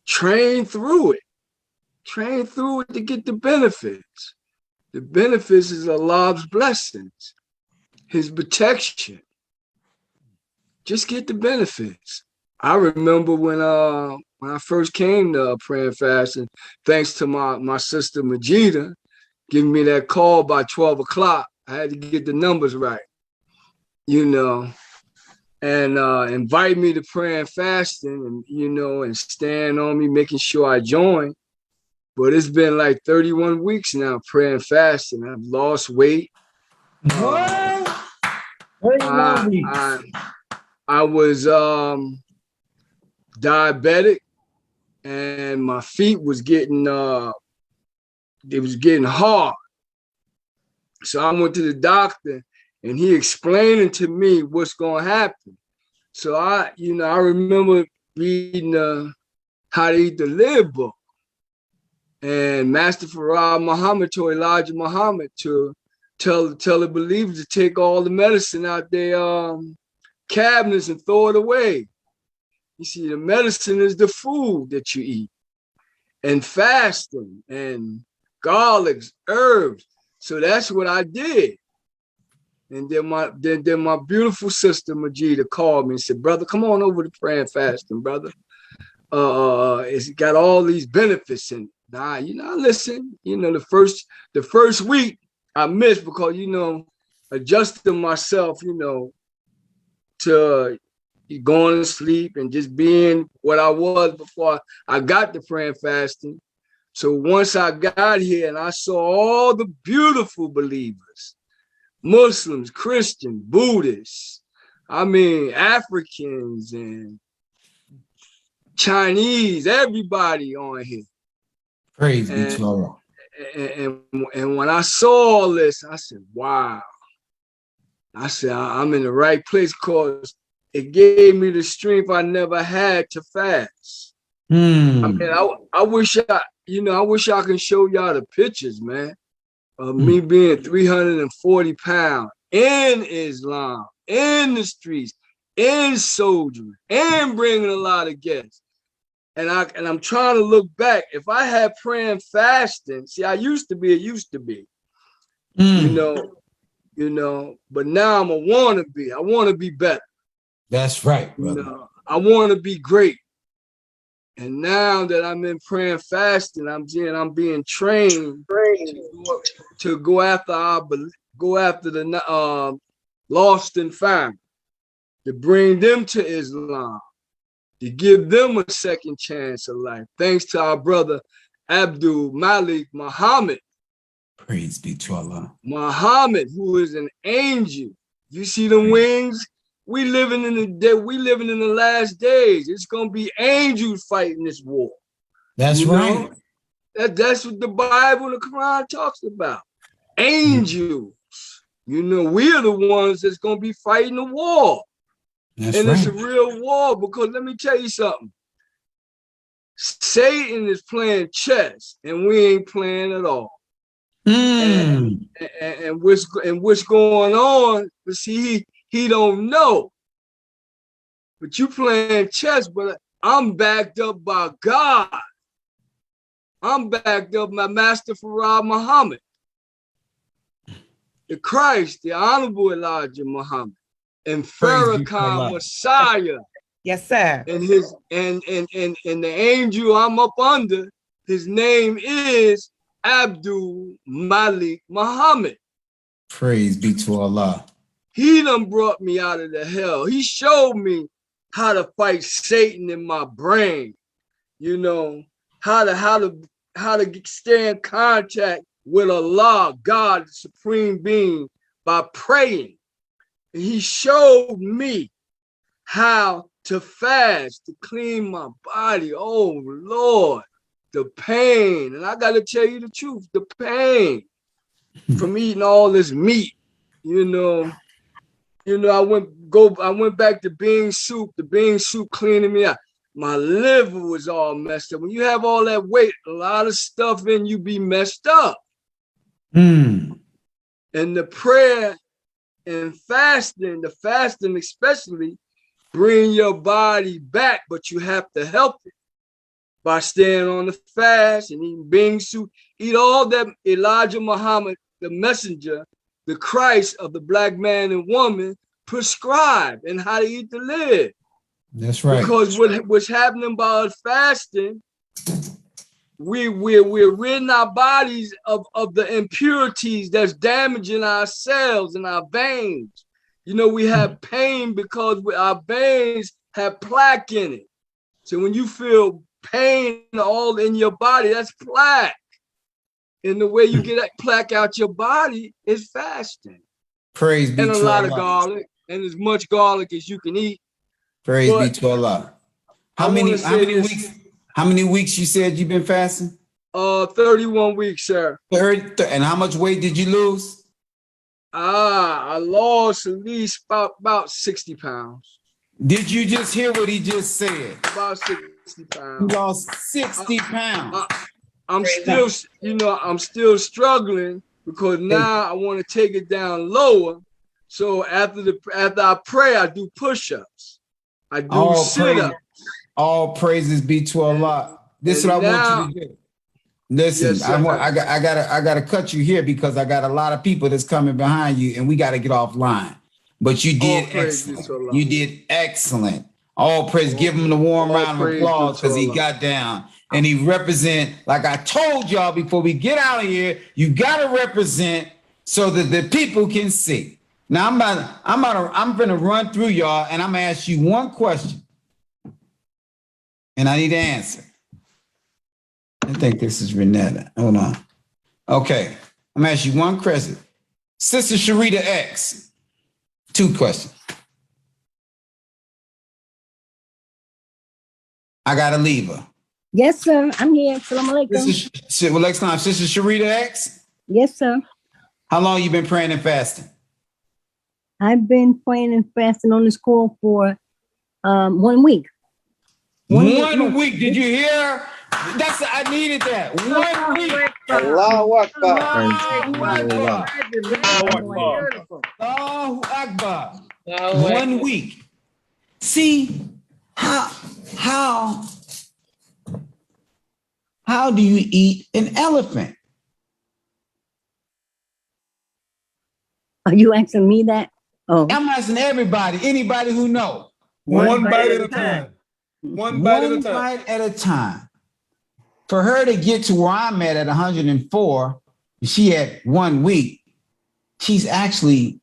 train through it. Train through it to get the benefits. The benefits is Allah's blessings, his protection. Just get the benefits. I remember when I first came to praying fasting, thanks to my sister Majida giving me that call by 12 o'clock. I had to get the numbers right, and invite me to praying fasting, and stand on me, making sure I join. But it's been like 31 weeks now praying fasting. I've lost weight. What? 31 weeks. I was diabetic, and my feet was getting hard. So I went to the doctor, and he explained to me what's going to happen. So I remember reading How to Eat to Live book, and Master Farad Muhammad told Elijah Muhammad to tell the believers to take all the medicine out their cabinets and throw it away. You see, the medicine is the food that you eat, and fasting and garlics, herbs. So that's what I did. And then my beautiful sister Majida called me and said, brother, come on over to praying fasting, brother. it's got all these benefits in it. Nah, you know, listen, you know, the first week I missed because, you know, adjusting myself, you know, to going to sleep and just being what I was before I got to praying fasting. So once I got here and I saw all the beautiful believers, Muslims, Christians, Buddhists, I mean, Africans and Chinese, everybody on here. Praise be to Allah. And when I saw all this, I said, wow. I said, I'm in the right place because it gave me the strength I never had to fast. I mean, I wish I can show y'all the pictures, man, of me being 340 pounds in Islam, in the streets, in soldiering, and bringing a lot of guests. And I'm trying to look back. If I had praying fasting, see, I used to be, you know, but now I'm a wannabe. I want to be better. That's right, brother. You know, I want to be great. And now that I'm in praying fasting, I'm being trained to go after the lost and found, to bring them to Islam, to give them a second chance of life. Thanks to our brother Abdul Malik Muhammad. Praise be to Allah. Muhammad, who is an angel. You see the wings? We living in the last days. It's gonna be angels fighting this war. That's right. That's what the Bible and the Quran talks about. Angels. You know, we're the ones that's gonna be fighting the war. That's and right. It's a real war, because let me tell you something. Satan is playing chess and we ain't playing at all. And what's going on, but see, he don't know. But you playing chess, but I'm backed up by God. I'm backed up by Master Farad Muhammad, the Christ, the Honorable Elijah Muhammad, and Farrakhan Messiah. Yes, sir. And the angel I'm up under, his name is Abdul Malik Muhammad. Praise be to Allah. He done brought me out of the hell. He showed me how to fight Satan in my brain. You know, how to stay in contact with Allah, God, the supreme being, by praying. And he showed me how to fast, to clean my body. Oh Lord, the pain. And I gotta tell you the truth, the pain from eating all this meat, you know, I went back to bean soup, the bean soup cleaning me out. My liver was all messed up. When you have all that weight, a lot of stuff in you be messed up. And the prayer and fasting, the fasting especially, bring your body back, but you have to help it by staying on the fast and eating bean soup. Eat all that Elijah Muhammad, the messenger, the Christ of the black man and woman, prescribed and how to eat to live. That's right. Because what's happening by us fasting, we're ridding our bodies of the impurities that's damaging our cells and our veins. You know, we have pain because our veins have plaque in it. So when you feel pain all in your body, that's plaque. And the way you get that plaque out your body is fasting. Praise be to Allah. And a lot of garlic, and as much garlic as you can eat. Praise be to Allah. How many weeks you said you've been fasting? 31 weeks, sir. And how much weight did you lose? I lost at least about 60 pounds. Did you just hear what he just said? About 60 pounds. You lost 60 pounds. I'm still struggling, because now I want to take it down lower. So after I pray, I do push-ups. I do sit-ups. All praises be to Allah. This is what I want you to do. Listen, Yes, I gotta cut you here because I got a lot of people that's coming behind you, and we got to get offline. But you did excellent. You did excellent All praise. Give him the warm All round of praise applause due to because he Allah. got down and he represent. Like I told y'all before we get out of here, you gotta represent so that the people can see. Now I'm gonna run through y'all and I'm gonna ask you one question, and I need an answer. I think this is Renetta. Hold on. Okay, I'm gonna ask you one question. Sister Sharita X, 2 questions. I gotta leave her. Yes, sir. I'm here. Assalamu alaikum. Well, next time, Sister Sharita X. Yes, sir. How long you been praying and fasting? I've been praying and fasting on this call for 1 week. One week. Did you hear? I needed that. 1 week. Allahu Akbar. Allahu Akbar. 1 week. See how do you eat an elephant? Are you asking me that? Oh, I'm asking everybody, anybody who know. One bite at a time. One bite at a time. Bite at a time. For her to get to where I'm at 104, she had 1 week, she's actually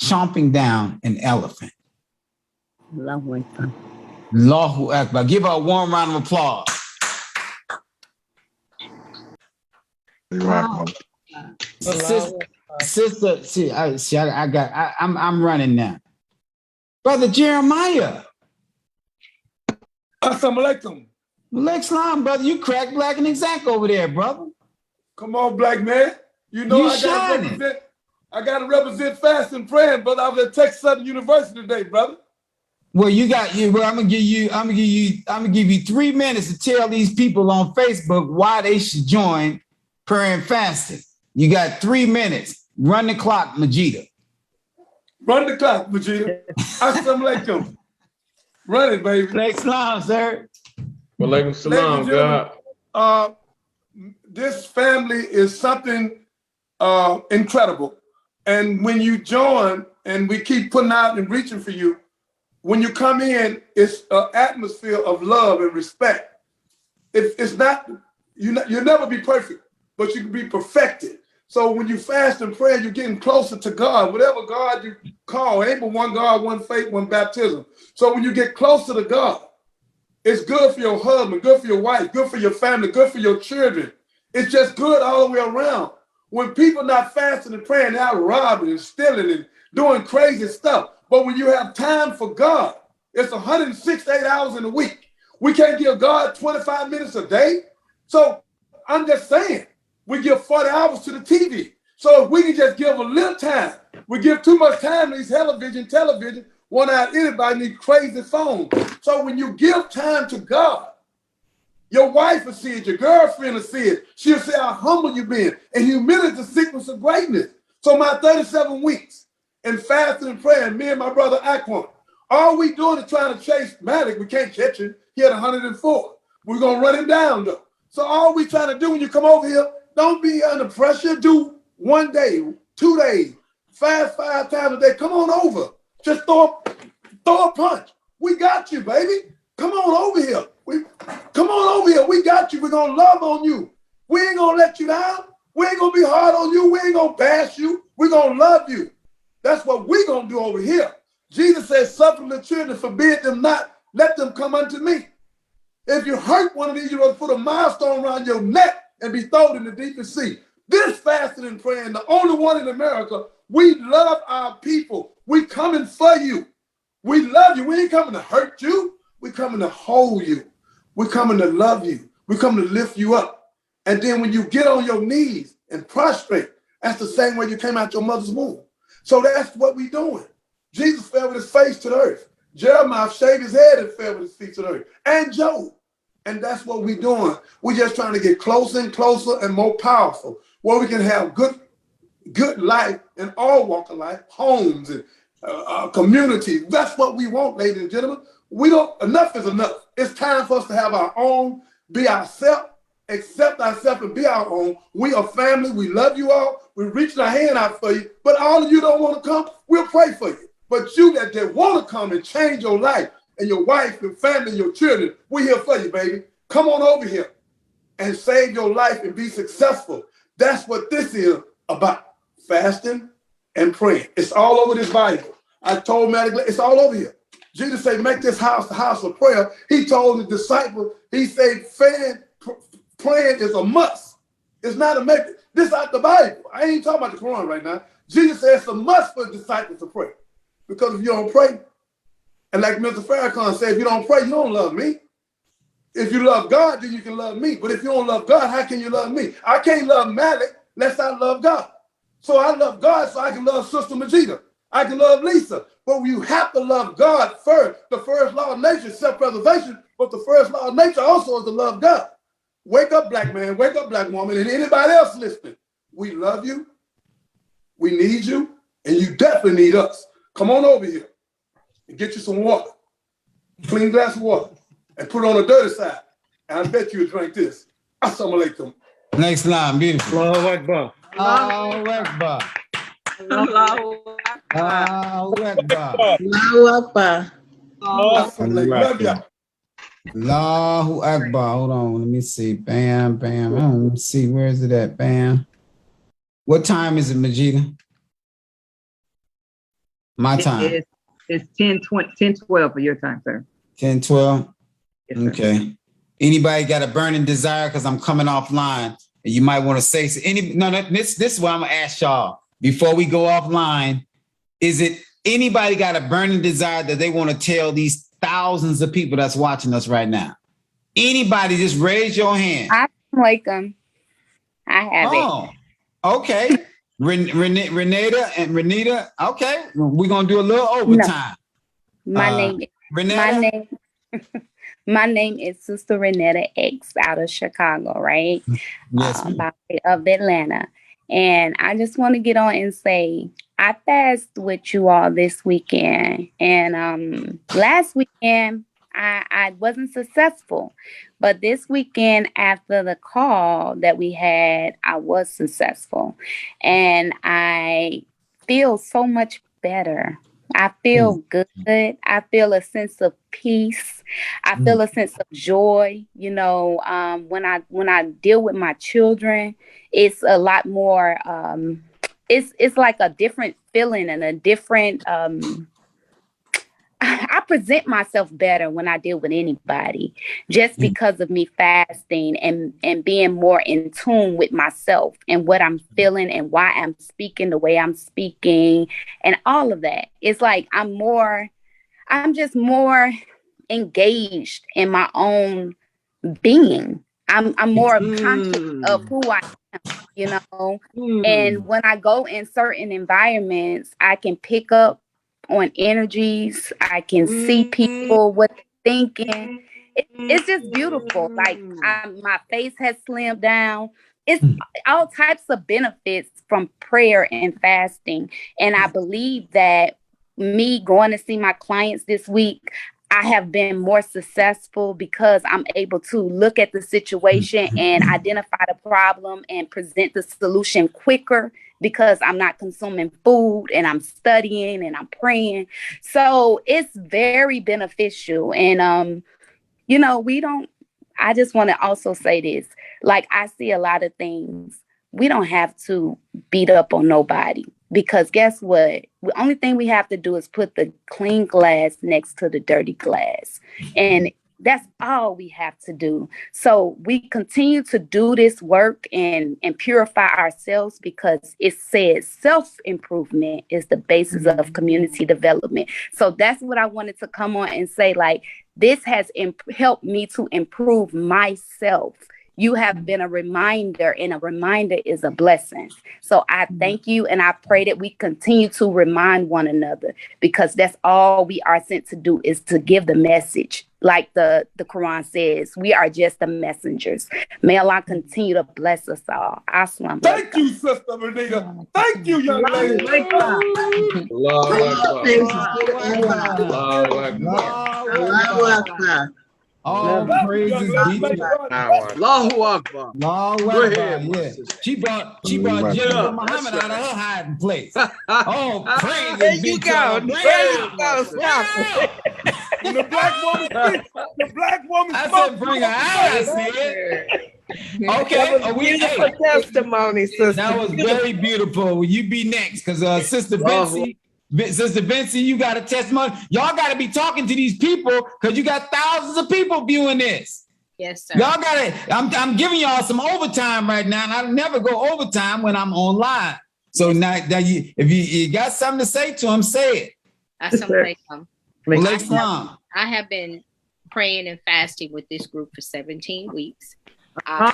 chomping down an elephant. Allahu Akbar. Allahu Akbar. Give her a warm round of applause. Wow. Sister, I'm running now. Brother Jeremiah. Assalamu alaikum. Lex Lam, brother, you crack black and exact over there, brother. Come on, black man. You know You I gotta represent fast and praying, brother. I was at Texas Southern University today, brother. Well, I'm gonna give you 3 minutes to tell these people on Facebook why they should join prayer and fasting. You got 3 minutes. Run the clock, Majida. Run the clock, Majida. Assalamu alaikum. Run it, baby. Next line, sir. Walaikum salam, God. This family is something incredible. And when you join and we keep putting out and reaching for you, when you come in, it's an atmosphere of love and respect. It's not, you'll never be perfect, but you can be perfected. So when you fast and pray, you're getting closer to God. Whatever God you call, ain't but one God, one faith, one baptism. So when you get closer to God, it's good for your husband, good for your wife, good for your family, good for your children. It's just good all the way around. When people not fasting and praying, they're out robbing and stealing and doing crazy stuff. But when you have time for God, it's 168 hours in a week. We can't give God 25 minutes a day. So I'm just saying, we give 40 hours to the TV. So if we can just give a little time, we give too much time to these television, one out anybody need crazy phones. So when you give time to God, your wife will see it, your girlfriend will see it. She'll say how humble you've been. And humility is the secret of greatness. So my 37 weeks in fasting and praying, me and my brother Aquan, all we doing is trying to chase Malik. We can't catch him. He had 104. We're going to run him down though. So all we trying to do when you come over here, don't be under pressure. Do 1 day, 2 days, fast 5 times a day. Come on over. Just throw a punch. We got you, baby. Come on over here. Come on over here. We got you. We're going to love on you. We ain't going to let you down. We ain't going to be hard on you. We ain't going to bash you. We're going to love you. That's what we're going to do over here. Jesus says, suffer the children, forbid them not. Let them come unto me. If you hurt one of these, you're going to put a milestone around your neck and be thrown in the deepest sea. This fasting and praying, the only one in America, we love our people. We coming for you. We love you. We ain't coming to hurt you. We coming to hold you. We coming to love you. We coming to lift you up. And then when you get on your knees and prostrate, that's the same way you came out your mother's womb. So that's what we doing. Jesus fell with his face to the earth. Jeremiah shaved his head and fell with his feet to the earth. And Job. And that's what we're doing. We're just trying to get closer and closer and more powerful, where we can have good life in all walk of life, homes and communities. That's what we want, ladies and gentlemen. Enough is enough. It's time for us to have our own, be ourselves, accept ourselves and be our own. We are family. We love you all. We're reaching our hand out for you. But all of you don't want to come, we'll pray for you. But you that want to come and change your life and your wife, your family, your children, we're here for you, baby. Come on over here and save your life and be successful. That's what this is about. Fasting and praying. It's all over this Bible. I told Matt, it's all over here. Jesus said, make this house the house of prayer. He told the disciples, he said, praying is a must. It's not a make. This out the Bible. I ain't talking about the Quran right now. Jesus said it's a must for disciples to pray. Because if you don't pray, and like Mr. Farrakhan said, if you don't pray, you don't love me. If you love God, then you can love me. But if you don't love God, how can you love me? I can't love Malik unless I love God. So I love God so I can love Sister Majida. I can love Lisa. But you have to love God first. The first law of nature is self-preservation, but the first law of nature also is to love God. Wake up, black man. Wake up, black woman. And anybody else listening, we love you. We need you. And you definitely need us. Come on over here and get you some water. Clean glass of water. And put it on the dirty side. And I bet you'll drink this. Assalamu alaikum. Next line, beautiful. Allahu Akbar. Allahu Akbar. Allahu Allahu Akbar. Akbar. Love y'all. Allahu Akbar. Hold on. Let me see. Bam, bam. Let me see. Where is it at? Bam. What time is it, Majida? My time. It's 10:12 for your time, sir. 10, 12? Yes, sir. Okay. Anybody got a burning desire? Because I'm coming offline. And you might want to say so. This is what I'm gonna ask y'all before we go offline. Is it anybody got a burning desire that they want to tell these thousands of people that's watching us right now? Anybody, just raise your hand. I like them. I have it. Okay. Renata and Renita. Okay, we're gonna do a little overtime. My name is Sister Renetta X out of Chicago, right? Yes. By way of Atlanta. And I just want to get on and say, I fast with you all this weekend. And last weekend, I wasn't successful. But this weekend, after the call that we had, I was successful. And I feel so much better. I feel good. I feel a sense of peace. I feel a sense of joy. You know, when I deal with my children, it's a lot more. It's like a different feeling and a different. I present myself better when I deal with anybody, just because of me fasting and being more in tune with myself and what I'm feeling and why I'm speaking the way I'm speaking and all of that. It's like I'm just more engaged in my own being. I'm more conscious of who I am, you know. And when I go in certain environments, I can pick up on energies. I can see people, what they're thinking. It's just beautiful. Like my face has slimmed down. It's all types of benefits from prayer and fasting. And I believe that me going to see my clients this week, I have been more successful because I'm able to look at the situation and identify the problem and present the solution quicker because I'm not consuming food and I'm studying and I'm praying. So it's very beneficial. And, you know, I just want to also say this, like I see a lot of things. We don't have to beat up on nobody. Because guess what? The only thing we have to do is put the clean glass next to the dirty glass. And that's all we have to do. So we continue to do this work and purify ourselves because it says self-improvement is the basis of community development. So that's what I wanted to come on and say, like, this has helped me to improve myself. You have been a reminder, and a reminder is a blessing. So I thank you, and I pray that we continue to remind one another, because that's all we are sent to do, is to give the message. Like the Quran says, we are just the messengers. May Allah continue to bless us all. Aslam. Thank you, Sister Renita. Thank you, young lady. Allahu Akbar. All praises be to Allahu Akbar. Allahu Go Akbar. ahead, Yeah. She brought Yeah, General Muhammad that's out of right. her hiding place. Oh, There praises be you to go. Allah. There you go. Stop it. When the black woman speaks, the black woman I spoke. said bring her out. I said. Okay. Beautiful testimony, sister. That was very beautiful. You be next, because Sister Vinci, you got a testimony. Y'all got to be talking to these people because you got thousands of people viewing this. Yes, sir. Y'all got to. I'm giving y'all some overtime right now, and I never go overtime when I'm online. So now you, if you got something to say to them, say it. Assalamualaikum. Waalaikumsalam. I have been praying and fasting with this group for 17 weeks. I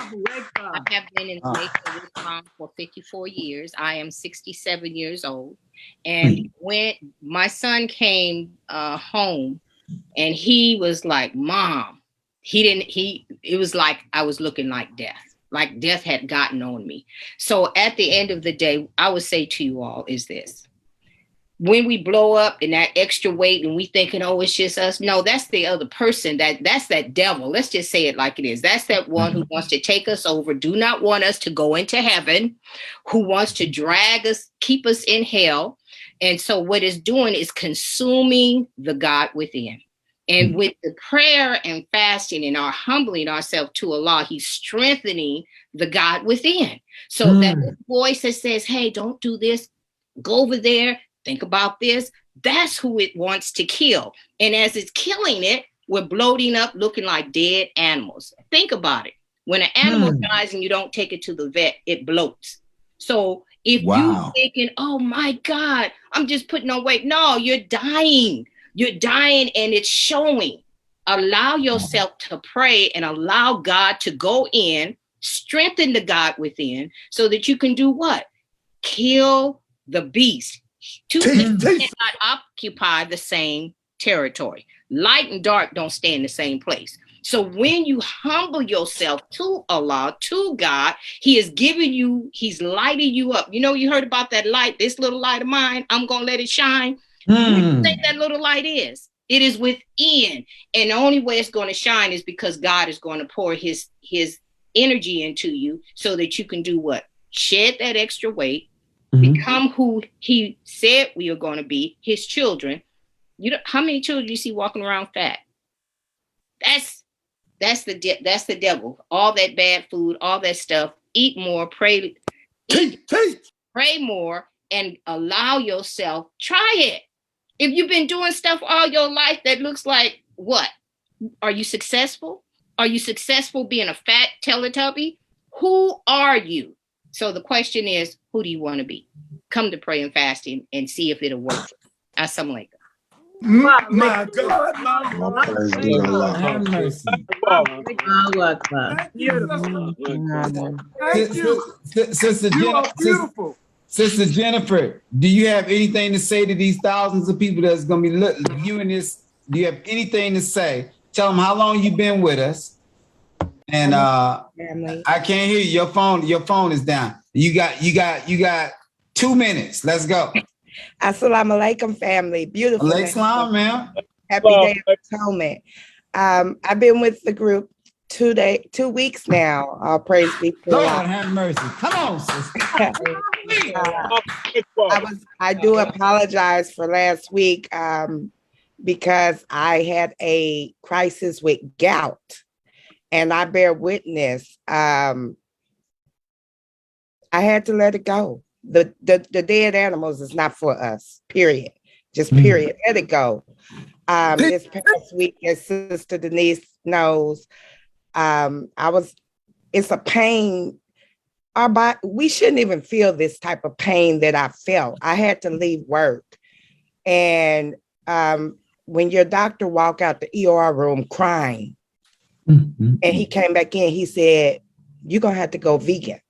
have been in Jamaica with Mom for 54 years. I am 67 years old. And when my son came home, and he was like, Mom, it was like I was looking like death had gotten on me. So at the end of the day, I would say to you all is this. When we blow up in that extra weight and we thinking, oh, it's just us. No, that's the other person. That's that devil. Let's just say it like it is. That's that one who wants to take us over, do not want us to go into heaven, who wants to drag us, keep us in hell. And so what it's doing is consuming the God within. And with the prayer and fasting and our humbling ourselves to Allah, he's strengthening the God within. So that voice that says, hey, don't do this, go over there, think about this, that's who it wants to kill. And as it's killing it, we're bloating up, looking like dead animals. Think about it. When an animal dies and you don't take it to the vet, it bloats. So if you're thinking, oh my God, I'm just putting on weight. No, you're dying. You're dying and it's showing. Allow yourself to pray and allow God to go in, strengthen the God within so that you can do what? Kill the beast. Two things cannot occupy the same territory. Light and dark don't stay in the same place. So when you humble yourself to Allah, to God, he is giving you, he's lighting you up. You know, you heard about that light, this little light of mine, I'm going to let it shine. What do you think that little light is? It is within. And the only way it's going to shine is because God is going to pour his energy into you so that you can do what? Shed that extra weight, become who he said we are going to be, his children. You know, how many children you see walking around fat? That's the devil. All that bad food, all that stuff. Eat more, pray more, and allow yourself. Try it. If you've been doing stuff all your life that looks like what? Are you successful? Are you successful being a fat Teletubby? Who are you? So the question is, who do you want to be? Come to prayer and fasting and see if it'll work. Assalamu alaikum. My God. Have mercy. Sister Jennifer, do you have anything to say to these thousands of people that's going to be viewing this? Do you have anything to say? Tell them how long you've been with us. And I can't hear you. Your phone is down. You got 2 minutes. Let's go. Assalamu alaikum, family. Beautiful. Alaikum, ma'am. Happy Day of Atonement. I've been with the group 2 weeks now. All praise be to God. Allah. Have mercy. Come on, sister. I do apologize for last week because I had a crisis with gout, and I bear witness. I had to let it go. The dead animals is not for us. Period. Just period. Let it go. This past week, as Sister Denise knows, it's a pain. We shouldn't even feel this type of pain that I felt. I had to leave work. And when your doctor walked out the ER room crying, and he came back in, he said, you're going to have to go vegan.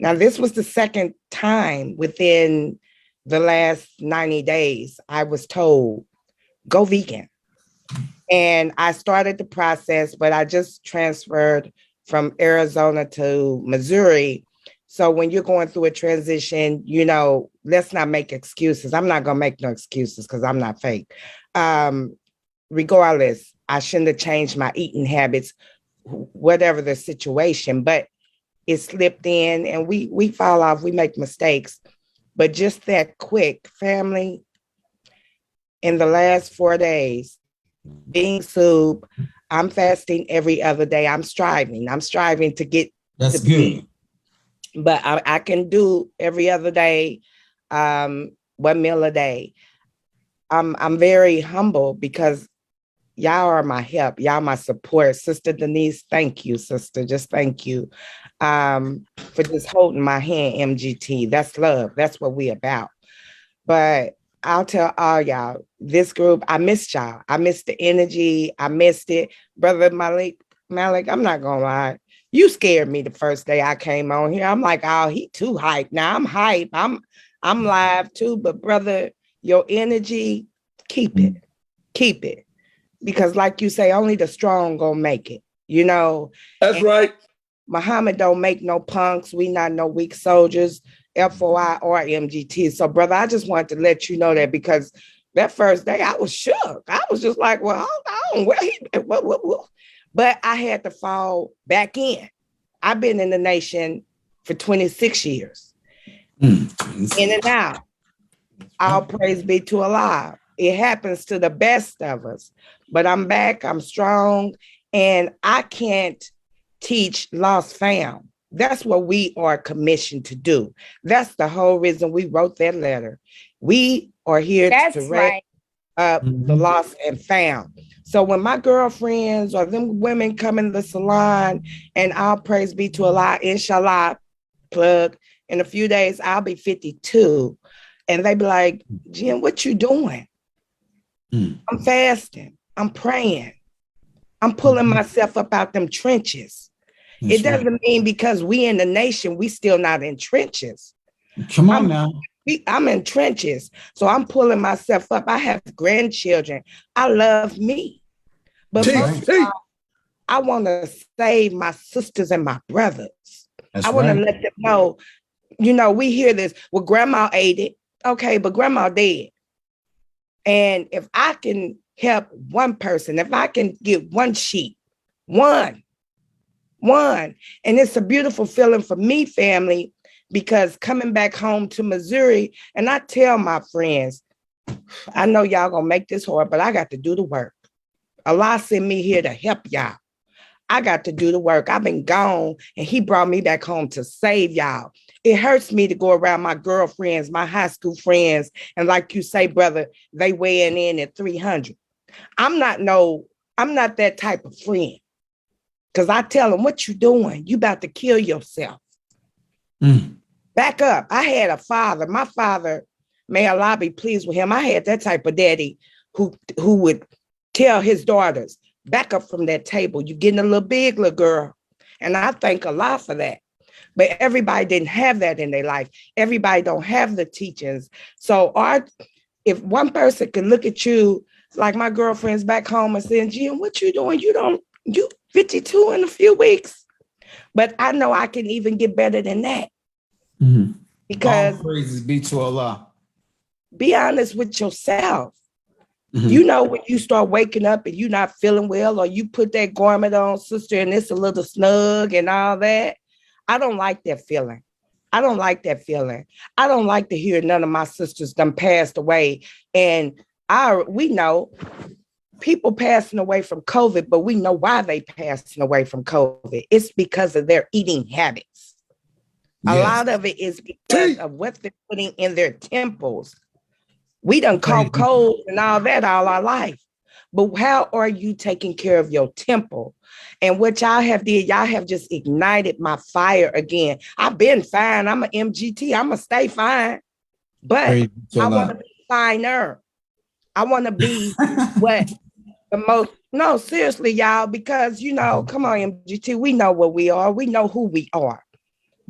Now, this was the second time within the last 90 days I was told, go vegan. And I started the process, but I just transferred from Arizona to Missouri. So when you're going through a transition, you know, let's not make excuses. I'm not going to make no excuses because I'm not fake. Regardless, I shouldn't have changed my eating habits, whatever the situation, but it slipped in and we fall off, we make mistakes. But just that quick, family, in the last 4 days, bean soup. I'm fasting every other day. I'm striving to get. That's good. But I can do every other day, 1 meal a day. I'm very humble because y'all are my help. Y'all my support. Sister Denise, thank you, sister. Just thank you for just holding my hand, MGT. That's love. That's what we about. But I'll tell all y'all, this group, I missed y'all. I missed the energy. I missed it. Brother Malik, I'm not gonna lie. You scared me the first day I came on here. I'm like, oh, he too hyped. Now I'm hype. I'm live too. But brother, your energy, keep it. Keep it. Because like you say, only the strong gonna make it. You know? That's right. Muhammad don't make no punks. We not no weak soldiers, FOI or MGT. So brother, I just wanted to let you know that because that first day I was shook. I was just like, well, hold on. What? But I had to fall back in. I've been in the nation for 26 years. In and out. All praise be to Allah. It happens to the best of us. But I'm back, I'm strong, and I can't teach lost found. That's what we are commissioned to do. That's the whole reason we wrote that letter. We are here to raise up the lost and found. So when my girlfriends or them women come in the salon, and all praise be to Allah, inshallah, plug, in a few days, I'll be 52. And they be like, Jim, what you doing? I'm fasting. I'm praying. I'm pulling myself up out them trenches. It doesn't mean because we in the nation, we still not in trenches. Come on now. I'm in trenches. So I'm pulling myself up. I have grandchildren. I love me. But most of all, I want to save my sisters and my brothers. I want to let them know, you know, we hear this, well, grandma ate it. Okay, but grandma dead. And if I can help one person, if I can get one sheep, one, and it's a beautiful feeling for me, family, because coming back home to Missouri, and I tell my friends, I know y'all gonna make this hard, but I got to do the work. Allah sent me here to help y'all. I got to do the work. I've been gone, and he brought me back home to save y'all. It hurts me to go around my girlfriends, my high school friends, and like you say, brother, they weighing in at 300. I'm not that type of friend. Because I tell them, what you doing? You about to kill yourself. Back up. I had a father. My father, may Allah be pleased with him. I had that type of daddy who would tell his daughters, back up from that table. You're getting a little big, little girl. And I thank Allah for that. But everybody didn't have that in their life. Everybody don't have the teachings. So if one person can look at you, like my girlfriends back home and saying, Jim, what you doing? You 52 in a few weeks. But I know I can even get better than that. Because all praises be to Allah. Be honest with yourself. You know, when you start waking up and you're not feeling well, or you put that garment on, sister, and it's a little snug and all that. I don't like that feeling. I don't like that feeling. I don't like to hear none of my sisters done passed away. And we know people passing away from COVID, but we know why they passing away from COVID. It's because of their eating habits. A lot of it is because of what they're putting in their temples. We done caught cold and all that all our life. But how are you taking care of your temple? And what y'all have did, y'all have just ignited my fire again. I've been fine. I'm an MGT. I'm going to stay fine. But I want to be finer. I want to be what the most, no, seriously, y'all, because, you know, come on, MGT, we know what we are. We know who we are.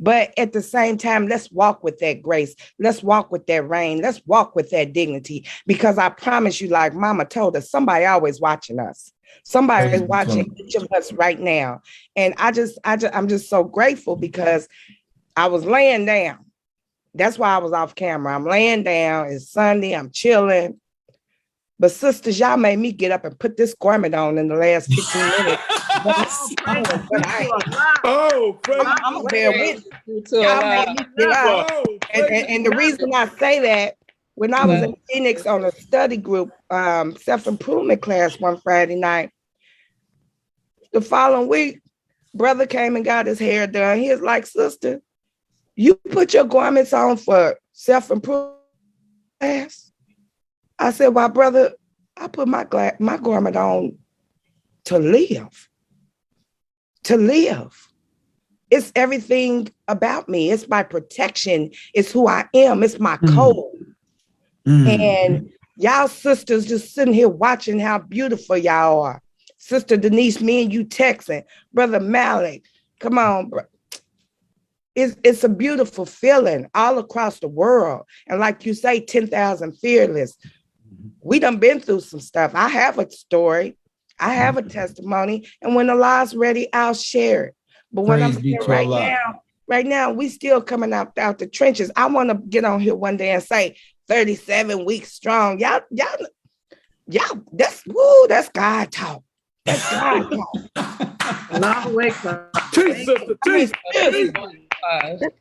But at the same time, let's walk with that grace. Let's walk with that reign. Let's walk with that dignity. Because I promise you, like Mama told us, somebody always watching us. Somebody is watching each of us right now. And I'm just so grateful because I was laying down. That's why I was off camera. I'm laying down. It's Sunday. I'm chilling. But sisters, y'all made me get up and put this garment on in the last 15 minutes. I'm bear with you. Y'all made me get up. And the reason I say that, when I was in Phoenix on a study group, self-improvement class one Friday night, the following week, brother came and got his hair done. He was like, sister, you put your garments on for self-improvement class? I said, well, brother, I put my garment on to live. To live. It's everything about me. It's my protection. It's who I am. It's my code. And y'all sisters just sitting here watching how beautiful y'all are. Sister Denise, me and you texting. Brother Malik, come on, bro. It's a beautiful feeling all across the world. And like you say, 10,000 fearless. We done been through some stuff. I have a story. I have a testimony. And when Allah's ready, I'll share it. But when I'm here right now, we still coming out the trenches. I want to get on here one day and say 37 weeks strong. Y'all, that's God talk. That's God talk. Long way, sir. That's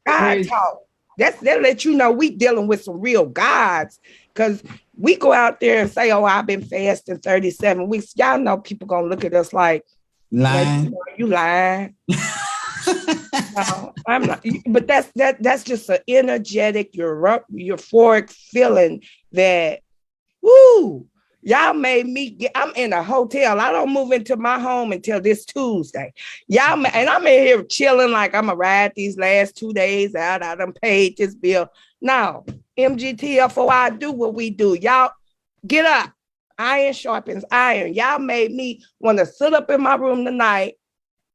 God talk. That let you know we dealing with some real gods. Because we go out there and say, oh, I've been fasting 37 weeks. Y'all know people gonna look at us like, lying. You lying. No, I'm not, but that's just an energetic, euphoric feeling that, woo, y'all made me I'm in a hotel. I don't move into my home until this Tuesday. And I'm in here chilling like I'm gonna ride these last 2 days out. I done paid this bill. No, MGTFOI do what we do. Y'all get up. Iron sharpens iron. Y'all made me want to sit up in my room tonight.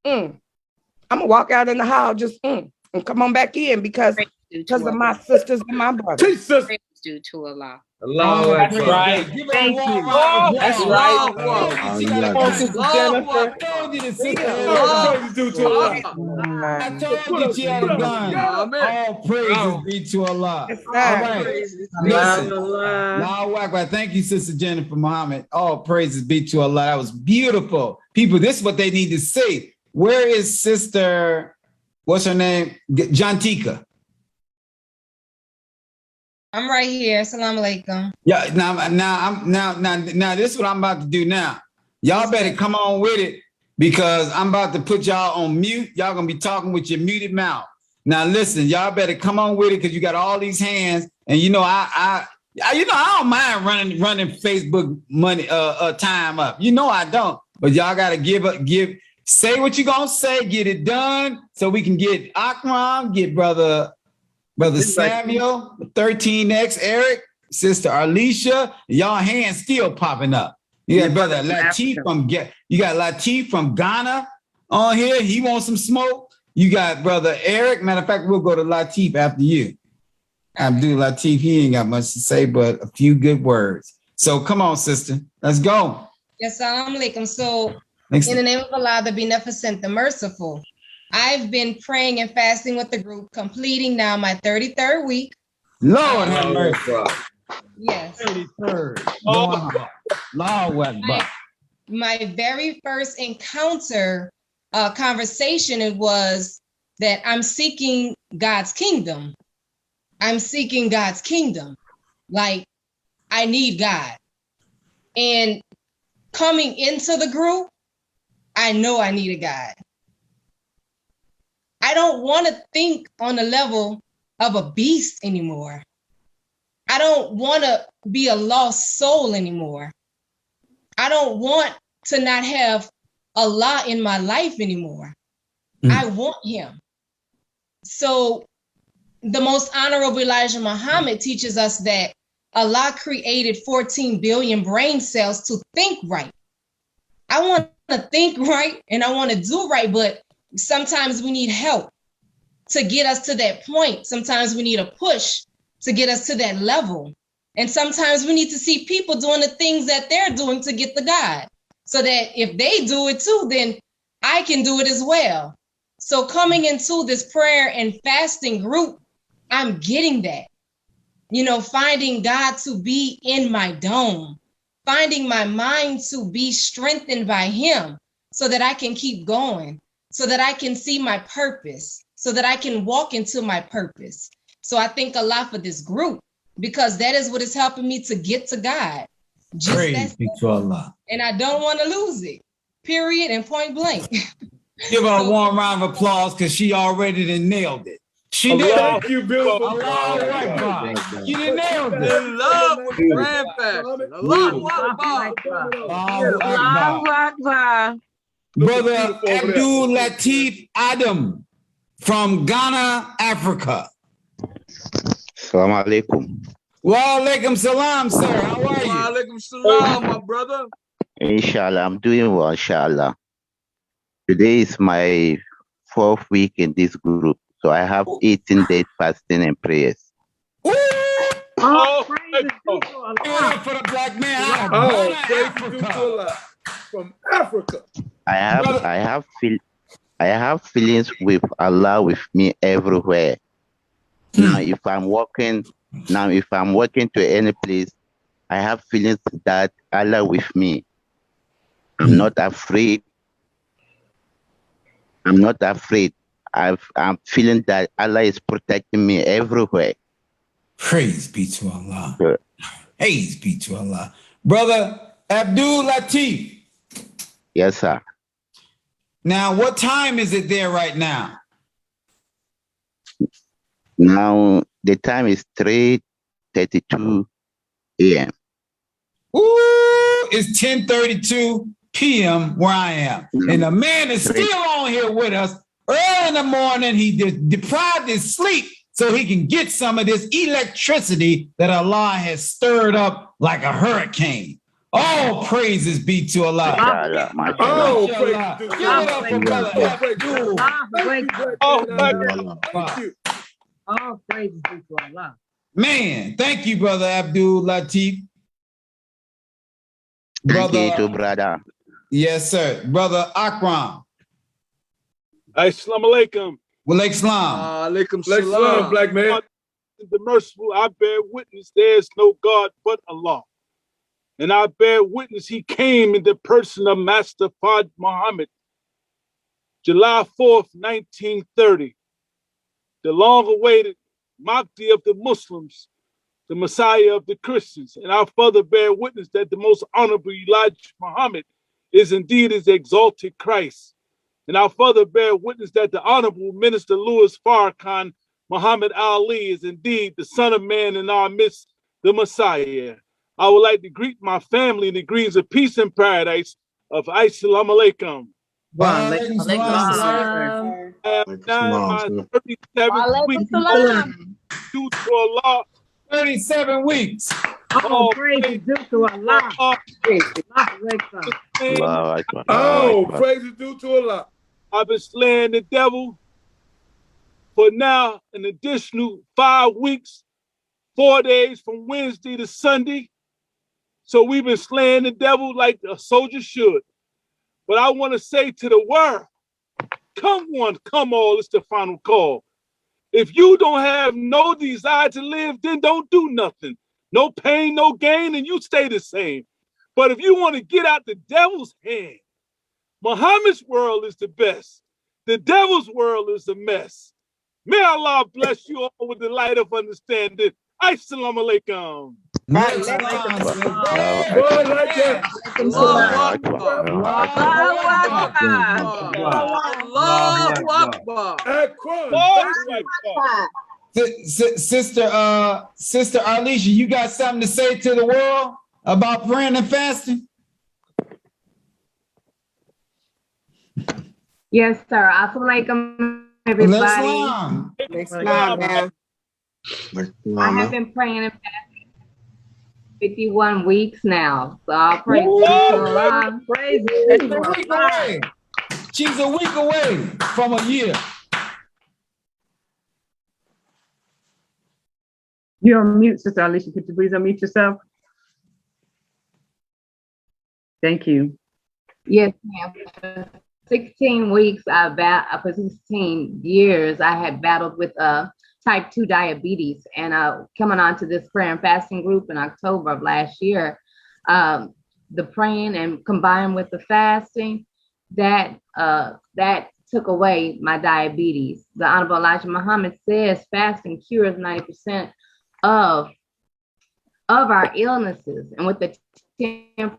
I'm gonna walk out in the hall and come on back in because of my sisters and my brothers. Due to Allah. That's right. Thank you. That's right. I told you she had a gun. All praises be to Allah. All right. Listen. Allahu Akbar. Thank you, Sister Jennifer Muhammad. All praises be to Allah. That was beautiful. People, this is what they need to see. Where is Sister, what's her name? Jantika. I'm right here. Assalamu alaikum. Yeah, now this is what I'm about to do now. Y'all better come on with it because I'm about to put y'all on mute. Y'all gonna be talking with your muted mouth. Now listen, y'all better come on with it because you got all these hands, and I don't mind running Facebook money time up. I don't, but y'all gotta say what you gonna say, get it done so we can get Akram, get brother Samuel, 13X, Eric, Sister Arlisha, y'all hands still popping up. You got brother Latif from Ghana on here. He wants some smoke. You got brother Eric. Matter of fact, we'll go to Latif after you. Abdul Latif, he ain't got much to say, but a few good words. So come on, sister. Let's go. Yes, assalamu alaikum. So in the name of Allah, the Beneficent, the Merciful, I've been praying and fasting with the group, completing now my 33rd week. Lord have mercy. Yes. 33rd. Lord, my very first encounter, conversation, it was that I'm seeking God's kingdom. I'm seeking God's kingdom. Like, I need God. And coming into the group, I know I need a God. I don't want to think on the level of a beast anymore. I don't want to be a lost soul anymore. I don't want to not have Allah in my life anymore. I want him. So the most honorable Elijah Muhammad teaches us that Allah created 14 billion brain cells to think right. I want to think right and I want to do right, but sometimes we need help to get us to that point. Sometimes we need a push to get us to that level. And sometimes we need to see people doing the things that they're doing to get the God, so that if they do it too, then I can do it as well. So coming into this prayer and fasting group, I'm getting that, finding God to be in my dome, finding my mind to be strengthened by him so that I can keep going, so that I can see my purpose, so that I can walk into my purpose. So I thank Allah for this group. because that is what is helping me to get to God. Just Praise be to Allah. and I don't want to lose it. Period and point blank. Give her a warm round of applause because she already done nailed it. She nailed Thank it. you, beautiful. Allahu Akbar. You done nailed it. In love with grand fashion. Allahu Akbar. Allahu Akbar. Brother Abdul Latif Adam from Ghana, Africa. Assalamu alaikum. Wa alaikum salam, sir. How are you? Wa alaikum salam, my brother. Inshallah, I'm doing well, inshallah. Today is my 4th week in this group. So I have 18 days fasting and prayers. Oh, praise for the black man. From Africa. I have feelings with Allah with me everywhere. Now if I'm walking to any place, I have feelings that Allah with me. I'm not afraid. I'm feeling that Allah is protecting me everywhere. Praise be to Allah. Praise be to Allah. Brother Abdul Latif. Yes, sir. Now, what time is it there right now? Now, the time is 3:32 a.m. Ooh, it's 10:32 p.m. where I am. And the man is still on here with us. Early in the morning, he deprived his sleep so he can get some of this electricity that Allah has stirred up like a hurricane. All praises be to Allah. Oh, Give it up for Brother Abdul. Thank you. All praises be to Allah. Man, thank you, Brother Abdul Latif. Thank you too, brother. Yes, sir. Brother Akram. Assalamu alaikum. Walaikum salam. Alaikum Salam, salam. black man. The merciful, I bear witness there is no God but Allah. And I bear witness he came in the person of Master Fard Muhammad, July 4th, 1930. The long-awaited Mahdi of the Muslims, the Messiah of the Christians. And I further bear witness that the most honorable Elijah Muhammad is indeed his exalted Christ. And I further bear witness that the Honorable Minister Louis Farrakhan Muhammad Ali is indeed the Son of Man in our midst, the Messiah. I would like to greet my family in the greetings of peace and paradise of Assalamu alaikum. I am now in my 37th week due to Allah. 37 weeks. Oh, praise is due to Allah. Oh, praise is due to Allah. I've been slaying the devil for now an additional 5 weeks, 4 days from Wednesday to Sunday. So we've been slaying the devil like a soldier should. But I want to say to the world, come one, come all, it's the final call. If you don't have no desire to live, then don't do nothing. No pain, no gain, and you stay the same. But if you want to get out the devil's hand, Muhammad's world is the best. The devil's world is a mess. May Allah bless you all with the light of understanding. Assalamu alaikum. Sister Arlisha, you got something to say to the world about praying and fasting? Yes, sir. Assalamualaikum, everybody. I have been praying and fasting 51 weeks now. So I'll pray. Praise She's a week away from a year. You're on mute, Sister Alicia. Could you please unmute yourself? Thank you. Yes, ma'am. 16 weeks, for 16 years, I had battled with type 2 diabetes, and coming on to this prayer and fasting group in October of last year, the praying and combined with the fasting, that took away my diabetes. The Honorable Elijah Muhammad says fasting cures 90% of of our illnesses, and with the 10%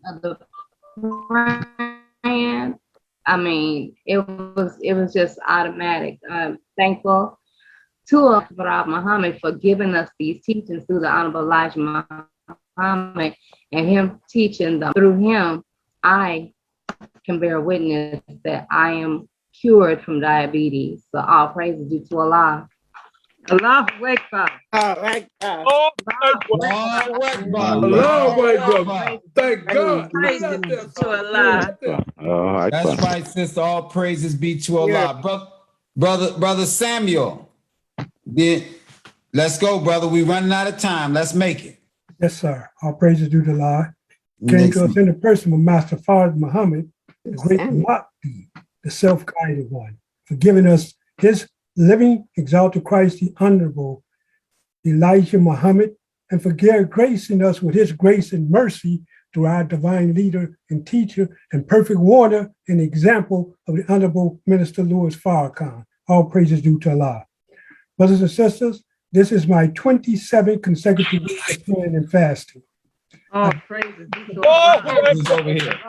of the praying, I mean, it was just automatic. I'm thankful to Farad Muhammad for giving us these teachings through the Honorable Elijah Muhammad, and him teaching them. Through him, I can bear witness that I am cured from diabetes. So all praise is due to Allah. Allah Akbar. Allah Akbar. Thank God. Praises to Allah. That's right, sister. All praises be to Allah. Brother Samuel. Let's go, brother. We running out of time. Let's make it. Yes, sir. All praises due to Allah. Came to us in the person of Master Fard Muhammad, the great Mahdi, the self-guided one, for giving us his living, exalted Christ, the Honorable Elijah Muhammad, and for gracing us with his grace and mercy through our divine leader and teacher and perfect warner and example of the Honorable Minister Louis Farrakhan. All praises due to Allah. Brothers and sisters, this is my 27th consecutive week of praying and fasting. All praises due to Allah. Over here.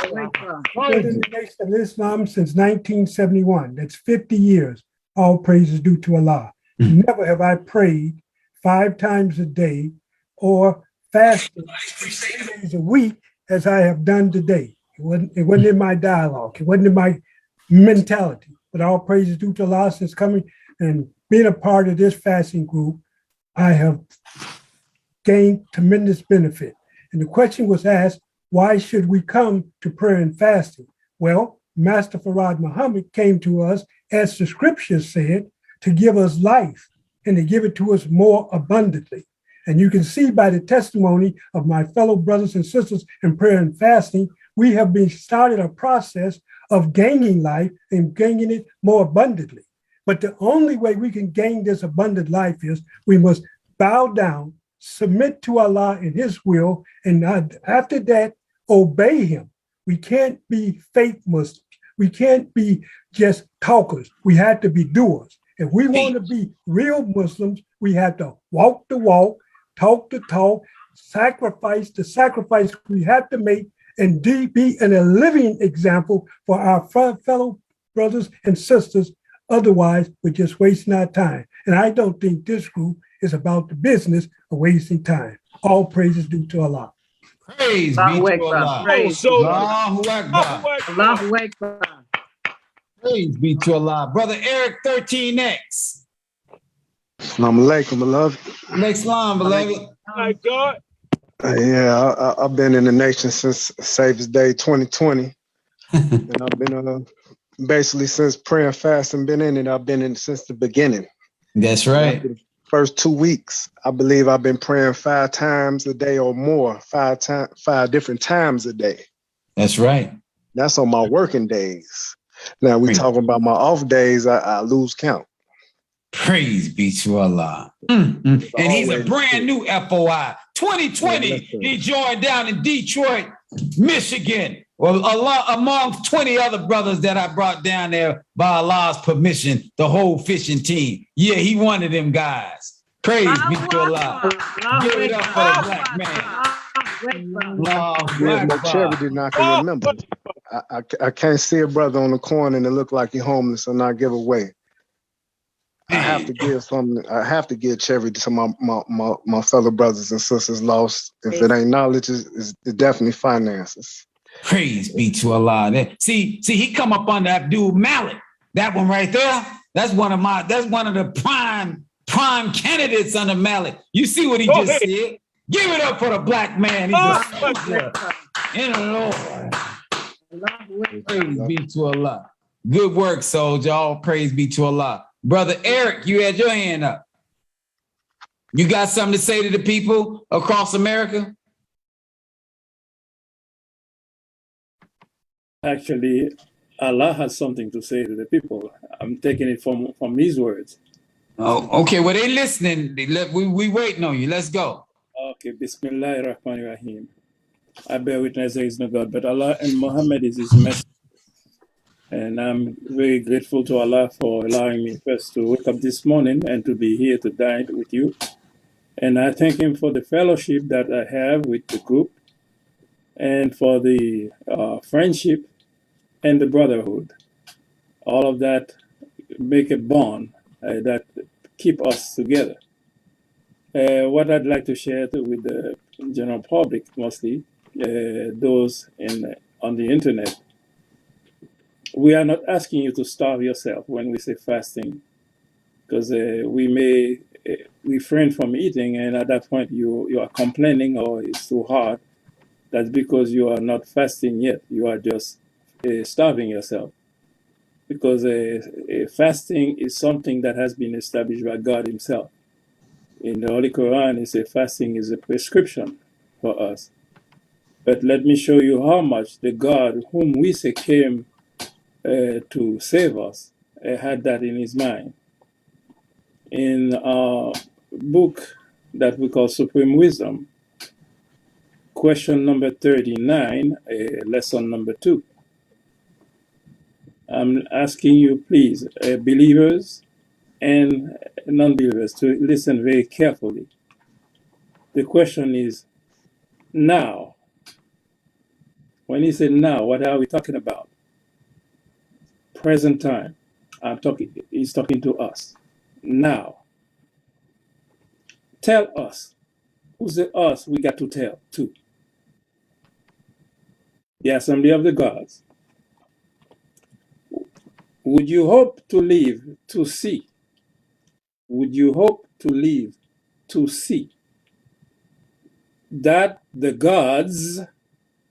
I've been in the Nation of Islam since 1971. That's 50 years. All praises due to Allah. Never have I prayed 5 times a day or fasted 3 days a week as I have done today. It wasn't in my dialogue. It wasn't in my mentality. But all praises due to Allah since coming and being a part of this fasting group, I have gained tremendous benefit. And the question was asked, why should we come to prayer and fasting? Well, Master Farad Muhammad came to us, as the scriptures said, to give us life and to give it to us more abundantly. And you can see by the testimony of my fellow brothers and sisters in prayer and fasting, we have been started a process of gaining life and gaining it more abundantly. But the only way we can gain this abundant life is we must bow down, submit to Allah and his will, and after that, obey him. We can't be fake Muslims. We can't be just talkers. We have to be doers. If we want to be real Muslims, we have to walk the walk, talk the talk, sacrifice the sacrifice we have to make, and be a living example for our fellow brothers and sisters. Otherwise, we're just wasting our time. And I don't think this group is about the business of wasting time. All praises due to Allah. Praise be to Allah. Allahu Akbar. Allahu Akbar. Praise be to Allah. Brother Eric 13X. Assalamu alaikum, beloved. Next line, beloved. My God. Yeah, I've been in the nation since Safest Day 2020. And I've been basically since prayer and fasting been in it. I've been in since the beginning. That's right. First 2 weeks, I believe I've been praying 5 times a day or more, 5 different times a day. That's right. That's on my working days. Now we talking about my off days, I lose count. Praise be to Allah. And he's a brand new FOI. 2020, he joined down in Detroit, Michigan. Well, Allah, among 20 other brothers that I brought down there by Allah's permission, the whole fishing team. Yeah, he one of them guys. Praise be to Allah. Give it up for the black man. Yeah, but charity I can remember. I can't see a brother on the corner and it look like he's homeless and not give away. I have to give something. I have to give charity to my fellow brothers and sisters lost. If it ain't knowledge, it's definitely finances. Praise be to Allah. See, he come up on that dude Malik. That one right there. That's one of the prime candidates under Malik. You see what he just said? Give it up for the black man. He's a soldier in the Lord. Praise be to Allah. Good work, soldier. All praise be to Allah. Brother Eric, you had your hand up. You got something to say to the people across America? Actually, Allah has something to say to the people. I'm taking it from his words. Oh, okay. Well, they listening. We waiting on you. Let's go. Okay. Bismillahir Rahmanir Rahim. I bear witness there is no God, but Allah and Muhammad is his messenger. And I'm very grateful to Allah for allowing me first to wake up this morning and to be here to dine with you. And I thank him for the fellowship that I have with the group and for the friendship and the brotherhood. All of that make a bond that keep us together. What I'd like to share with the general public, mostly those on the internet, we are not asking you to starve yourself when we say fasting, because we may refrain from eating, and at that point you are complaining, or it's too hard. That's because you are not fasting yet. You are just starving yourself, because fasting is something that has been established by God Himself. In the Holy Quran, it says fasting is a prescription for us. But let me show you how much the God whom we say came to save us had that in His mind. In our book that we call Supreme Wisdom, question number 39, lesson number 2. I'm asking you, please, believers and non-believers, to listen very carefully. The question is, now. When he said now, what are we talking about? Present time. He's talking to us. Now. Tell us. Who's the us we got to tell to? The assembly of the gods. Would you hope to live to see? Would you hope to live to see that the gods,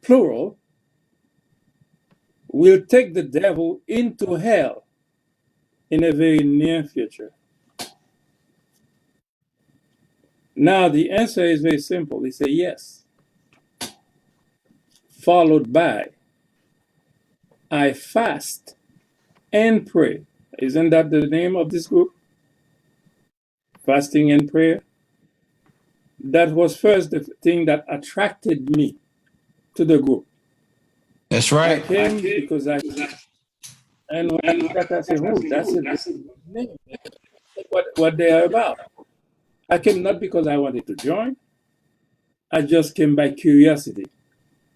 plural, will take the devil into hell in a very near future? Now, the answer is very simple. They say yes. Followed by, I fast and pray. Isn't that the name of this group? Fasting and prayer. That was first the thing that attracted me to the group. That's right. I came because and when I looked at that, I said, oh, that's a name. What they are about. I came not because I wanted to join. I just came by curiosity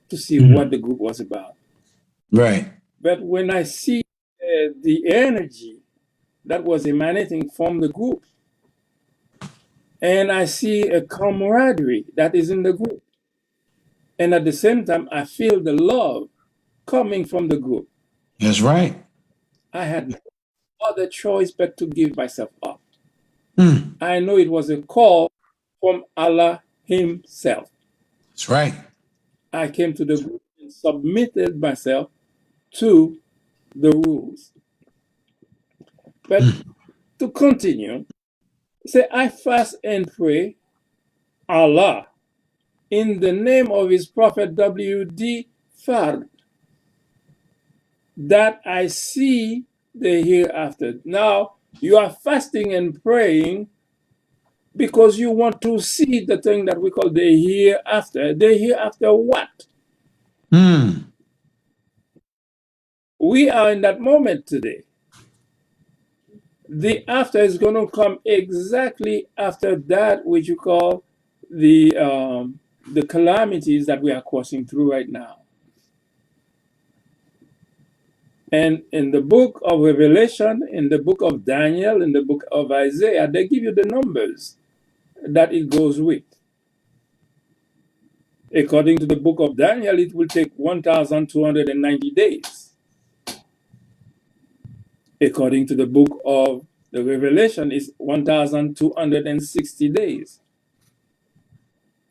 to see what the group was about. Right. But when I see the energy that was emanating from the group, and I see a camaraderie that is in the group, and at the same time, I feel the love coming from the group. That's right. I had no other choice but to give myself up. I know it was a call from Allah Himself. That's right. I came to the group and submitted myself to the rules. But to continue, say, I fast and pray, Allah, in the name of His Prophet W.D. Fard, that I see the hereafter. Now, you are fasting and praying because you want to see the thing that we call the hereafter. The hereafter what? We are in that moment today. The after is going to come exactly after that which you call the calamities that we are crossing through right now. And in the book of Revelation, in the book of Daniel, in the book of Isaiah, they give you the numbers that it goes with. According to the book of Daniel, it will take 1,290 days. According to the book of the Revelation, it's 1,260 days.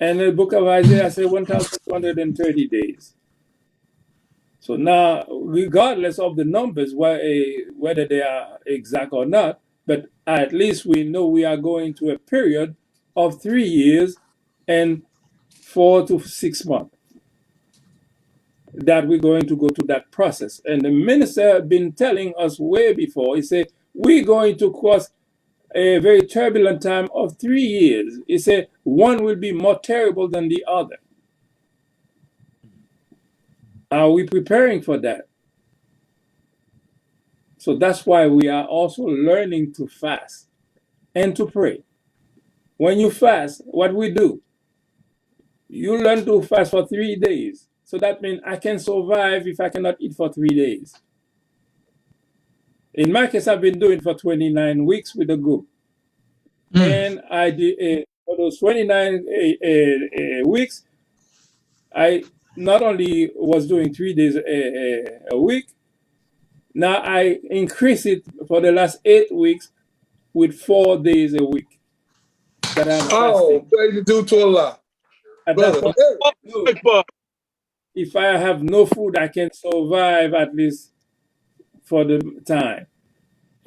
And the book of Isaiah says 1,230 days. So now, regardless of the numbers, whether they are exact or not, but at least we know we are going to a period of 3 years and 4 to 6 months that we're going to go through that process. And the minister had been telling us way before, he said, we're going to cross a very turbulent time of 3 years. He said, one will be more terrible than the other. Are we preparing for that? So that's why we are also learning to fast and to pray. when you fast, what we do, you learn to fast for 3 days. So that means I can survive if I cannot eat for 3 days. In my case, I've been doing for 29 weeks with the group. And I did for those 29 weeks, I not only was doing 3 days a week, now I increase it for the last 8 weeks with 4 days a week. That I'm fasting. Praise due to Allah. At that point, if I have no food, I can survive at least for the time.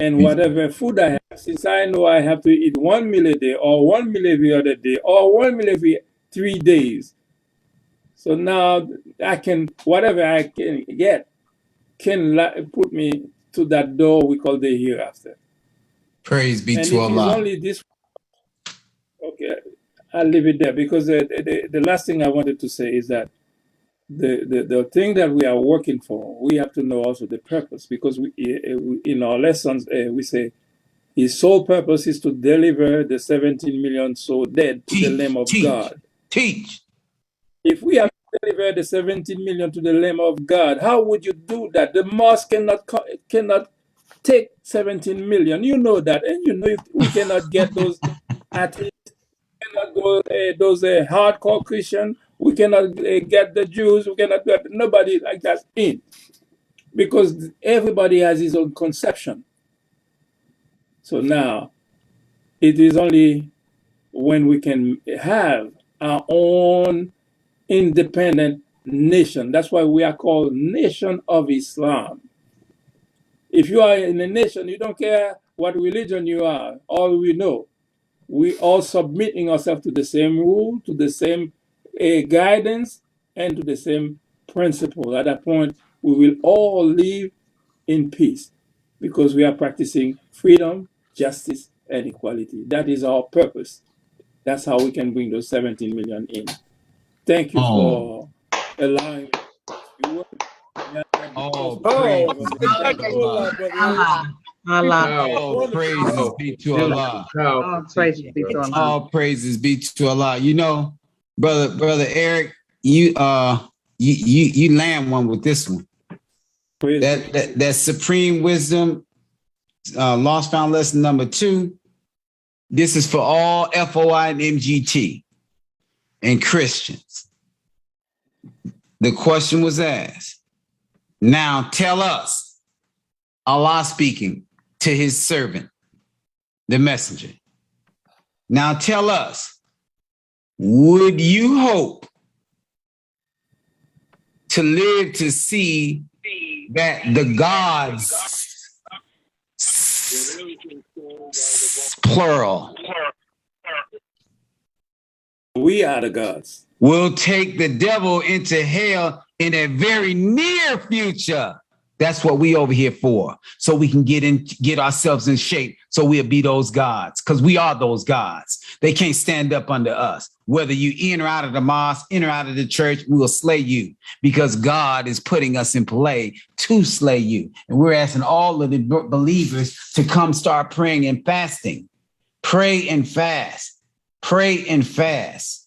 And whatever food I have, since I know I have to eat 1 meal a day or 1 meal every other day or 1 meal every 3 days. So now I can, whatever I can get, can put me to that door we call the hereafter. Praise be And to it Allah. is only this. Okay, I'll leave it there because the last thing I wanted to say is that the thing that we are working for, we have to know also the purpose, because we, in our lessons we say his sole purpose is to deliver the 17 million soul dead to the Lamb of God. Teach. If we have to deliver the 17 million to the Lamb of God, how would you do that? The mosque cannot take 17 million. You know that, and you know we cannot get those athletes, cannot go those hardcore Christian. We cannot get the Jews. We cannot get nobody like that in, because everybody has his own conception. So now, it is only when we can have our own independent nation. That's why we are called Nation of Islam. If you are in a nation, you don't care what religion you are. All we know, we all submitting ourselves to the same rule, to the same guidance, and to the same principle. At that point, we will all live in peace because we are practicing freedom, justice, and equality. That is our purpose. That's how we can bring those 17 million in. Thank you for allowing me to work. Oh, praise Allah. praises be to Allah. All praises be to Allah. All praises be to Allah. You know, brother Eric, you land one with this one. That supreme wisdom, lost found lesson number 2. This is for all FOI and MGT and Christians. The question was asked. Now tell us, Allah speaking to his servant, the messenger. Now tell us, would you hope to live to see that the gods, plural, we are the gods, will take the devil into hell in a very near future? That's what we over here for. So we can get ourselves in shape. So we'll be those gods, because we are those gods. They can't stand up under us. Whether you in or out of the mosque, in or out of the church, we will slay you, because God is putting us in play to slay you. And we're asking all of the believers to come start praying and fasting. Pray and fast. Pray and fast.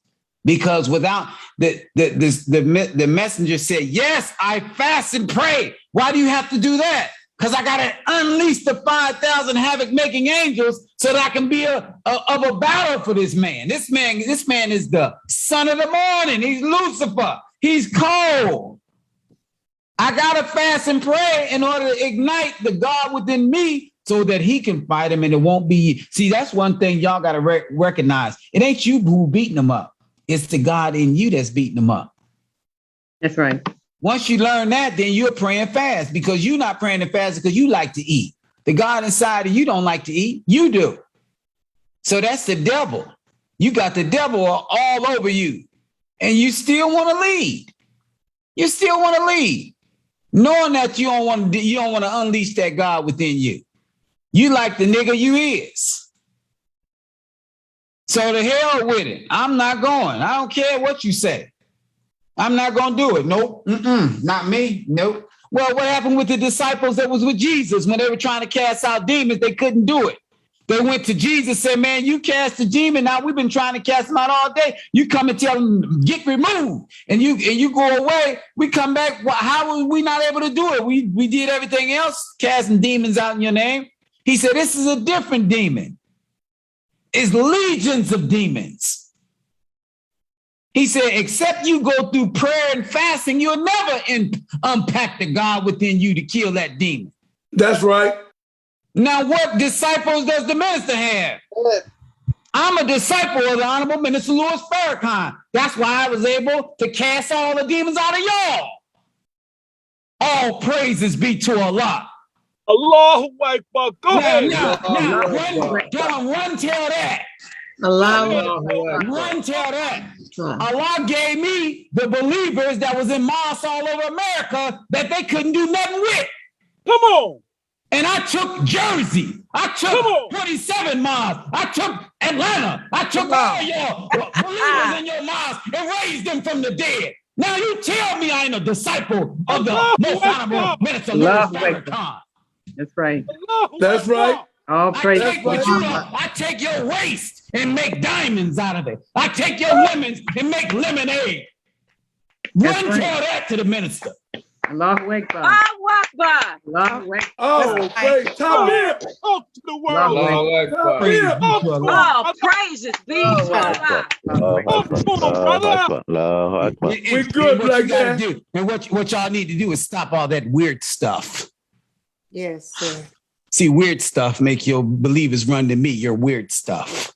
Because without the messenger said, yes, I fast and pray. Why do you have to do that? Because I got to unleash the 5,000 havoc-making angels so that I can be of a battle for this man. This man is the son of the morning. He's Lucifer. He's cold. I got to fast and pray in order to ignite the God within me so that he can fight him and it won't be. See, that's one thing y'all got to recognize. It ain't you who beating him up. It's the God in you that's beating them up. That's right. Once you learn that, then you're praying fast, because you're not praying and fast because you like to eat. The God inside of you don't like to eat. You do. So that's the devil. You got the devil all over you, and you still want to lead. You still want to lead, knowing that you don't want to unleash that God within you. You like the nigga you is. So to hell with it. I'm not going. I don't care what you say. I'm not going to do it. Nope. Not me. Nope. Well, what happened with the disciples that was with Jesus when they were trying to cast out demons? They couldn't do it. They went to Jesus, said, man, you cast the demon. Now we've been trying to cast him out all day. You come and tell him, get removed. And you go away. We come back. Well, how were we not able to do it? We did everything else, casting demons out in your name. He said, this is a different demon. It's legions of demons. He said, except you go through prayer and fasting, you'll never unpack the God within you to kill that demon. That's right. Now, what disciples does the minister have? I'm a disciple of the Honorable Minister Louis Farrakhan. That's why I was able to cast all the demons out of y'all. All praises be to Allah. Allahu Akbar. Go ahead. Now, run tell that. Run tell that. Allah gave me the believers that was in mosques all over America that they couldn't do nothing with. Come on. And I took Jersey. I took 27 miles. I took Atlanta. I took all your believers in your mosque and raised them from the dead. Now you tell me I ain't a disciple of the most honorable Minister Louis Farrakhan. That's right. That's right. All praise. I take your waste and make diamonds out of it. I take your lemons and make lemonade. Run tell that to the minister. Allahu Akbar. Allahu Akbar. Oh, praise. Talk to the world. Oh, praises be to Allah. We're good, Black man. And what y'all need to do is stop all that weird stuff. Yes, sir. See, weird stuff make your believers run to me, your weird stuff.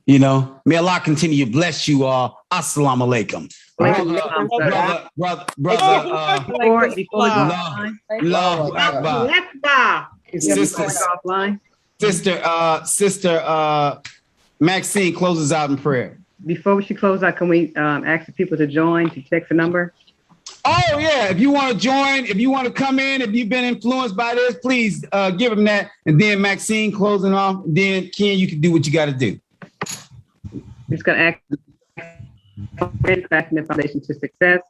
You know, may Allah continue to bless you all. Assalamu alaikum. Sister Maxine closes out in prayer. Before she closes out, can we ask the people to join, to text the number? Oh, yeah. If you want to join, if you want to come in, if you've been influenced by this, please give them that. And then Maxine closing off. Then Ken, you can do what you got to do. Just going to ask the Foundation to Success.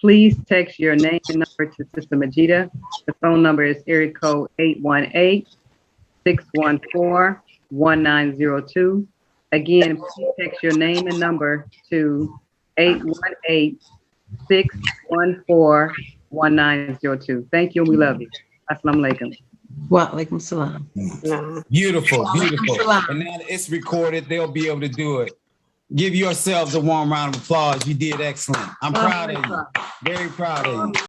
Please text your name and number to Sister Majida. The phone number is area code 818-614-1902. Again, please text your name and number to 818-614-1902. Thank you and we love you. Assalamu alaikum. Wa alaikum salam. Beautiful, beautiful. And now it's recorded. They'll be able to do it. Give yourselves a warm round of applause. You did excellent. I'm proud of you. Very proud of you.